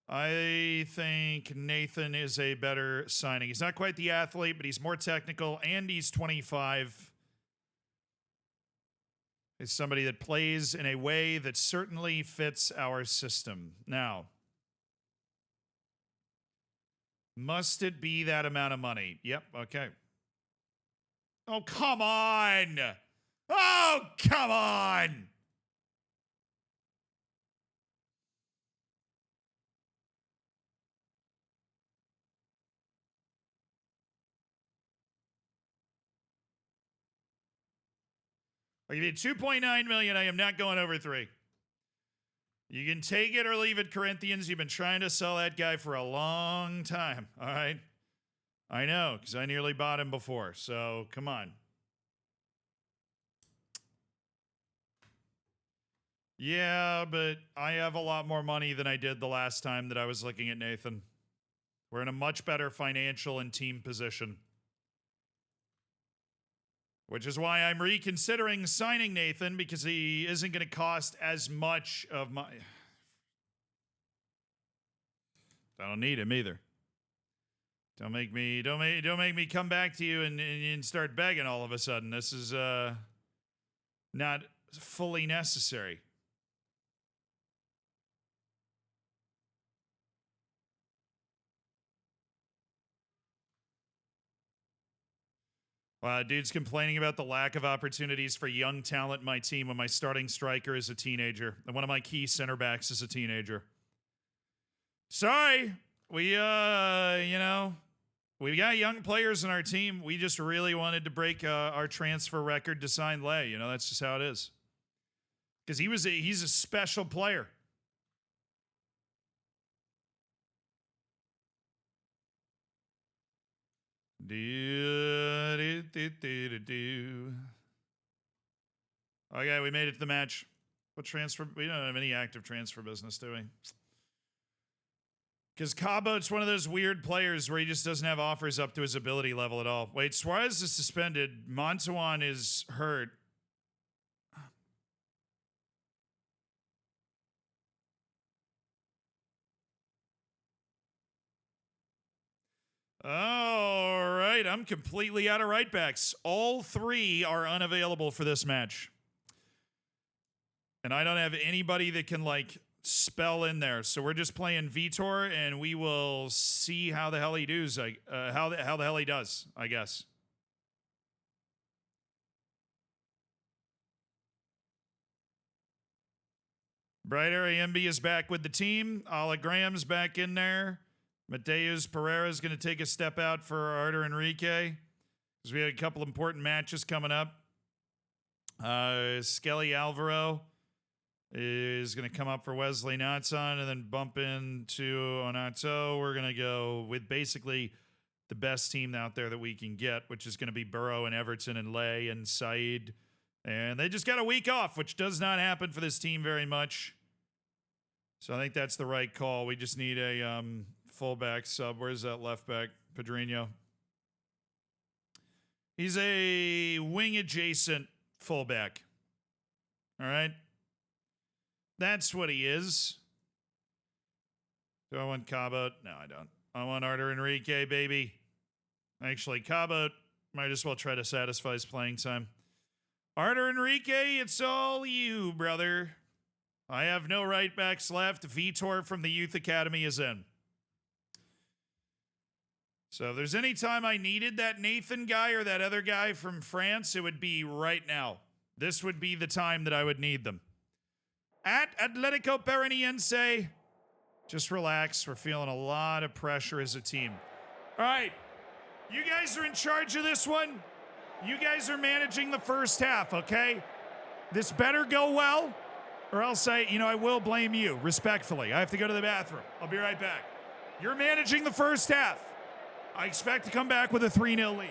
I think Nathan is a better signing. He's not quite the athlete, but he's more technical, and he's 25. He's somebody that plays in a way that certainly fits our system. Now, must it be that amount of money? Yep, okay. Oh, come on! Oh, come on! I'll give you 2.9 million. I am not going over 3. You can take it or leave it, Corinthians. You've been trying to sell that guy for a long time, all right? I know, because I nearly bought him before, so come on. Yeah, but I have a lot more money than I did the last time that I was looking at Nathan. We're in a much better financial and team position. Which is why I'm reconsidering signing Nathan, because he isn't going to cost as much of my... I don't need him either. Don't make me come back to you and start begging all of a sudden. This is not fully necessary. Dude's complaining about the lack of opportunities for young talent in my team when my starting striker is a teenager and one of my key center backs is a teenager. Sorry, we got young players in our team. We just really wanted to break our transfer record to sign Lay. You know, that's just how it is. Because he's a special player. Okay, we made it to the match. What transfer? We don't have any active transfer business, do we? Because Cabo's one of those weird players where he just doesn't have offers up to his ability level at all. Wait, Suarez is suspended. Montuan is hurt. All right, I'm completely out of right backs. All 3 are unavailable for this match. And I don't have anybody that can, like, spell in there. So we're just playing Vitor, and we will see how the hell he does. How the hell he does, I guess. Bright Area MB is back with the team. Hologram's back in there. Mateus Pereira is going to take a step out for Artur Enrique because we had a couple important matches coming up. Skelly Alvaro is going to come up for Wesley Natson and then bump into Onato. We're going to go with basically the best team out there that we can get, which is going to be Burrow and Everton and Lay and Said. And they just got a week off, which does not happen for this team very much. So I think that's the right call. We just need a fullback sub. Where's that left back? Pedrinho. He's a wing adjacent fullback. All right. That's what he is. Do I want Cabo? No, I don't. I want Artur Enrique, baby. Actually, Cabo might as well try to satisfy his playing time. Artur Enrique, it's all you, brother. I have no right backs left. Vitor from the Youth Academy is in. So if there's any time I needed that Nathan guy or that other guy from France, it would be right now. This would be the time that I would need them. At Atletico Paranaense, just relax. We're feeling a lot of pressure as a team. All right. You guys are in charge of this one. You guys are managing the first half, okay? This better go well, or else I will blame you, respectfully. I have to go to the bathroom. I'll be right back. You're managing the first half. I expect to come back with a 3-0 lead.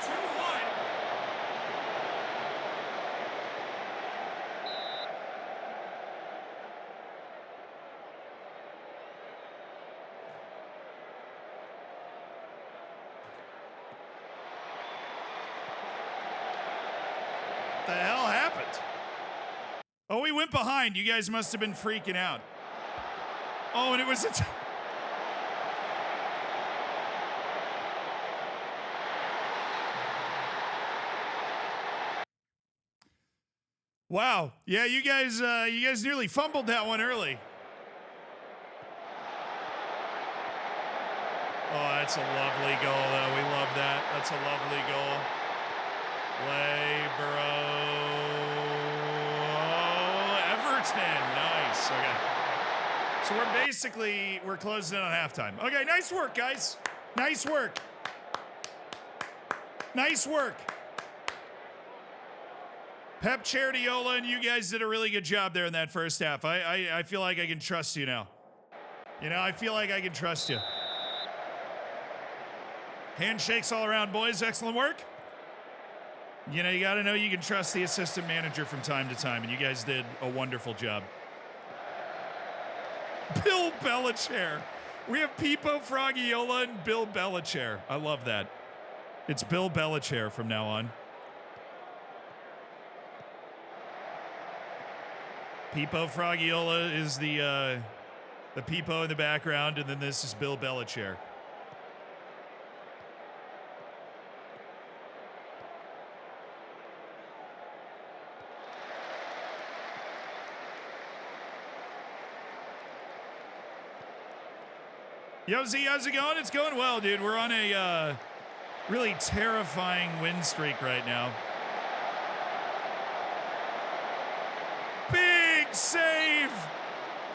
2-1. What the hell happened? Oh, we went behind. You guys must have been freaking out. Oh, and it was a... Wow. Yeah, you guys nearly fumbled that one early. Oh, that's a lovely goal, though. We love that. That's a lovely goal. Everton. Nice. Okay. So we're closing in on halftime. Okay, nice work, guys. Nice work. Nice work. Pep Chardiola and you guys did a really good job there in that first half. I feel like I can trust you now. You know, I feel like I can trust you. Handshakes all around, boys. Excellent work. You know, you got to know you can trust the assistant manager from time to time, and you guys did a wonderful job. Bill Belichair. We have Pipo Fragiola and Bill Belichair. I love that. It's Bill Belichair from now on. Pipo Fragiola is the Pipo in the background, and then this is Bill Belichair. Yo, Z, how's it going? It's going well, dude. We're on a really terrifying win streak right now. Big save!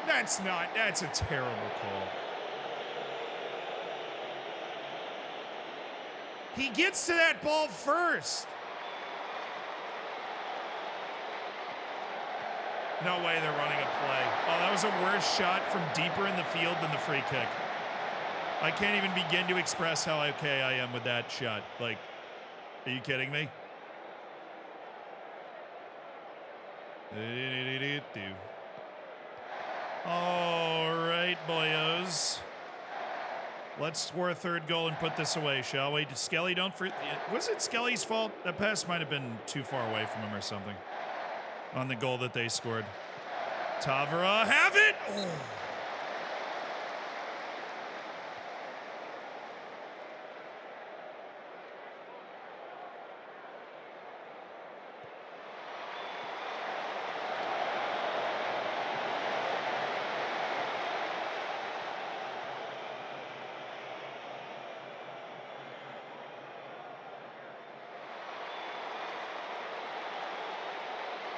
That's a terrible call. He gets to that ball first. No way they're running a play. Oh, that was a worse shot from deeper in the field than the free kick. I can't even begin to express how okay I am with that shot. Like, are you kidding me? All right, boyos. Let's score a third goal and put this away, shall we? Skelly, don't forget. Was it Skelly's fault? That pass might have been too far away from him or something. On the goal that they scored. Tavera, have it! Oh.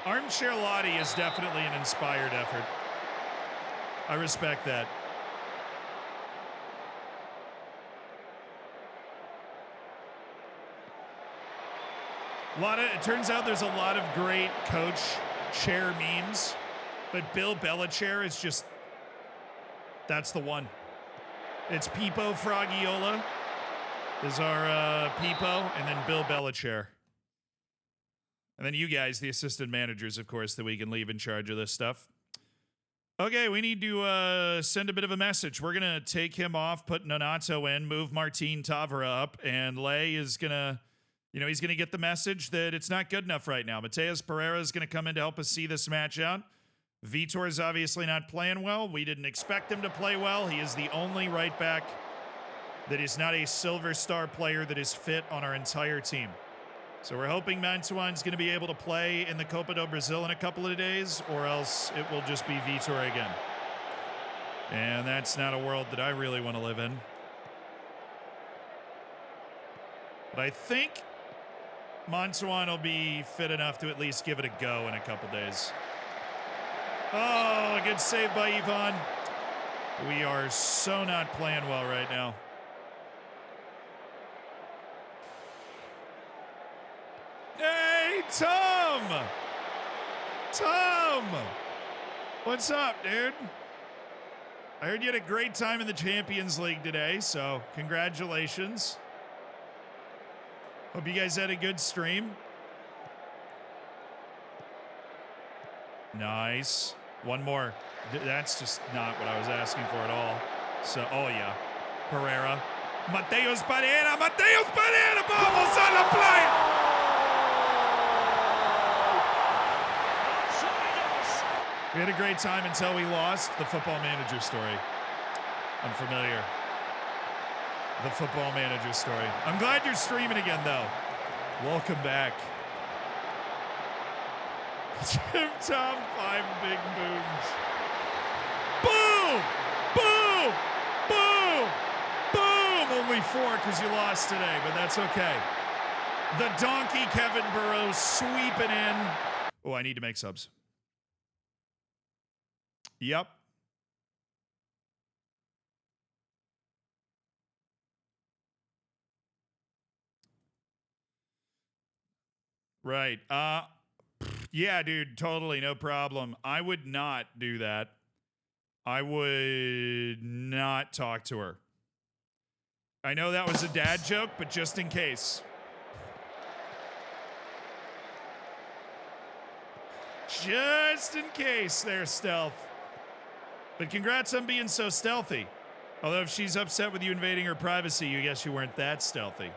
Armchair Lottie is definitely an inspired effort. I respect that. It turns out there's a lot of great coach chair memes, but Bill Belichair is just, that's the one. It's Pipo Fragiola is our Pipo, and then Bill Belichair. And then you guys, the assistant managers, of course, that we can leave in charge of this stuff. Okay, we need to send a bit of a message. We're going to take him off, put Nonato in, move Martin Tavera up, and Lay is going to, you know, he's going to get the message that it's not good enough right now. Mateus Pereira is going to come in to help us see this match out. Vitor is obviously not playing well. We didn't expect him to play well. He is the only right back that is not a silver star player that is fit on our entire team. So we're hoping Mantuan's going to be able to play in the Copa do Brasil in a couple of days, or else it will just be Vitor again. And that's not a world that I really want to live in. But I think Mantuan will be fit enough to at least give it a go in a couple days. Oh, a good save by Ivan. We are so not playing well right now. Hey, Tom! Tom! What's up, dude? I heard you had a great time in the Champions League today, so congratulations. Hope you guys had a good stream. Nice. One more. That's just not what I was asking for at all. So, oh yeah. Pereira. Mateus Pereira. Mateus Pereira. Vamos a la playa. We had a great time until we lost. The Football Manager story. Unfamiliar. The Football Manager story. I'm glad you're streaming again, though. Welcome back. Jim Tom, 5 big booms. Boom! Boom! Boom! Boom! Only 4 because you lost today, but that's okay. The donkey Kevin Burrows sweeping in. Oh, I need to make subs. Yep. Right. Yeah, dude, totally, no problem. I would not do that. I would not talk to her. I know that was a dad joke, but just in case. Just in case there, Stealth. But congrats on being so stealthy. Although if she's upset with you invading her privacy, you guess you weren't that stealthy.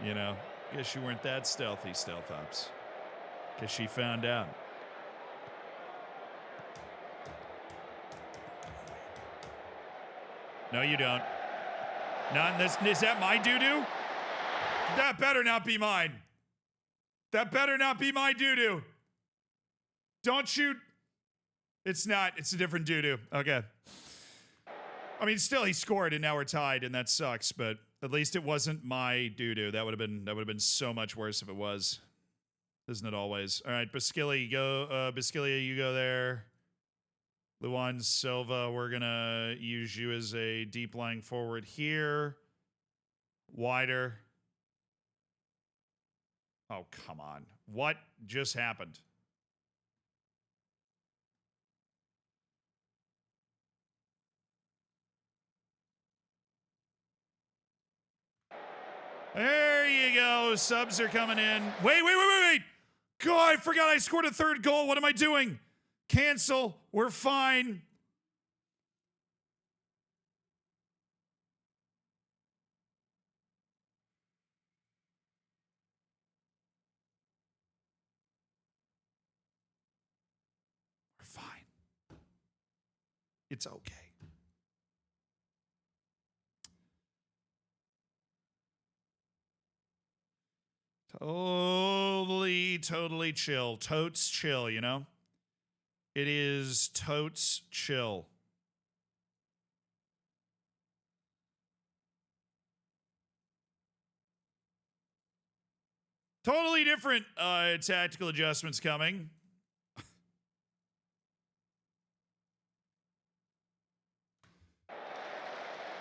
You know, guess you weren't that stealthy, Stealth Ops. Because she found out. No, you don't. Not in this. Is that my doo-doo? That better not be mine. That better not be my doo-doo. Don't shoot. It's not. It's a different doo-doo. Okay. I mean, still, he scored, and now we're tied, and that sucks. But at least it wasn't my doo-doo. That would have been so much worse if it was. Isn't it always? All right, Basquilia, you go there. Luan Silva, we're gonna use you as a deep lying forward here. Wider. Oh, come on. What just happened? There you go. Subs are coming in. Wait. God, I forgot I scored a 3rd goal. What am I doing? Cancel. We're fine. We're fine. It's okay. Totally chill. Totes chill, you know? It is totes chill. Totally different tactical adjustments coming.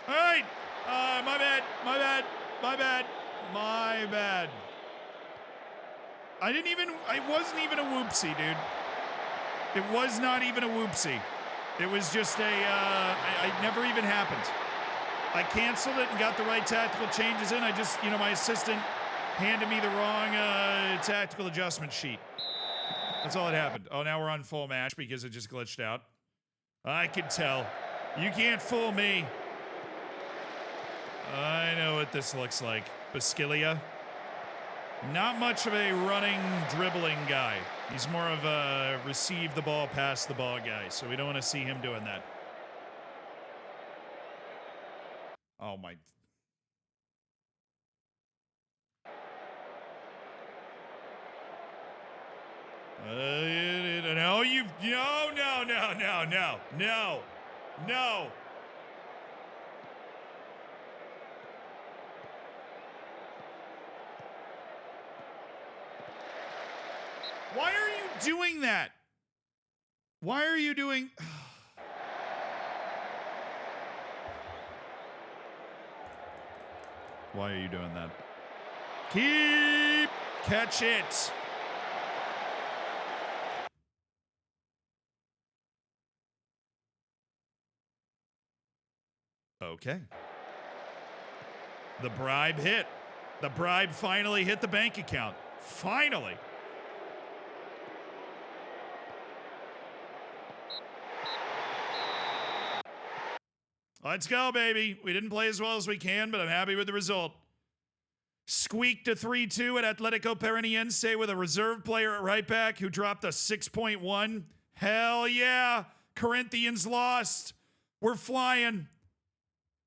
All right. My bad. I wasn't even a whoopsie, dude. It was not even a whoopsie. It was just it never even happened. I canceled it and got the right tactical changes in. I just, my assistant handed me the wrong tactical adjustment sheet. That's all that happened. Oh, now we're on full match because it just glitched out. I can tell. You can't fool me. I know what this looks like. Basquilia. Not much of a running, dribbling guy. He's more of a receive the ball, pass the ball guy. So we don't want to see him doing that. Oh, my. No. Why are you doing that? Why are you doing... Why are you doing that? Catch it. Okay. The bribe hit. The bribe finally hit the bank account. Finally. Let's go, baby. We didn't play as well as we can, but I'm happy with the result. Squeaked a 3-2 at Atletico Paranaense with a reserve player at right back who dropped a 6.1. Hell yeah. Corinthians lost. We're flying.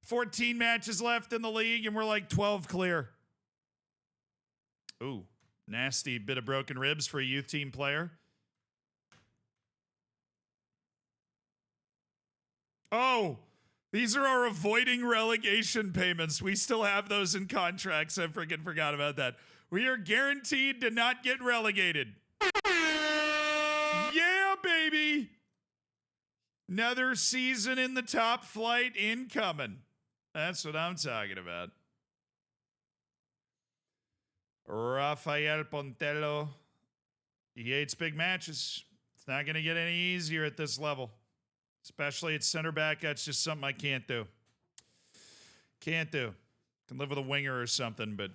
14 matches left in the league, and we're like 12 clear. Ooh, nasty bit of broken ribs for a youth team player. Oh, these are our avoiding relegation payments. We still have those in contracts. I freaking forgot about that. We are guaranteed to not get relegated. Yeah, baby. Another season in the top flight incoming. That's what I'm talking about. Rafael Pontello. He hates big matches. It's not going to get any easier at this level. Especially at center back, that's just something I can't do. Can't do. Can live with a winger or something, but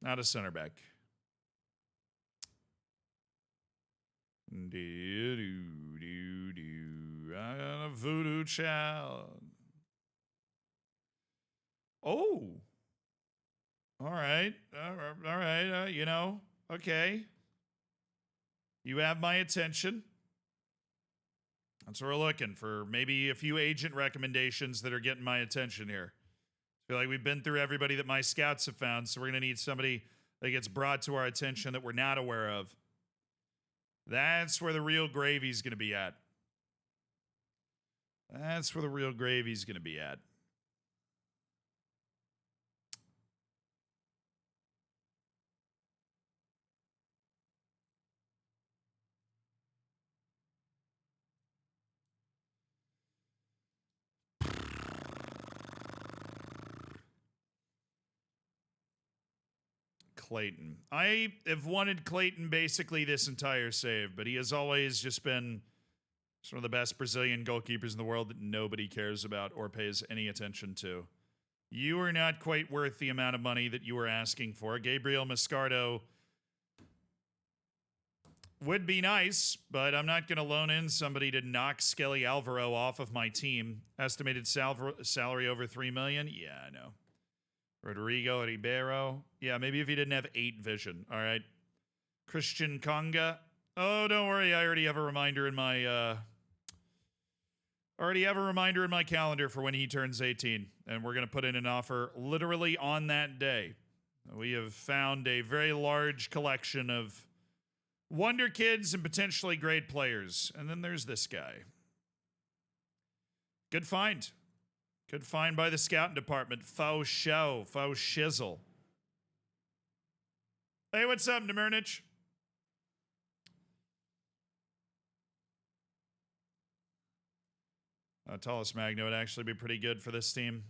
not a center back. A voodoo child. Oh. All right. All right. You know, okay. You have my attention. That's what we're looking for. Maybe a few agent recommendations that are getting my attention here. I feel like we've been through everybody that my scouts have found, so we're going to need somebody that gets brought to our attention that we're not aware of. That's where the real gravy's going to be at. That's where the real gravy's going to be at. Clayton. I have wanted Clayton basically this entire save, but he has always just been one of the best Brazilian goalkeepers in the world that nobody cares about or pays any attention to. You are not quite worth the amount of money that you were asking for. Gabriel Mascardo would be nice, but I'm not going to loan in somebody to knock Skelly Alvaro off of my team. Estimated salary over $3 million? Yeah, I know. Rodrigo Ribeiro. Yeah, maybe if he didn't have 8 vision. All right. Christian Conga. Oh, don't worry. I already have a reminder in my calendar for when he turns 18. And we're going to put in an offer literally on that day. We have found a very large collection of Wonderkids and potentially great players. And then there's this guy. Good find. Good find by the scouting department. Faux show. Faux shizzle. Hey, what's up, Nemernich? Tallis Magno would actually be pretty good for this team.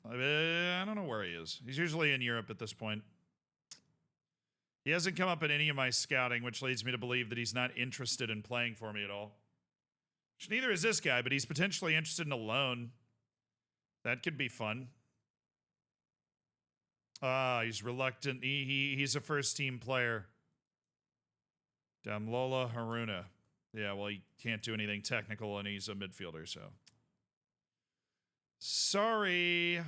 I don't know where he is. He's usually in Europe at this point. He hasn't come up in any of my scouting, which leads me to believe that he's not interested in playing for me at all. Which neither is this guy, but he's potentially interested in a loan. That could be fun. He's reluctant. He's a first-team player. Damlola Haruna. Yeah, well, he can't do anything technical, and he's a midfielder, so. Sorry.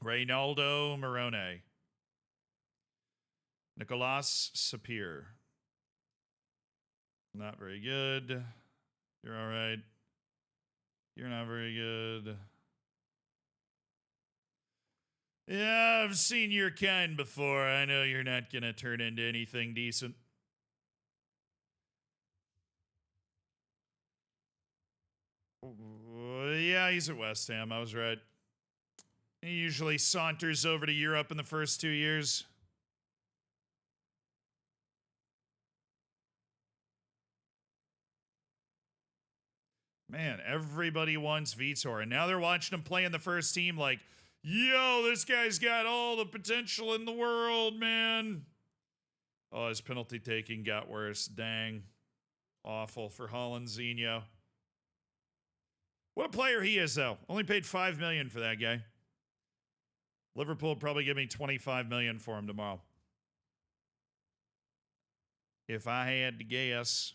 Reynaldo Morone. Nicolas Sapir. Not very good. You're all right. You're not very good. Yeah, I've seen your kind before. I know you're not going to turn into anything decent. Yeah, he's at West Ham. I was right. He usually saunters over to Europe in the first 2 years. Man, everybody wants Vitor, and now they're watching him play in the first team like, yo, this guy's got all the potential in the world, man. Oh, his penalty taking got worse. Dang. Awful for Hollandzinho. What a player he is, though. Only paid $5 million for that guy. Liverpool will probably give me 25 million for him tomorrow. If I had to guess.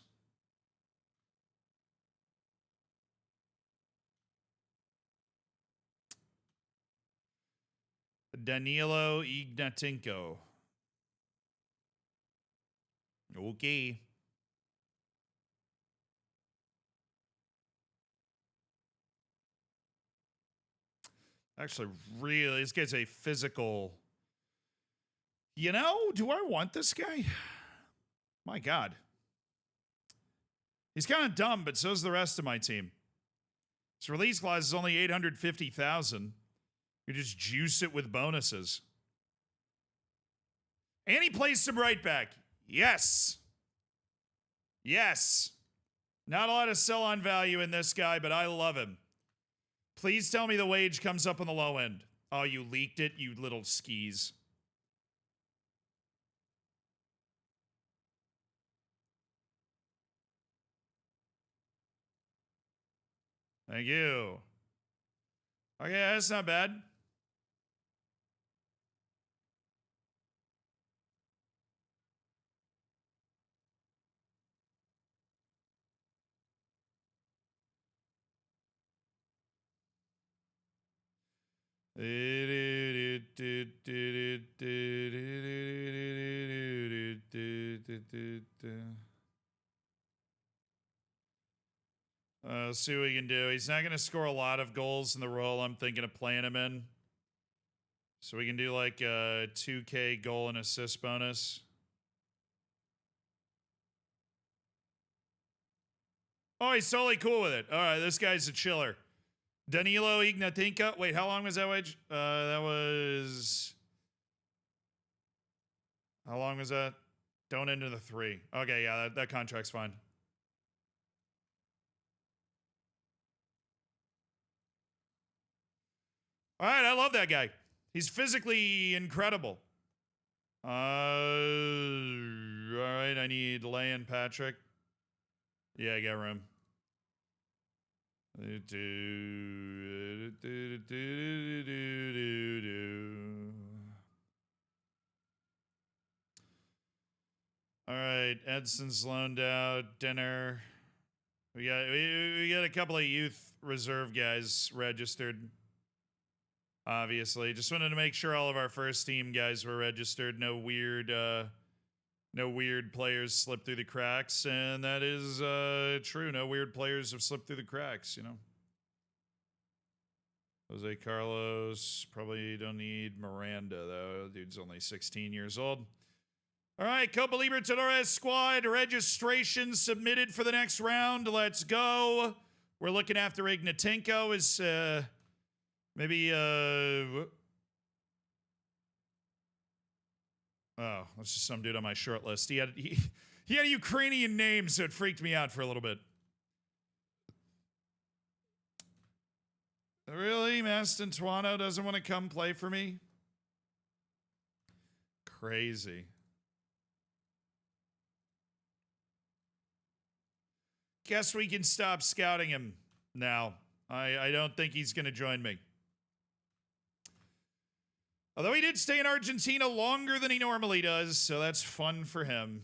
Danilo Ignatenko. Okay. Actually, really, this guy's a physical. You know, do I want this guy? My God. He's kind of dumb, but so's the rest of my team. His release clause is only 850,000. You just juice it with bonuses. And he plays some right back. Yes. Yes. Not a lot of sell-on value in this guy, but I love him. Please tell me the wage comes up on the low end. Oh, you leaked it, you little skis. Thank you. Okay, that's not bad. Let's see what we can do. He's not going to score a lot of goals in the role I'm thinking of playing him in. So we can do like a 2K goal and assist bonus. Oh, he's totally cool with it. All right, this guy's a chiller. Danilo Ignatenko. Wait, how long was that wage? That was... How long was that? Don't enter the 3. Okay, yeah, that contract's fine. All right, I love that guy. He's physically incredible. All right, I need Lay and Patrick. Yeah, I got room. All right, Edson's loaned out. Dinner. We got a couple of youth reserve guys registered. Obviously, just wanted to make sure all of our first team guys were registered. No weird players slipped through the cracks, and that is true. No weird players have slipped through the cracks, you know. Jose Carlos, probably don't need Miranda, though. Dude's only 16 years old. All right, Copa Libertadores squad registration submitted for the next round. Let's go. We're looking after Ignatenko. Is maybe oh, that's just some dude on my short list. He had a Ukrainian name, so it freaked me out for a little bit. Really? Mastantuano doesn't want to come play for me? Crazy. Guess we can stop scouting him now. I don't think he's going to join me. Although he did stay in Argentina longer than he normally does, so that's fun for him.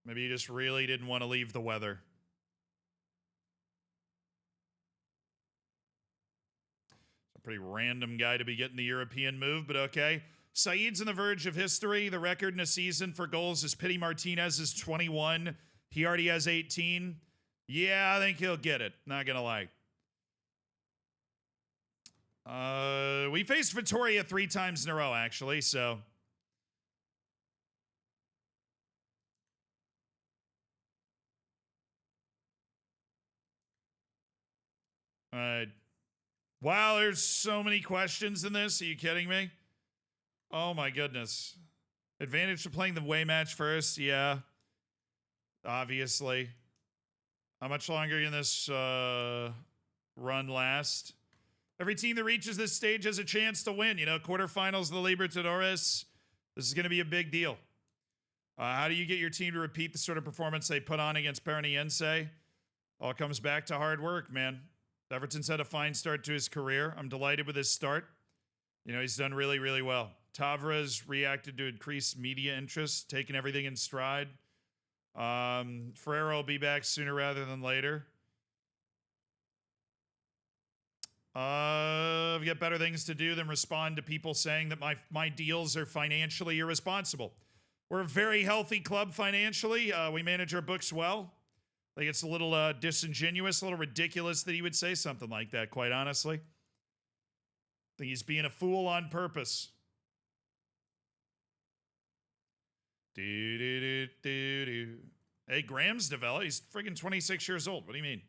Maybe he just really didn't want to leave the weather. A pretty random guy to be getting the European move, but okay. Saeed's on the verge of history. The record in a season for goals is Pity Martinez is 21. He already has 18. Yeah, I think he'll get it. Not gonna lie. We faced Vitoria 3 times in a row, actually, so. Wow, there's so many questions in this. Are you kidding me? Oh my goodness. Advantage to playing the away match first, yeah. Obviously. How much longer can this run last? Every team that reaches this stage has a chance to win. You know, quarterfinals of the Libertadores. This is going to be a big deal. How do you get your team to repeat the sort of performance they put on against Paranaense? All comes back to hard work, man. Everton's had a fine start to his career. I'm delighted with his start. You know, he's done really, really well. Tavares reacted to increased media interest, taking everything in stride. Ferrero will be back sooner rather than later. I've got better things to do than respond to people saying that my deals are financially irresponsible. We're a very healthy club financially. We manage our books well. I think it's a little disingenuous, a little ridiculous that he would say something like that, quite honestly. I think he's being a fool on purpose. Hey, Graham's developed. He's friggin' 26 years old. What do you mean?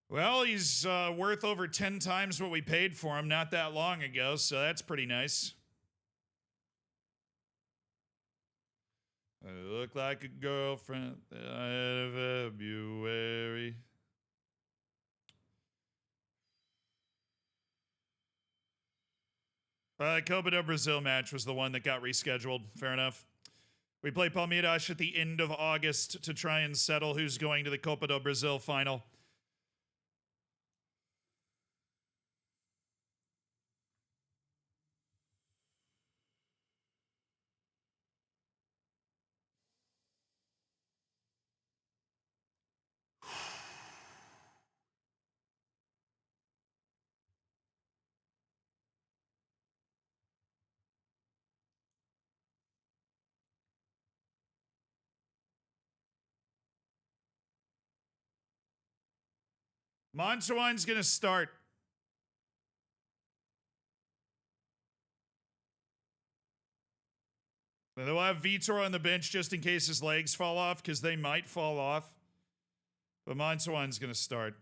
Well, he's worth over 10 times what we paid for him not that long ago, so that's pretty nice. I look like a girlfriend that I had in February. Copa do Brazil match was the one that got rescheduled. Fair enough. We play Palmeiras at the end of August to try and settle who's going to the Copa do Brazil final. Monsawan's going to start. They'll have Vitor on the bench just in case his legs fall off, because they might fall off. But Monsawan's going to start.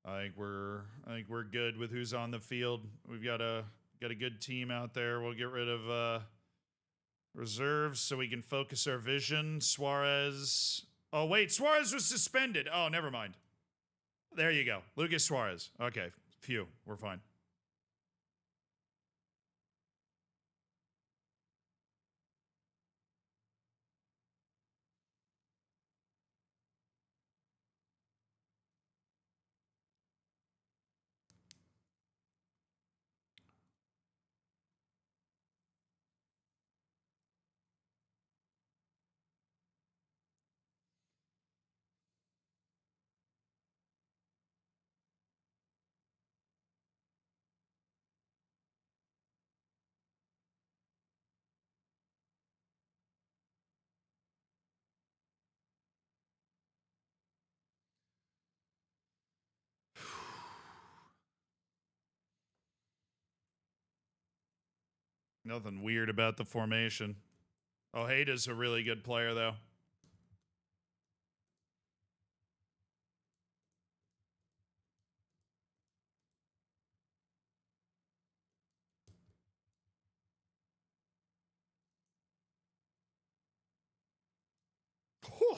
I think we're good with who's on the field. We've got a good team out there. We'll get rid of reserves so we can focus our vision. Suarez. Oh wait, Suarez was suspended. Oh, never mind. There you go. Lucas Suarez. Okay, phew, we're fine. Nothing weird about the formation. Ojeda's a really good player, though. Whew.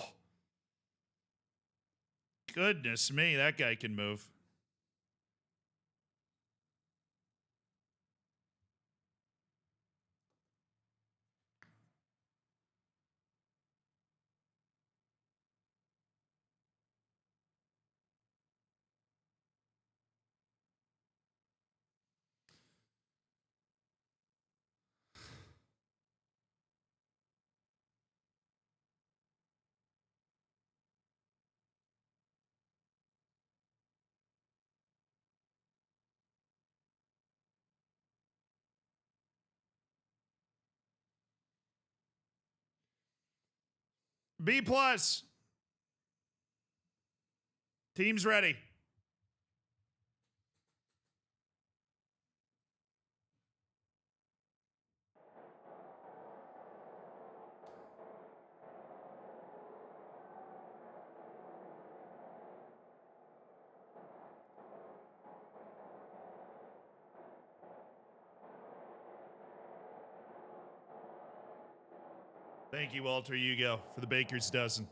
Goodness me, that guy can move. B plus. Team's ready. Thank you, Walter Hugo, for the baker's dozen.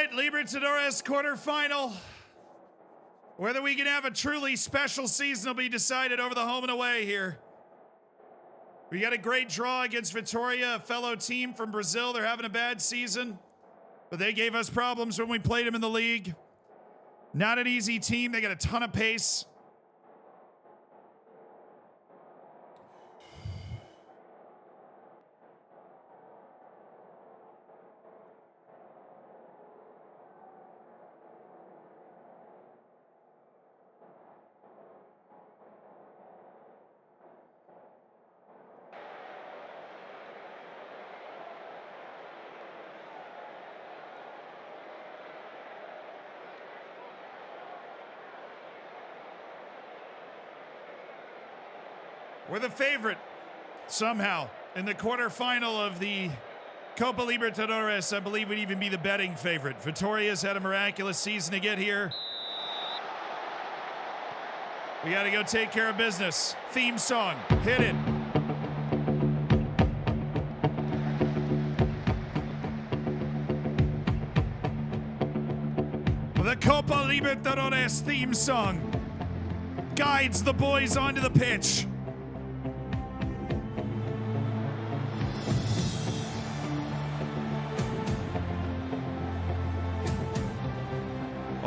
right, Libertadores quarterfinal. Whether we can have a truly special season will be decided over the home and away here. We got a great draw against Vitória, a fellow team from Brazil. They're having a bad season, but they gave us problems when we played them in the league. Not an easy team. They got a ton of pace. We're the favorite, somehow, in the quarterfinal of the Copa Libertadores. I believe we'd even be the betting favorite. Vitória's had a miraculous season to get here. We got to go take care of business. Theme song, hit it. The Copa Libertadores theme song guides the boys onto the pitch.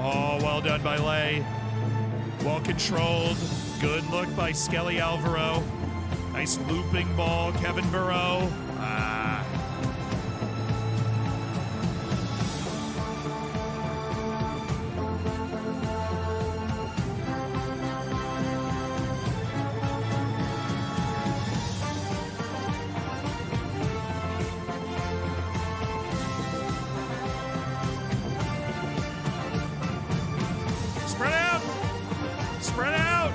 Oh, well done by Lay. Well controlled. Good look by Skelly Alvaro. Nice looping ball, Kevin Burrow. Spread out! Spread out!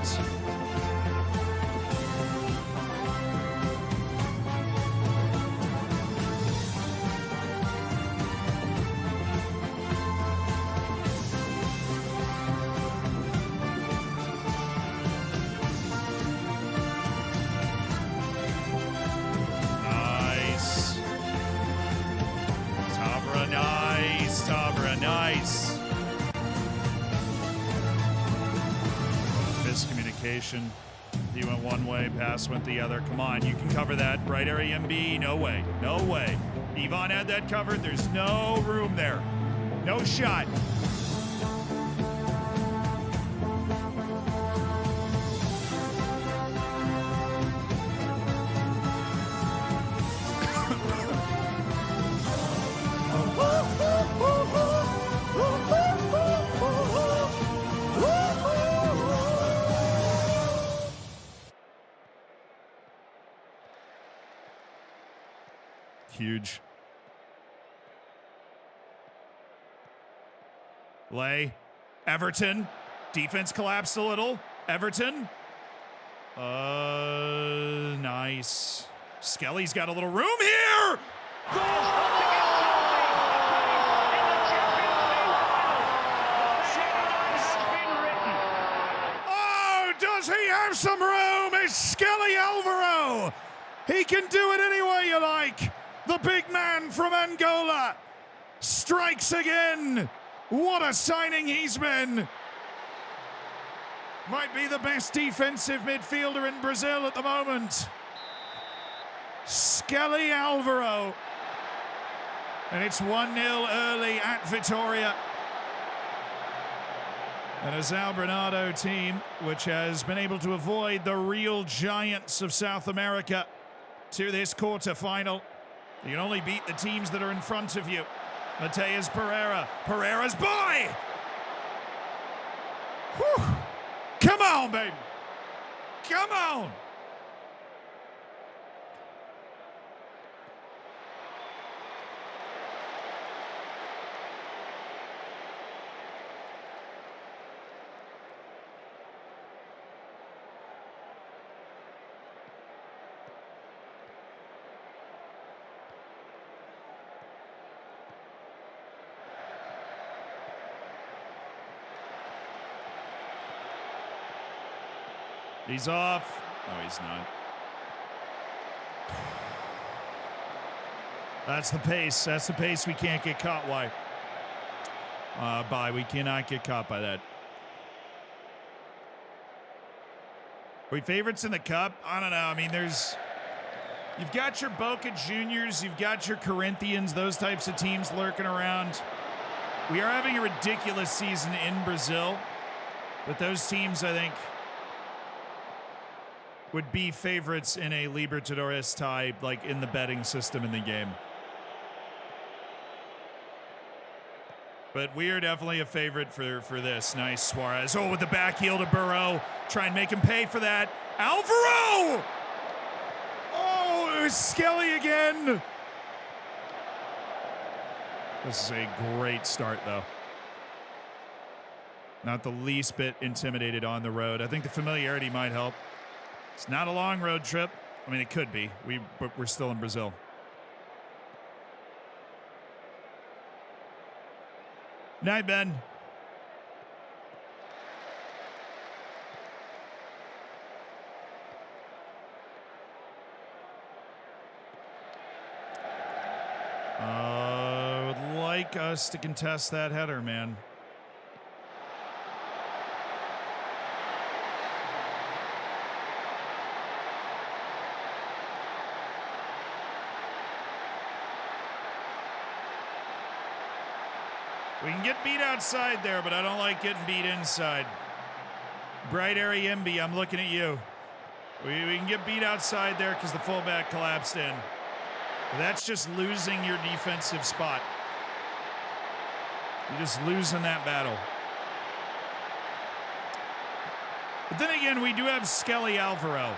Nice. Tabra, nice. Tabra, nice. Miscommunication. He went one way, pass went the other. Come on, you can cover that. Right area MB, no way, no way. Yvonne had that covered, there's no room there. No shot. Huge. Lay. Everton. Defense collapsed a little. Everton. Nice. Skelly's got a little room here. Oh, does he have some room? It's Skelly Alvaro. He can do it any way you like. The big man from Angola strikes again. What a signing he's been. Might be the best defensive midfielder in Brazil at the moment. Skelly Alvaro. And it's 1-0 early at Vitória. And a Zao Bernardo team which has been able to avoid the real giants of South America to this quarterfinal. You can only beat the teams that are in front of you. Mateus Pereira. Pereira's by! Whew. Come on, baby. Come on. He's off. No, he's not. That's the pace. That's the pace we can't get caught. Why? Bye. We cannot get caught by that. Are we favorites in the cup? I don't know. I mean, you've got your Boca Juniors, you've got your Corinthians, those types of teams lurking around. We are having a ridiculous season in Brazil, but those teams, I think, would be favorites in a Libertadores tie, like in the betting system in the game. But we are definitely a favorite for this. Nice Suarez. Oh, with the back heel to Burrow. Try and make him pay for that. Alvaro! Oh, it was Skelly again. This is a great start, though. Not the least bit intimidated on the road. I think the familiarity might help. It's not a long road trip. I mean, it could be. But we're still in Brazil. Night, Ben. Would like us to contest that header, man. We can get beat outside there, but I don't like getting beat inside. Bright Ariembi, I'm looking at you. We can get beat outside there because the fullback collapsed in. But that's just losing your defensive spot. You're just losing that battle. But then again, we do have Skelly Alvaro.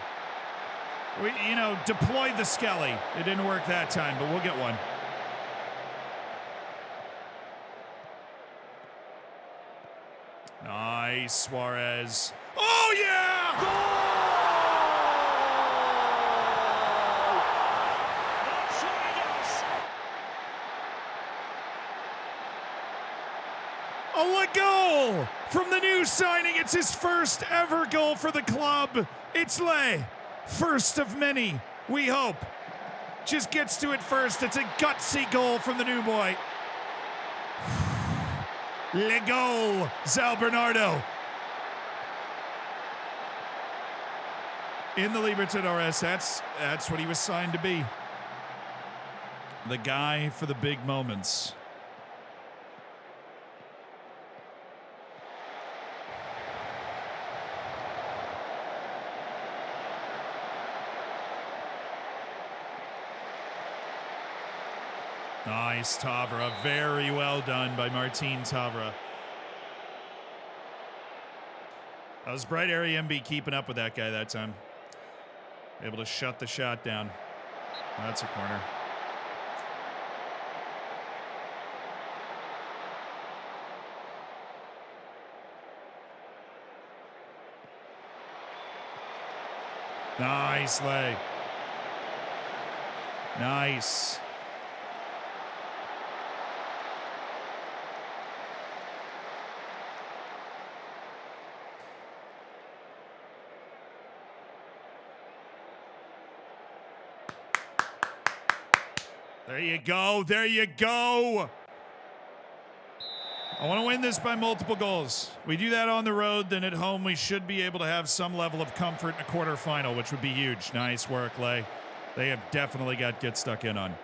Deploy the Skelly. It didn't work that time, but we'll get one. Nice, Suarez. Oh, yeah! A goal from the new signing. It's his first ever goal for the club. It's Le. First of many, we hope. Just gets to it first. It's a gutsy goal from the new boy. Le goal, Zal Bernardo. In the Libertadores, that's what he was signed to be. The guy for the big moments. Nice, Tavra. Very well done by Martin Tavra. That was Bright Ariembi keeping up with that guy that time. Able to shut the shot down. That's a corner. Nice leg. Nice. There you go. There you go. I want to win this by multiple goals. We do that on the road, then at home we should be able to have some level of comfort in a quarterfinal, which would be huge. Nice work, Lay. They have definitely got get stuck in on.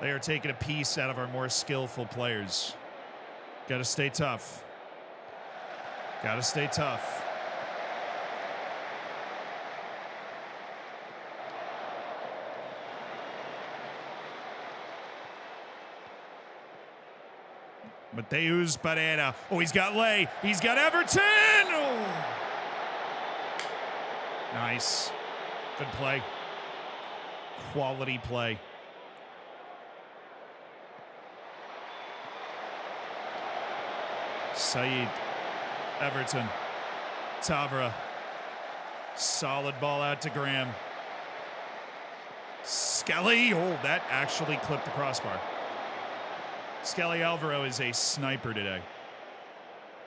They are taking a piece out of our more skillful players. Got to stay tough. Got to stay tough. Mateus Pereira. Oh, he's got Lay. He's got Everton. Oh. Nice. Good play. Quality play. Said. Everton. Tavra. Solid ball out to Graham. Skelly. Oh, that actually clipped the crossbar. Skelly Alvaro is a sniper today.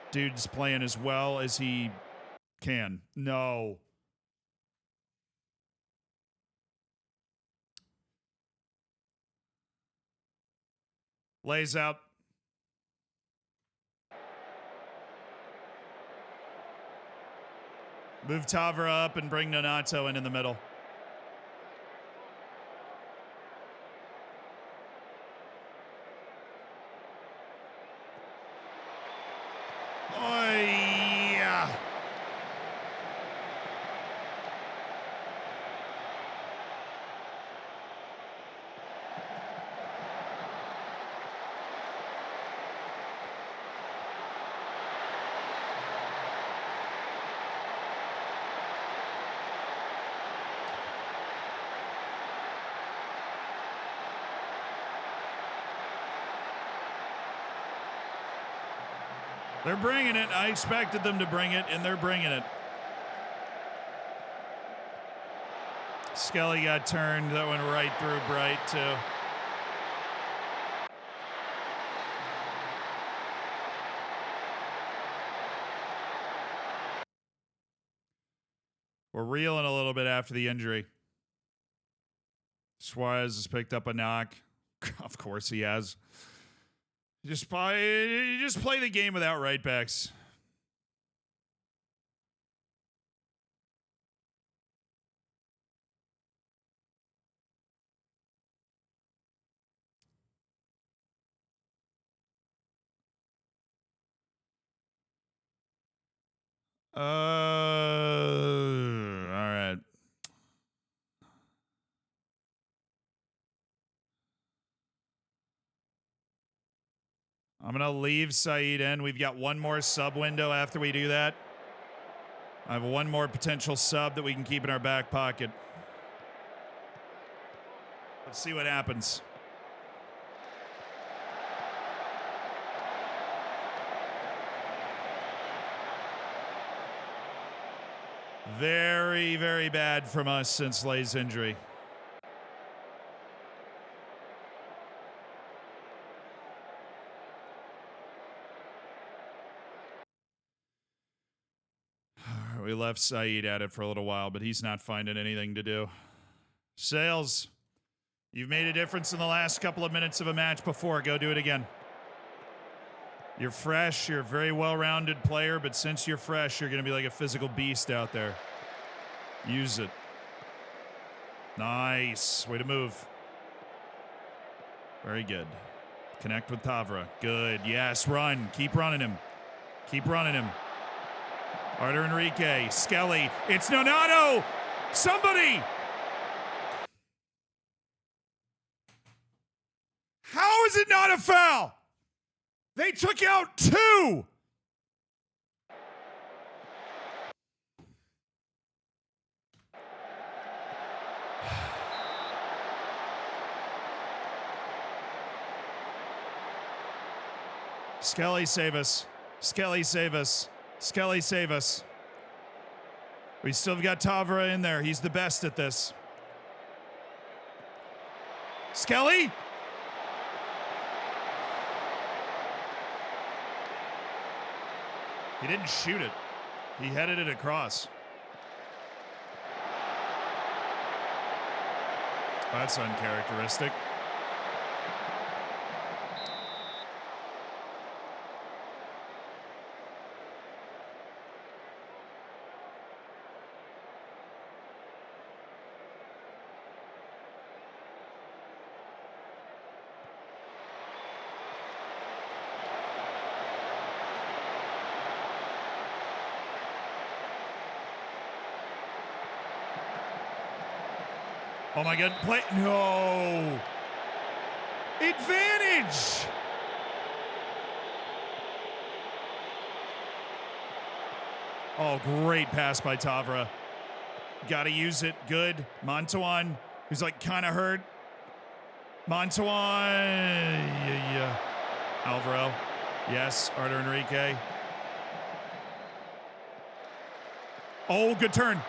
Dude's playing as well as he can. No. Lays out. Move Tavra up and bring Nonato in the middle. Oh, yeah. They're bringing it. I expected them to bring it, and they're bringing it. Skelly got turned. That went right through Bright, too. We're reeling a little bit after the injury. Suarez has picked up a knock. Of course he has. Just play the game without right backs. All right. I'm going to leave Saeed in. We've got one more sub window after we do that. I have one more potential sub that we can keep in our back pocket. Let's see what happens. Very, very bad from us since Lay's injury. We left Saeed at it for a little while, but he's not finding anything to do. Sales, you've made a difference in the last couple of minutes of a match before. Go do it again. You're fresh. You're a very well-rounded player, but since you're fresh, you're going to be like a physical beast out there. Use it. Nice. Way to move. Very good. Connect with Tavra. Good. Yes, run. Keep running him. Keep running him. Arter Enrique. Skelly. It's Nonato. Somebody. How is it not a foul? They took out 2. Skelly, save us. Skelly, save us. Skelly, save us. We still got Tavra in there. He's the best at this. Skelly? He didn't shoot it. He headed it across. That's uncharacteristic. Oh my God, play, no. Advantage. Oh, great pass by Tavra. Got to use it, good. Montuan, who's like kind of hurt. Montuan, yeah. Alvaro, yes, Arter Enrique. Oh, good turn.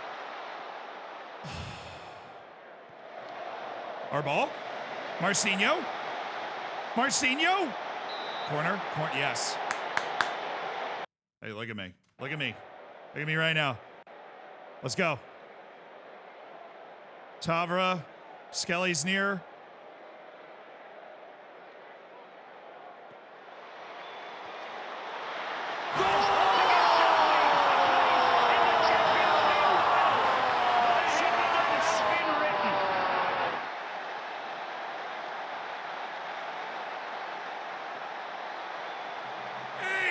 Our ball. Marcinho. Marcinho. Corner. Yes. Hey, look at me. Look at me. Look at me right now. Let's go. Tavra. Skelly's near.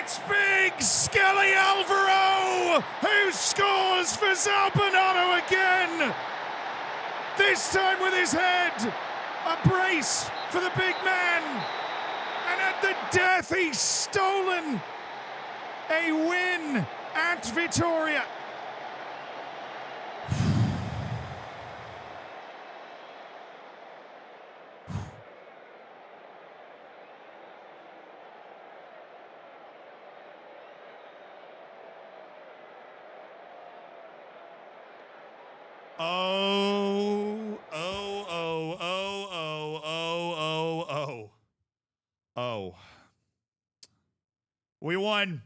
It's big Skelly Alvaro who scores for Zampanano again. This time with his head. A brace for the big man. And at the death, he's stolen a win at Vitoria. Oh, oh, oh, oh, oh, oh, oh, oh. Oh. We won.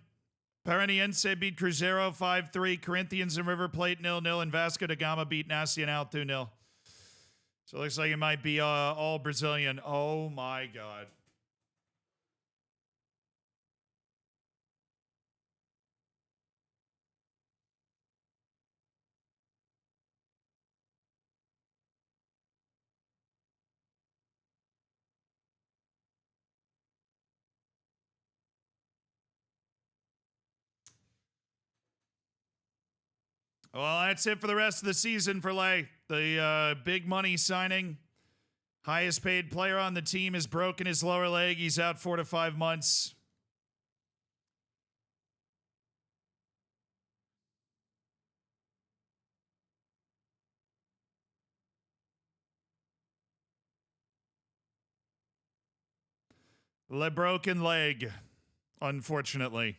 Paranaense beat Cruzeiro 5-3. Corinthians and River Plate 0-0. And Vasco da Gama beat Nacional 2-0. So it looks like it might be all Brazilian. Oh, my God. Well, that's it for the rest of the season for Lay. The big money signing. Highest paid player on the team has broken his lower leg. He's out 4 to 5 months. Broken leg, unfortunately.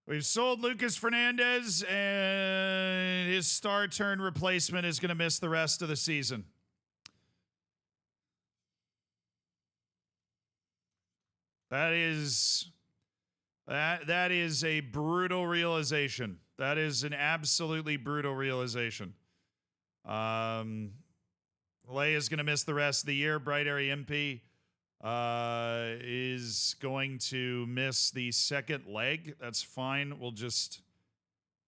We've sold Lucas Fernandez, and his star turn replacement is going to miss the rest of the season. That is a brutal realization. That is an absolutely brutal realization. Lay is going to miss the rest of the year. Bright Area MP is going to miss the second leg. That's fine. We'll just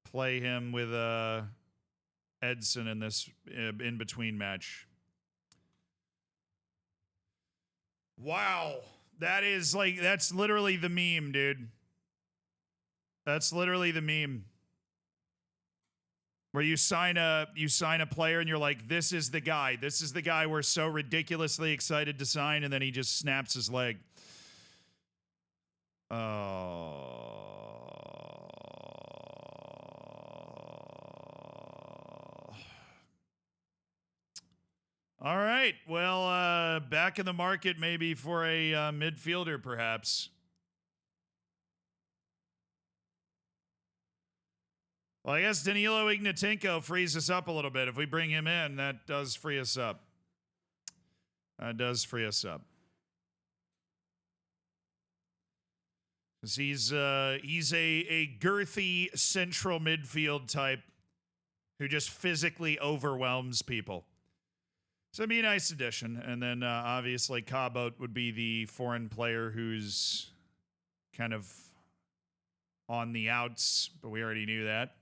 play him with Edson in this in-between match. Wow. That's literally the meme, dude. That's literally the meme. Where you sign a player and you're like, this is the guy. This is the guy we're so ridiculously excited to sign, and then he just snaps his leg. All right. Well, back in the market maybe for a midfielder, perhaps. Well, I guess Danilo Ignatenko frees us up a little bit. If we bring him in, that does free us up. That does free us up. Because he's a girthy central midfield type who just physically overwhelms people. So it'd be a nice addition. And then obviously Cabot would be the foreign player who's kind of on the outs, but we already knew that.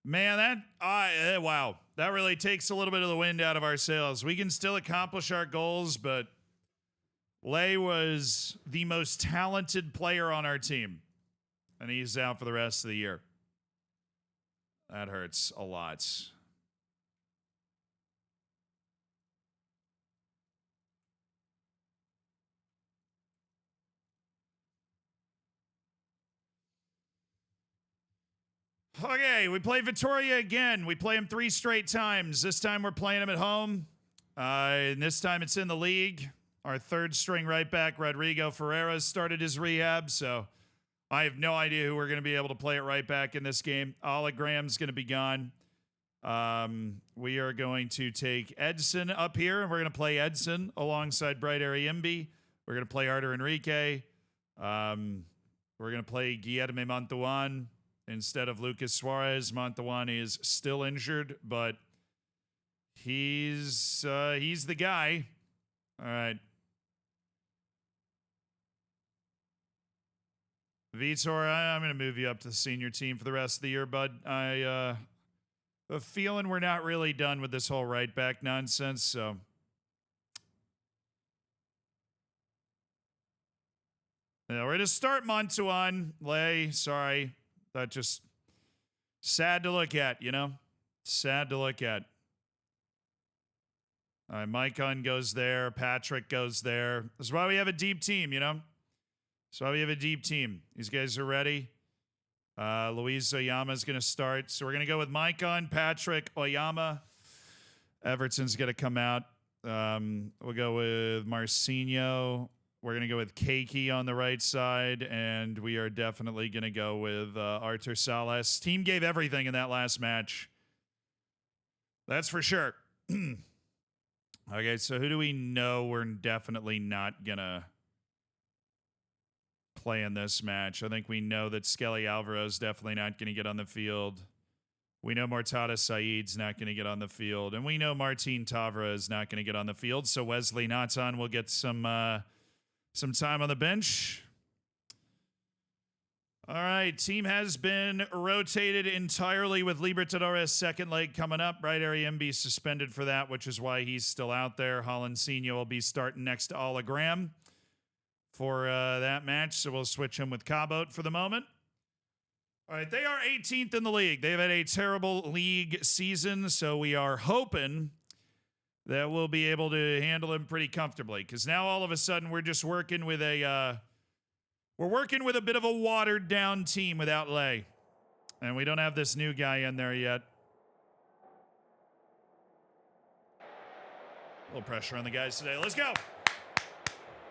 Man, wow. That really takes a little bit of the wind out of our sails. We can still accomplish our goals, but Lay was the most talented player on our team, and he's out for the rest of the year. That hurts a lot. Okay, we play Vitoria again. We play him 3 straight times. This time we're playing him at home. And this time it's in the league. Our third string right back, Rodrigo Ferreira, started his rehab, so I have no idea who we're going to be able to play at right back in this game. Graham's going to be gone. We are going to take Edson up here, and we're going to play Edson alongside Bright Ariembi. We're going to play Artur Enrique. We're going to play Guillermo Montuan instead of Lucas Suarez. Montuan is still injured, but he's the guy. All right. Vitor, I'm going to move you up to the senior team for the rest of the year, bud. I have a feeling we're not really done with this whole right back nonsense, so. Yeah, we're going to start Montuan. Lay, sorry. That just sad to look at, you know? Sad to look at. All right, Maicon goes there. Patrick goes there. This is why we have a deep team, you know? That's why we have a deep team. These guys are ready. Luis Oyama is going to start. So we're going to go with Maicon, Patrick, Oyama. Everton's going to come out. We'll go with Marcinho. We're going to go with Keiki on the right side. And we are definitely going to go with Artur Salas. Team gave everything in that last match. That's for sure. Okay, so who do we know we're definitely not going to play in this match? I think we know that Skelly Alvaro's definitely not going to get on the field. We know Mortada Saeed's not going to get on the field. And we know Martin Tavra is not going to get on the field. So Wesley Natan will get some time on the bench. All right, team has been rotated entirely with Libertadores second leg coming up. Bright Ariembi suspended for that, which is why he's still out there. Holland Senior will be starting next to Olagram for that match, so we'll switch him with Cabot for the moment. All right, they are 18th in the league. They've had a terrible league season, so we are hoping that we'll be able to handle him pretty comfortably, because now all of a sudden we're just working with a bit of a watered down team without Lay, and we don't have this new guy in there yet. A little pressure on the guys today. Let's go.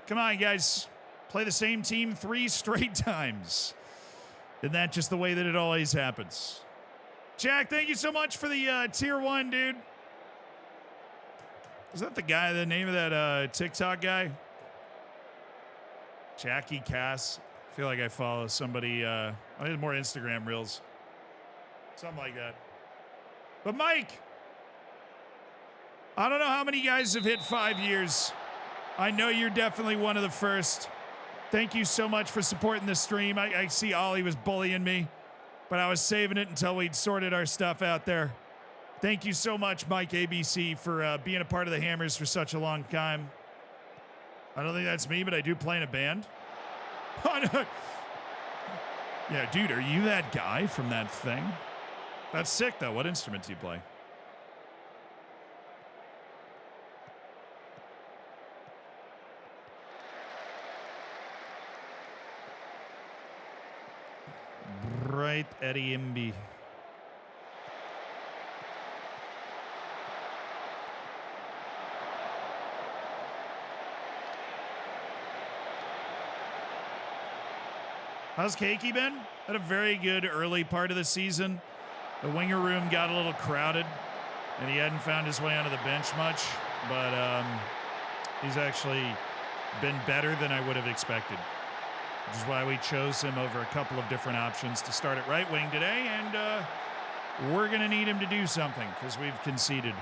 Come on, guys. Play the same team 3 straight times. Isn't that just the way that it always happens? Jack, thank you so much for the tier 1, dude. Is that the name of that TikTok guy? Jackie Cass. I feel like I follow somebody. I need more Instagram reels. Something like that. But Mike, I don't know how many guys have hit 5 years. I know you're definitely one of the first. Thank you so much for supporting the stream. I see Ollie was bullying me, but I was saving it until we'd sorted our stuff out there. Thank you so much, Mike ABC, for being a part of the Hammers for such a long time. I don't think that's me, but I do play in a band. Yeah, dude, are you that guy from that thing? That's sick, though. What instrument do you play? Bright Ariembi. How's Keiki been? Had a very good early part of the season. The winger room got a little crowded, and he hadn't found his way onto the bench much, but he's actually been better than I would have expected, which is why we chose him over a couple of different options to start at right wing today, and we're going to need him to do something because we've conceded.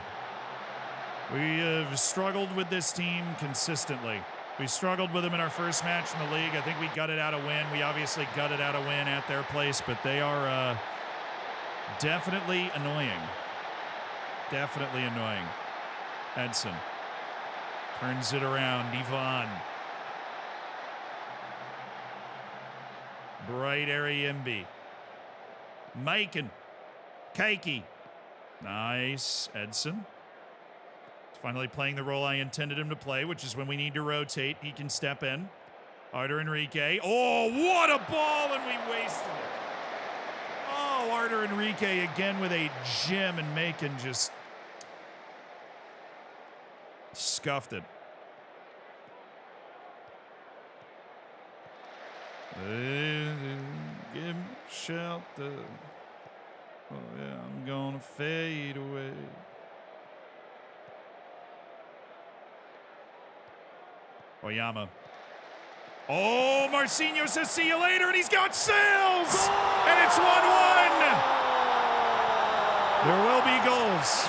We have struggled with this team consistently. We struggled with them in our first match in the league. I think we gutted out a win. We obviously gutted out a win at their place, but they are definitely annoying. Definitely annoying. Edson turns it around. Ivan. Bright Ariembi. Maicon. Keiki. Nice. Edson. Finally playing the role I intended him to play, which is when we need to rotate, he can step in. Artur Enrique. Oh, what a ball, and we wasted it. Oh, Artur Enrique again with a gem, and Macon just scuffed it. Give me shelter. Oh yeah, I'm gonna fade away. Oyama. Oh, Marcinho says see you later, and he's got sails! And it's 1-1! There will be goals.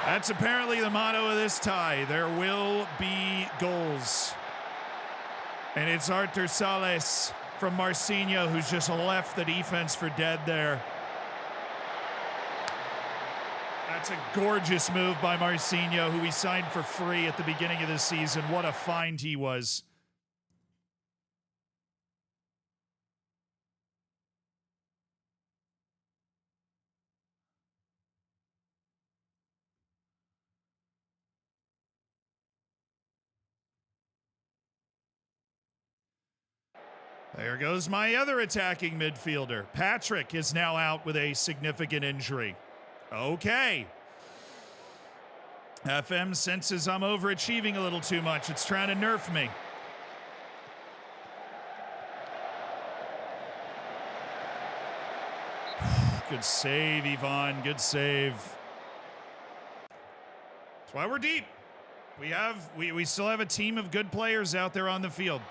That's apparently the motto of this tie. There will be goals. And it's Arthur Sales from Marcinho who's just left the defense for dead there. That's a gorgeous move by Marcinho, who we signed for free at the beginning of the season. What a find he was. There goes my other attacking midfielder. Patrick is now out with a significant injury. Okay. FM senses I'm overachieving a little too much. It's trying to nerf me. Good save, Ivan. Good save. That's why we're deep. We still have a team of good players out there on the field.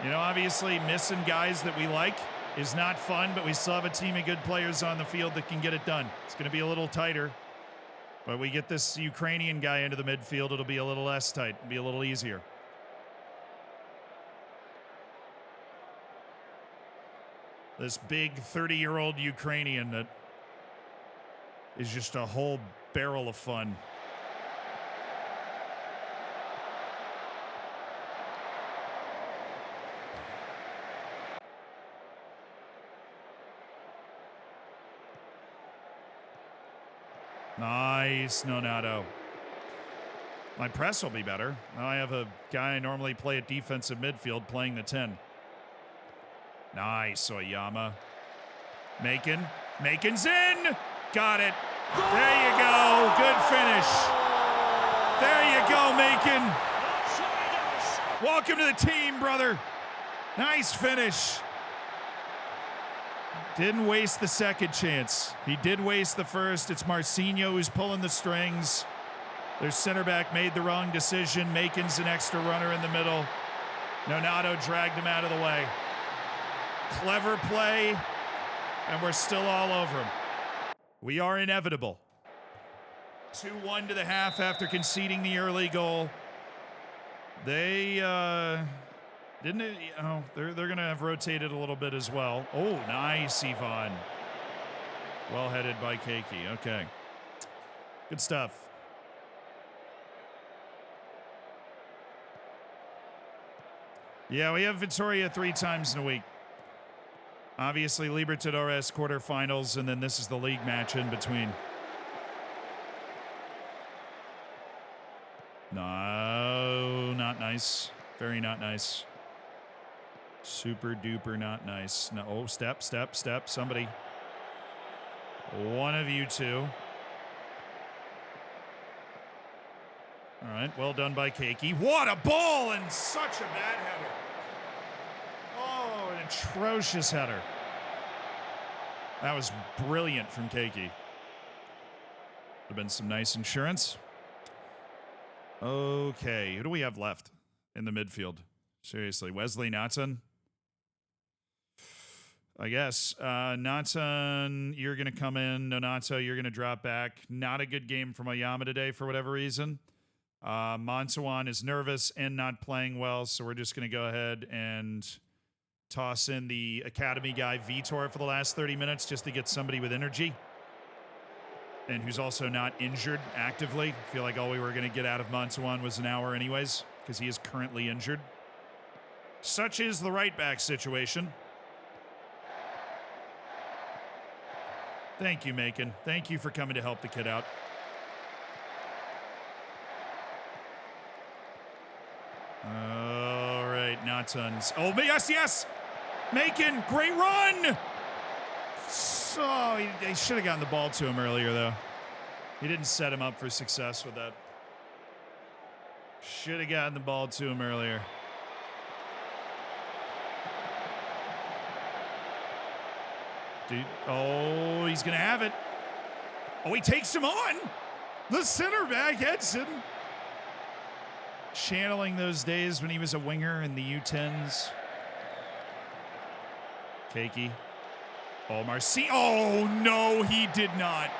You know, obviously missing guys that we like is not fun, but we still have a team of good players on the field that can get it done. It's going to be a little tighter, but we get this Ukrainian guy into the midfield, it'll be a little less tight, it'll be a little easier. This big 30-year-old Ukrainian that is just a whole barrel of fun. Nice, Nonato. My press will be better. Now I have a guy I normally play at defensive midfield playing the 10. Nice, Oyama. Macon's in! Got it. There you go. Good finish. There you go, Macon. Welcome to the team, brother. Nice finish. Didn't waste the second chance. He did waste the first. It's Marcinho who's pulling the strings. Their center back made the wrong decision. Macon's an extra runner in the middle. Nonato dragged him out of the way. Clever play, and we're still all over him. We are inevitable. 2-1 to the half after conceding the early goal. They, didn't it? Oh, they're going to have rotated a little bit as well. Oh, nice, Ivan. Well headed by Keiki. Okay. Good stuff. Yeah, we have Vitoria 3 times in a week. Obviously, Libertadores quarterfinals, and then this is the league match in between. No, not nice. Very not nice. Super duper not nice. No, oh, step. Somebody. One of you two. All right, well done by Keiki. What a ball and such a bad header. Oh, an atrocious header. That was brilliant from Keiki. Would have been some nice insurance. Okay, who do we have left in the midfield? Seriously, Wesley Nathan? I guess. Nathan, you're going to come in. Nonato, you're going to drop back. Not a good game from Oyama today for whatever reason. Montawan is nervous and not playing well, so we're just going to go ahead and toss in the academy guy, Vitor, for the last 30 minutes just to get somebody with energy and who's also not injured actively. I feel like all we were going to get out of Montawan was an hour anyways because he is currently injured. Such is the right back situation. Thank you, Macon. Thank you for coming to help the kid out. All right, Natans. Oh, yes! Macon, great run! So, they should have gotten the ball to him earlier, though. He didn't set him up for success with that. Should have gotten the ball to him earlier. Dude. Oh, he's going to have it. Oh, he takes him on. The center back, Edson. Channeling those days when he was a winger in the U10s. Cakey. Oh, Marcy. Oh, no, he did not.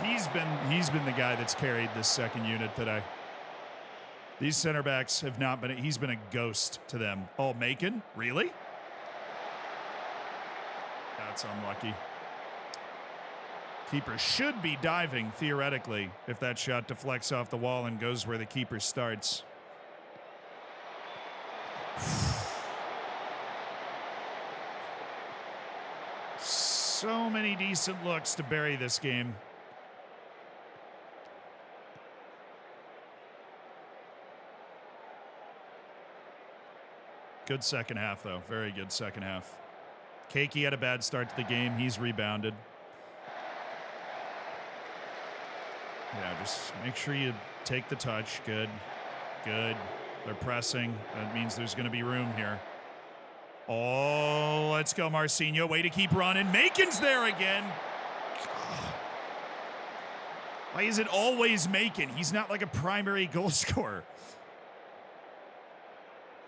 He's been the guy that's carried this second unit today. These center backs have not been, he's been a ghost to them. Oh, Macon? Really? That's unlucky. Keeper should be diving, theoretically, if that shot deflects off the wall and goes where the keeper starts. So many decent looks to bury this game. Good second half, though. Very good second half. Cakey had a bad start to the game. He's rebounded. Yeah, just make sure you take the touch. Good. Good. They're pressing. That means there's going to be room here. Oh, let's go, Marcinho. Way to keep running. Macon's there again. Why is it always Macon? He's not like a primary goal scorer.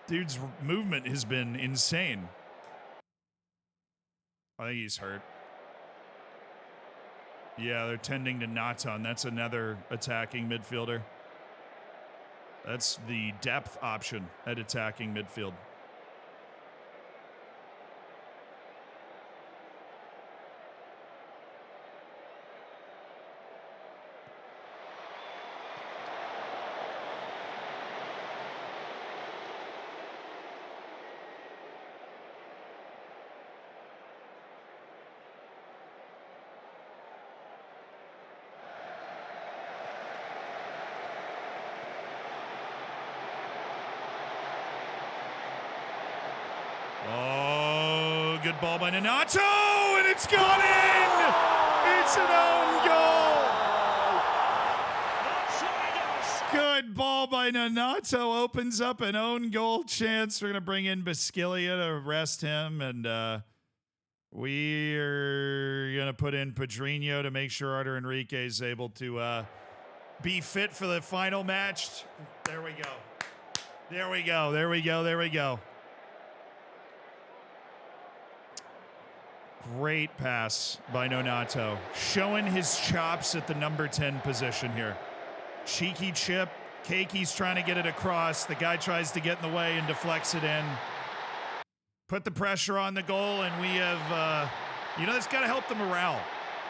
Dude's movement has been insane. I think he's hurt. Yeah, they're tending to Natan. That's another attacking midfielder. That's the depth option at attacking midfield. Oh, good ball by Nanato, and it's gone in! It's an own goal! Good ball by Nanato, opens up an own goal chance. We're going to bring in Basquilia to rest him, and we're going to put in Pedrinho to make sure Artur Enrique is able to be fit for the final match. There we go. There we go. There we go. There we go. Great pass by Nonato, showing his chops at the number 10 position here. Cheeky chip. Cakey's trying to get it across. The guy tries to get in the way and deflects it in. Put the pressure on the goal, and we have, it's got to help the morale.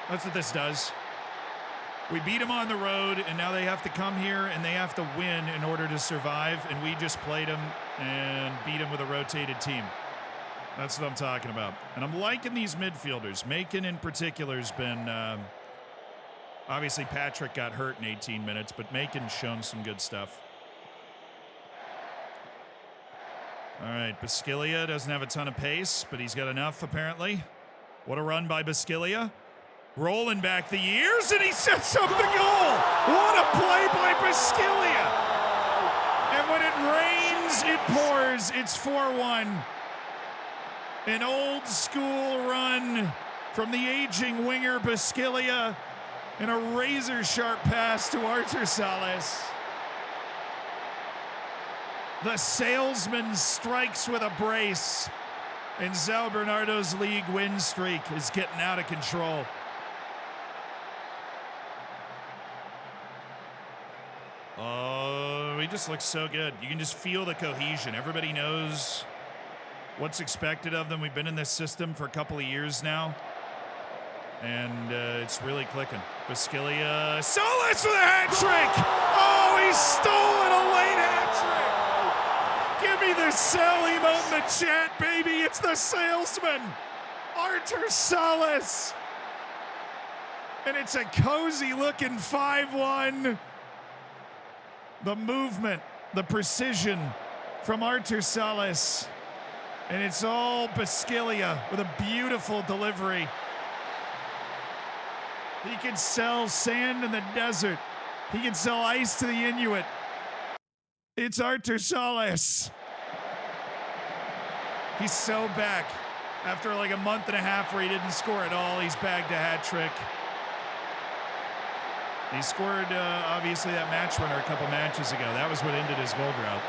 That's what this does. We beat them on the road, and now they have to come here, and they have to win in order to survive, and we just played them and beat them with a rotated team. That's what I'm talking about. And I'm liking these midfielders. Macon in particular has been, obviously Patrick got hurt in 18 minutes, but Macon's shown some good stuff. All right, Basquilia doesn't have a ton of pace, but he's got enough apparently. What a run by Basquilia. Rolling back the years, and he sets up the goal. What a play by Basquilia. And when it rains, it pours. It's 4-1. An old school run from the aging winger Basquilia and a razor sharp pass to Artur Salas. The salesman strikes with a brace, and São Bernardo's league win streak is getting out of control. Oh, he just looks so good. You can just feel the cohesion. Everybody knows what's expected of them. We've been in this system for a couple of years now, and it's really clicking. Basquilia, Salas with a hat trick! Oh, he's stolen a late hat trick! Give me the sell emote in the chat, baby! It's the salesman, Artur Salas! And it's a cozy-looking 5-1. The movement, the precision from Artur Salas. And it's all Basquilia with a beautiful delivery. He can sell sand in the desert. He can sell ice to the Inuit. It's Artur Salas. He's so back. After like a month and a half where he didn't score at all, he's bagged a hat trick. He scored, obviously, that match winner a couple matches ago. That was what ended his goal drought.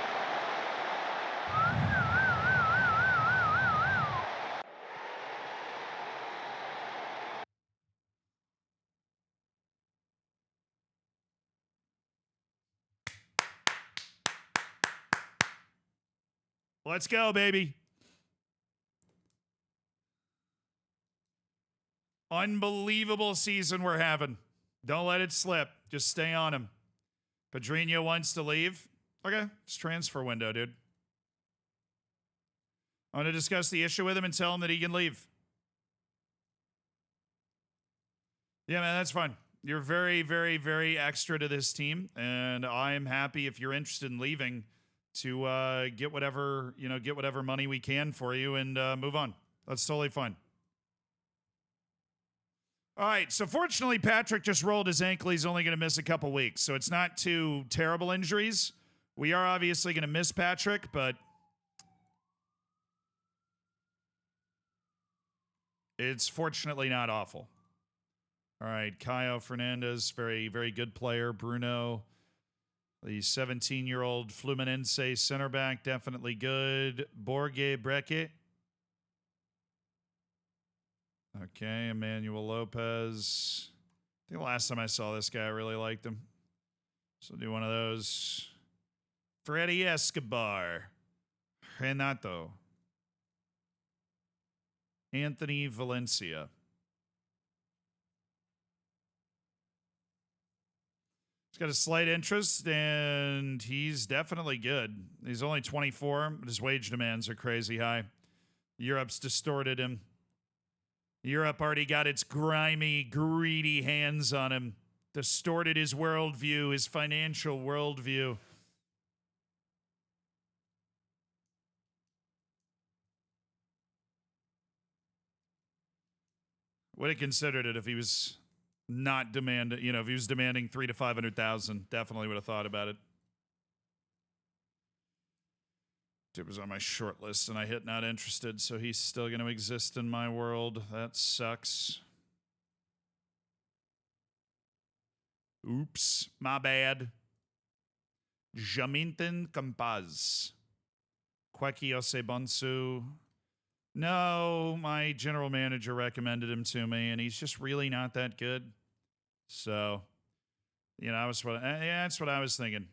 Let's go, baby. Unbelievable season we're having. Don't let it slip. Just stay on him. Pedrinho wants to leave. Okay, it's transfer window, dude. I want to discuss the issue with him and tell him that he can leave. Yeah, man, that's fine. You're very, very, very extra to this team, and I'm happy if you're interested in leaving to get whatever, get whatever money we can for you and move on. That's totally fine. All right, so fortunately, Patrick just rolled his ankle. He's only going to miss a couple weeks, so it's not two terrible injuries. We are obviously going to miss Patrick, but it's fortunately not awful. All right, Caio Fernandez, very, very good player. Bruno, the 17-year-old Fluminense center back, definitely good. Borge Breke. Okay, Emmanuel Lopez. I think the last time I saw this guy, I really liked him. So do one of those. Freddy Escobar. Renato. Anthony Valencia. He's got a slight interest, and he's definitely good. He's only 24, but his wage demands are crazy high. Europe's distorted him. Europe already got its grimy, greedy hands on him, distorted his worldview, his financial worldview. Would have considered it if he was not demanding, if he was demanding 300,000 to 500,000, definitely would have thought about it. It was on my short list and I hit not interested, so he's still going to exist in my world. That sucks. Oops, my bad. Jaminten Campaz. Kweki Osebonsu. No, my general manager recommended him to me, and he's just really not that good. So, that's what I was thinking.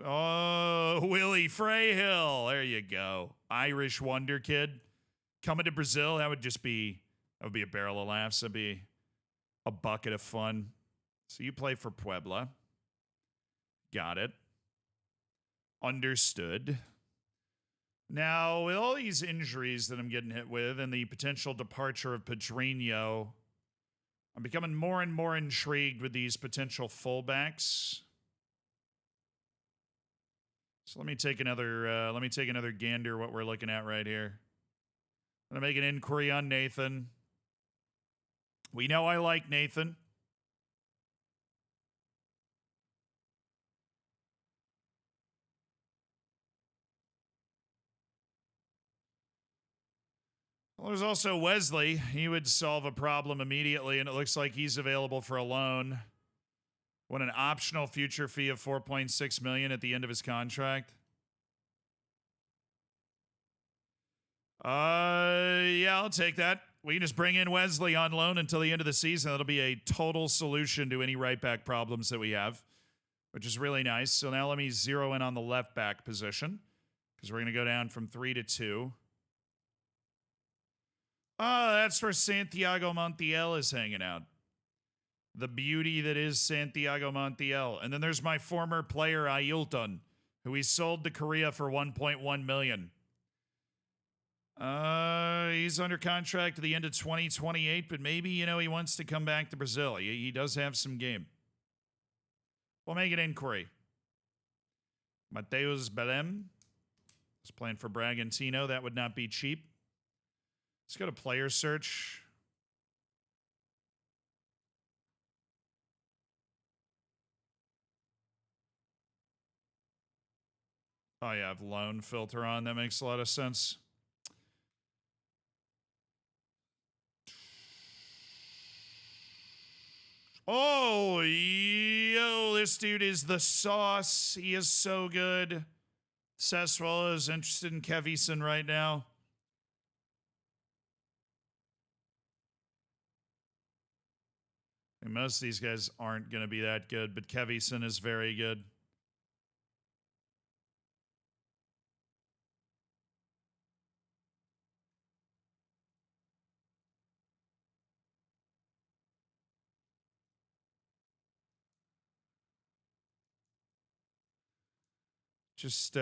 Oh, Willie Frayhill. There you go. Irish Wonderkid. Coming to Brazil, that would be a barrel of laughs. That'd be a bucket of fun. So you play for Puebla. Got it. Understood. Now, with all these injuries that I'm getting hit with and the potential departure of Pedrinho, I'm becoming more and more intrigued with these potential fullbacks. So let me take another gander what we're looking at right here. I'm gonna make an inquiry on Nathan. We know I like Nathan. Well, there's also Wesley. He would solve a problem immediately, and it looks like he's available for a loan. Want an optional future fee of $4.6 million at the end of his contract. Yeah, I'll take that. We can just bring in Wesley on loan until the end of the season. That'll be a total solution to any right back problems that we have, which is really nice. So now let me zero in on the left back position because we're going to go down from 3 to 2. Oh, that's where Santiago Montiel is hanging out. The beauty that is Santiago Montiel. And then there's my former player, Ailton, who he sold to Korea for $1.1 million. He's under contract at the end of 2028, but maybe, he wants to come back to Brazil. He does have some game. We'll make an inquiry. Mateus Belém is playing for Bragantino. That would not be cheap. Let's go to player search. Oh, yeah, I have loan filter on. That makes a lot of sense. Oh, yo, this dude is the sauce. He is so good. Sassuolo is interested in Kevison right now. And most of these guys aren't going to be that good, but Kevison is very good. Just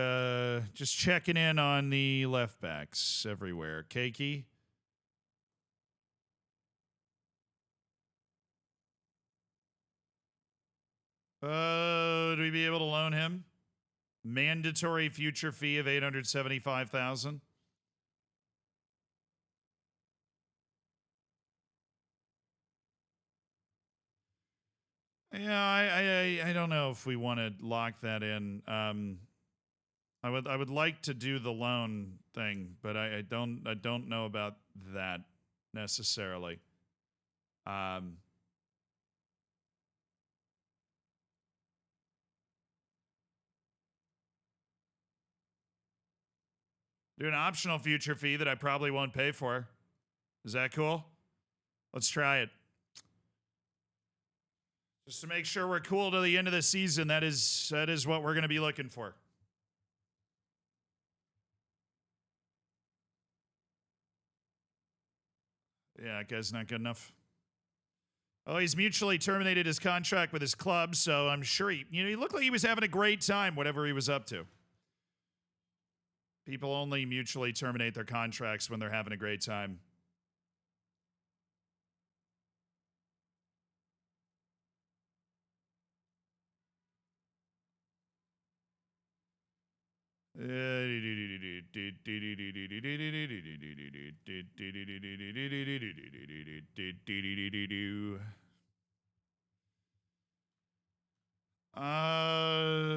checking in on the left backs everywhere. Keiki. Would we be able to loan him? Mandatory future fee of 875,000. Yeah, I don't know if we want to lock that in. I would like to do the loan thing, but I don't know about that necessarily. Do an optional future fee that I probably won't pay for. Is that cool? Let's try it. Just to make sure we're cool to the end of the season. That is what we're going to be looking for. Yeah, that guy's not good enough. Oh, he's mutually terminated his contract with his club, so I'm sure he looked like he was having a great time, whatever he was up to. People only mutually terminate their contracts when they're having a great time.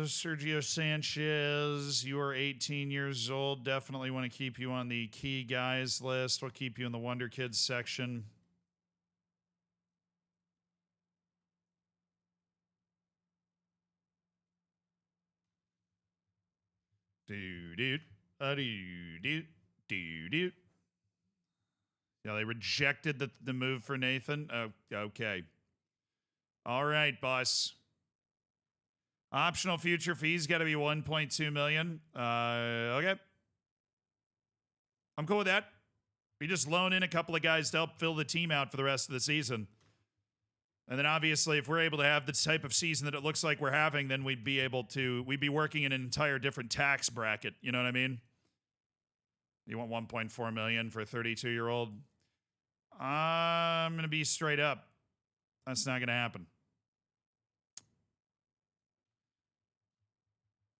Sergio Sanchez, you are 18 years old. Definitely want to keep you on the key guys list. We'll keep you in the Wonderkid section. Yeah, they rejected the move for Nathan. Oh, okay. All right, boss. Optional future fees got to be 1.2 million. Okay. I'm cool with that. We just loan in a couple of guys to help fill the team out for the rest of the season. And then obviously, if we're able to have the type of season that it looks like we're having, then we'd be working in an entire different tax bracket. You know what I mean? You want 1.4 million for a 32-year-old? I'm going to be straight up. That's not going to happen.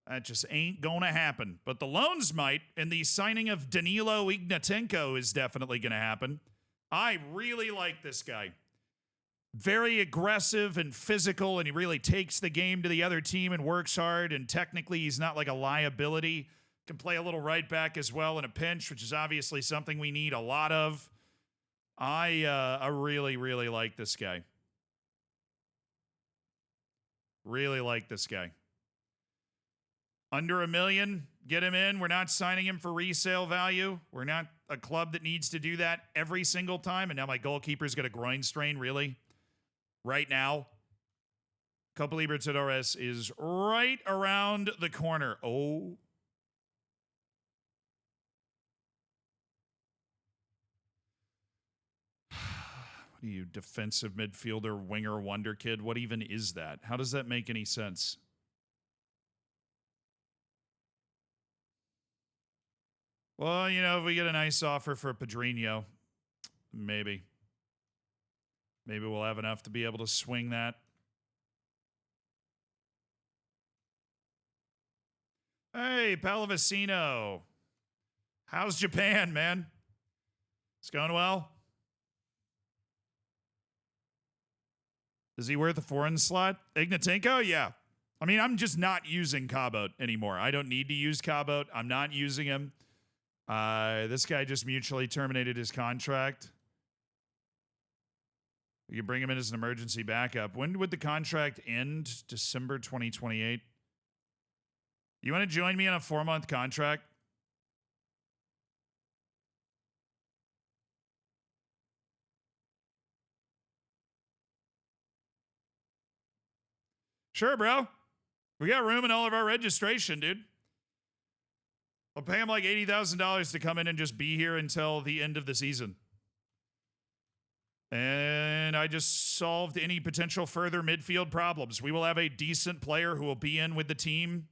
That just ain't going to happen. But the loans might, and the signing of Danilo Ignatenko is definitely going to happen. I really like this guy. Very aggressive and physical, and he really takes the game to the other team and works hard, and technically he's not like a liability. Can play a little right back as well in a pinch, which is obviously something we need a lot of. I really, really like this guy. Really like this guy. Under $1 million, get him in. We're not signing him for resale value. We're not a club that needs to do that every single time. And now my goalkeeper's got a groin strain, really? Right now? Copa Libertadores is right around the corner. Oh. What are you, defensive midfielder, winger, Wonderkid? What even is that? How does that make any sense? Well, you know, if we get a nice offer for Pedrinho, maybe. Maybe we'll have enough to be able to swing that. Hey, Pallavicino. How's Japan, man? It's going well? Is he worth a foreign slot? Ignatenko? Yeah. I mean, I'm just not using Cabot anymore. I don't need to use Cabot. I'm not using him. This guy just mutually terminated his contract. You can bring him in as an emergency backup. When would the contract end? December 2028. You want to join me on a 4-month contract? Sure, bro. We got room in all of our registration, dude. I'll pay him like $80,000 to come in and just be here until the end of the season. And I just solved any potential further midfield problems. We will have a decent player who will be in with the team,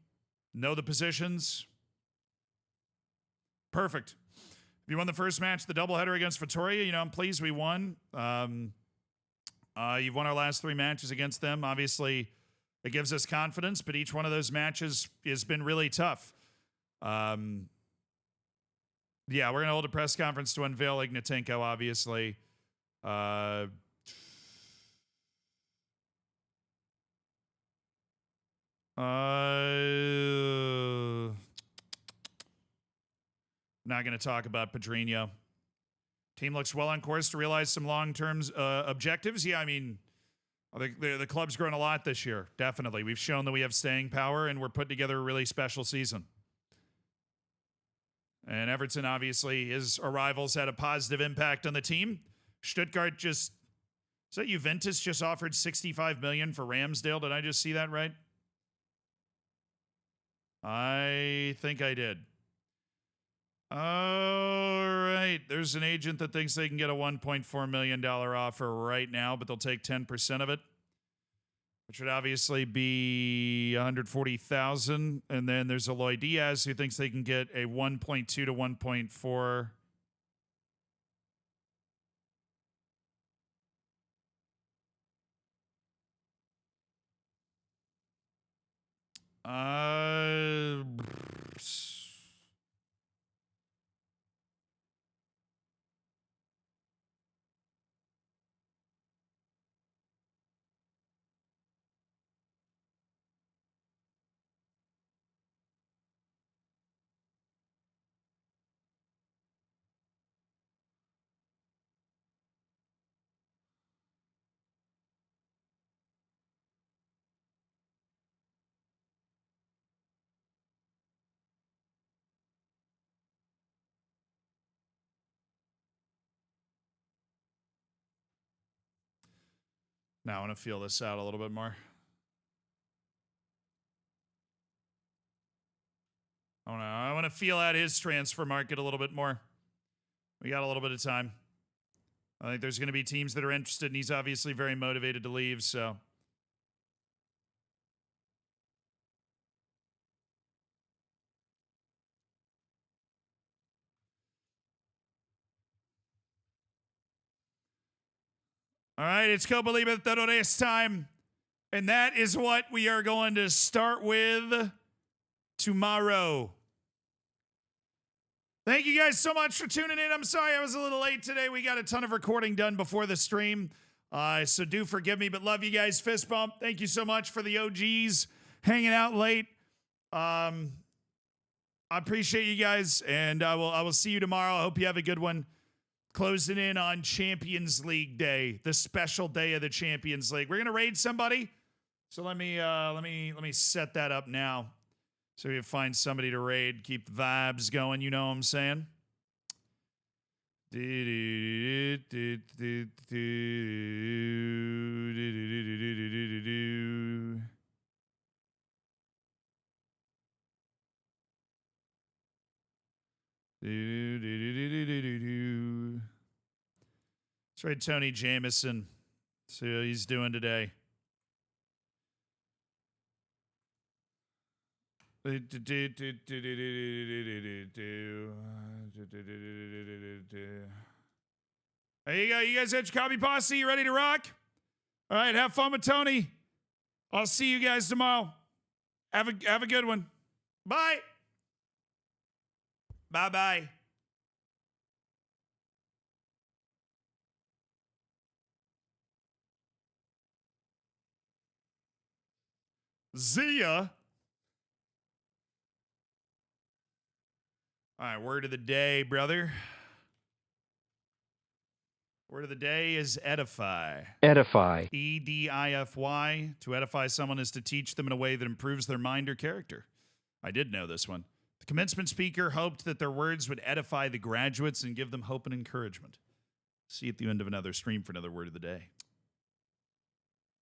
know the positions. Perfect. We won the first match, the doubleheader against Vittoria. You know, I'm pleased we won. You've won our last 3 matches against them. Obviously, it gives us confidence, but each one of those matches has been really tough. Yeah, we're going to hold a press conference to unveil Ignatenko, obviously. Not going to talk about Pedrinho. Team looks well on course to realize some long-term objectives. Yeah, I mean, I think the club's grown a lot this year, definitely. We've shown that we have staying power, and we're putting together a really special season. And Everton, obviously, his arrivals had a positive impact on the team. Stuttgart just... Is that Juventus just offered $65 million for Ramsdale? Did I just see that right? I think I did. All right. There's an agent that thinks they can get a $1.4 million offer right now, but they'll take 10% of it, which would obviously be $140,000. And then there's Eloy Diaz who thinks they can get a 1.2 to 1.4. Now I want to feel this out a little bit more. I want to feel out his transfer market a little bit more. We got a little bit of time. I think there's going to be teams that are interested, and he's obviously very motivated to leave, so. All right, it's Copa Libertadores time, and that is what we are going to start with tomorrow. Thank you guys so much for tuning in. I'm sorry I was a little late today. We got a ton of recording done before the stream, so do forgive me, but love you guys. Fist bump. Thank you so much for the OGs hanging out late. I appreciate you guys, and I will see you tomorrow. I hope you have a good one. Closing in on Champions League Day, the special day of the Champions League. We're gonna raid somebody, so let me set that up now. So we find somebody to raid, keep the vibes going. You know what I'm saying? Let's raid Tony Jameson. See what he's doing today. Hey, you guys at your copy posse? You ready to rock? All right, have fun with Tony. I'll see you guys tomorrow. Have a good one. Bye. Bye-bye. See ya. All right, word of the day, brother. Word of the day is edify. Edify. Edify. To edify someone is to teach them in a way that improves their mind or character. I did know this one. The commencement speaker hoped that their words would edify the graduates and give them hope and encouragement. See you at the end of another stream for another word of the day.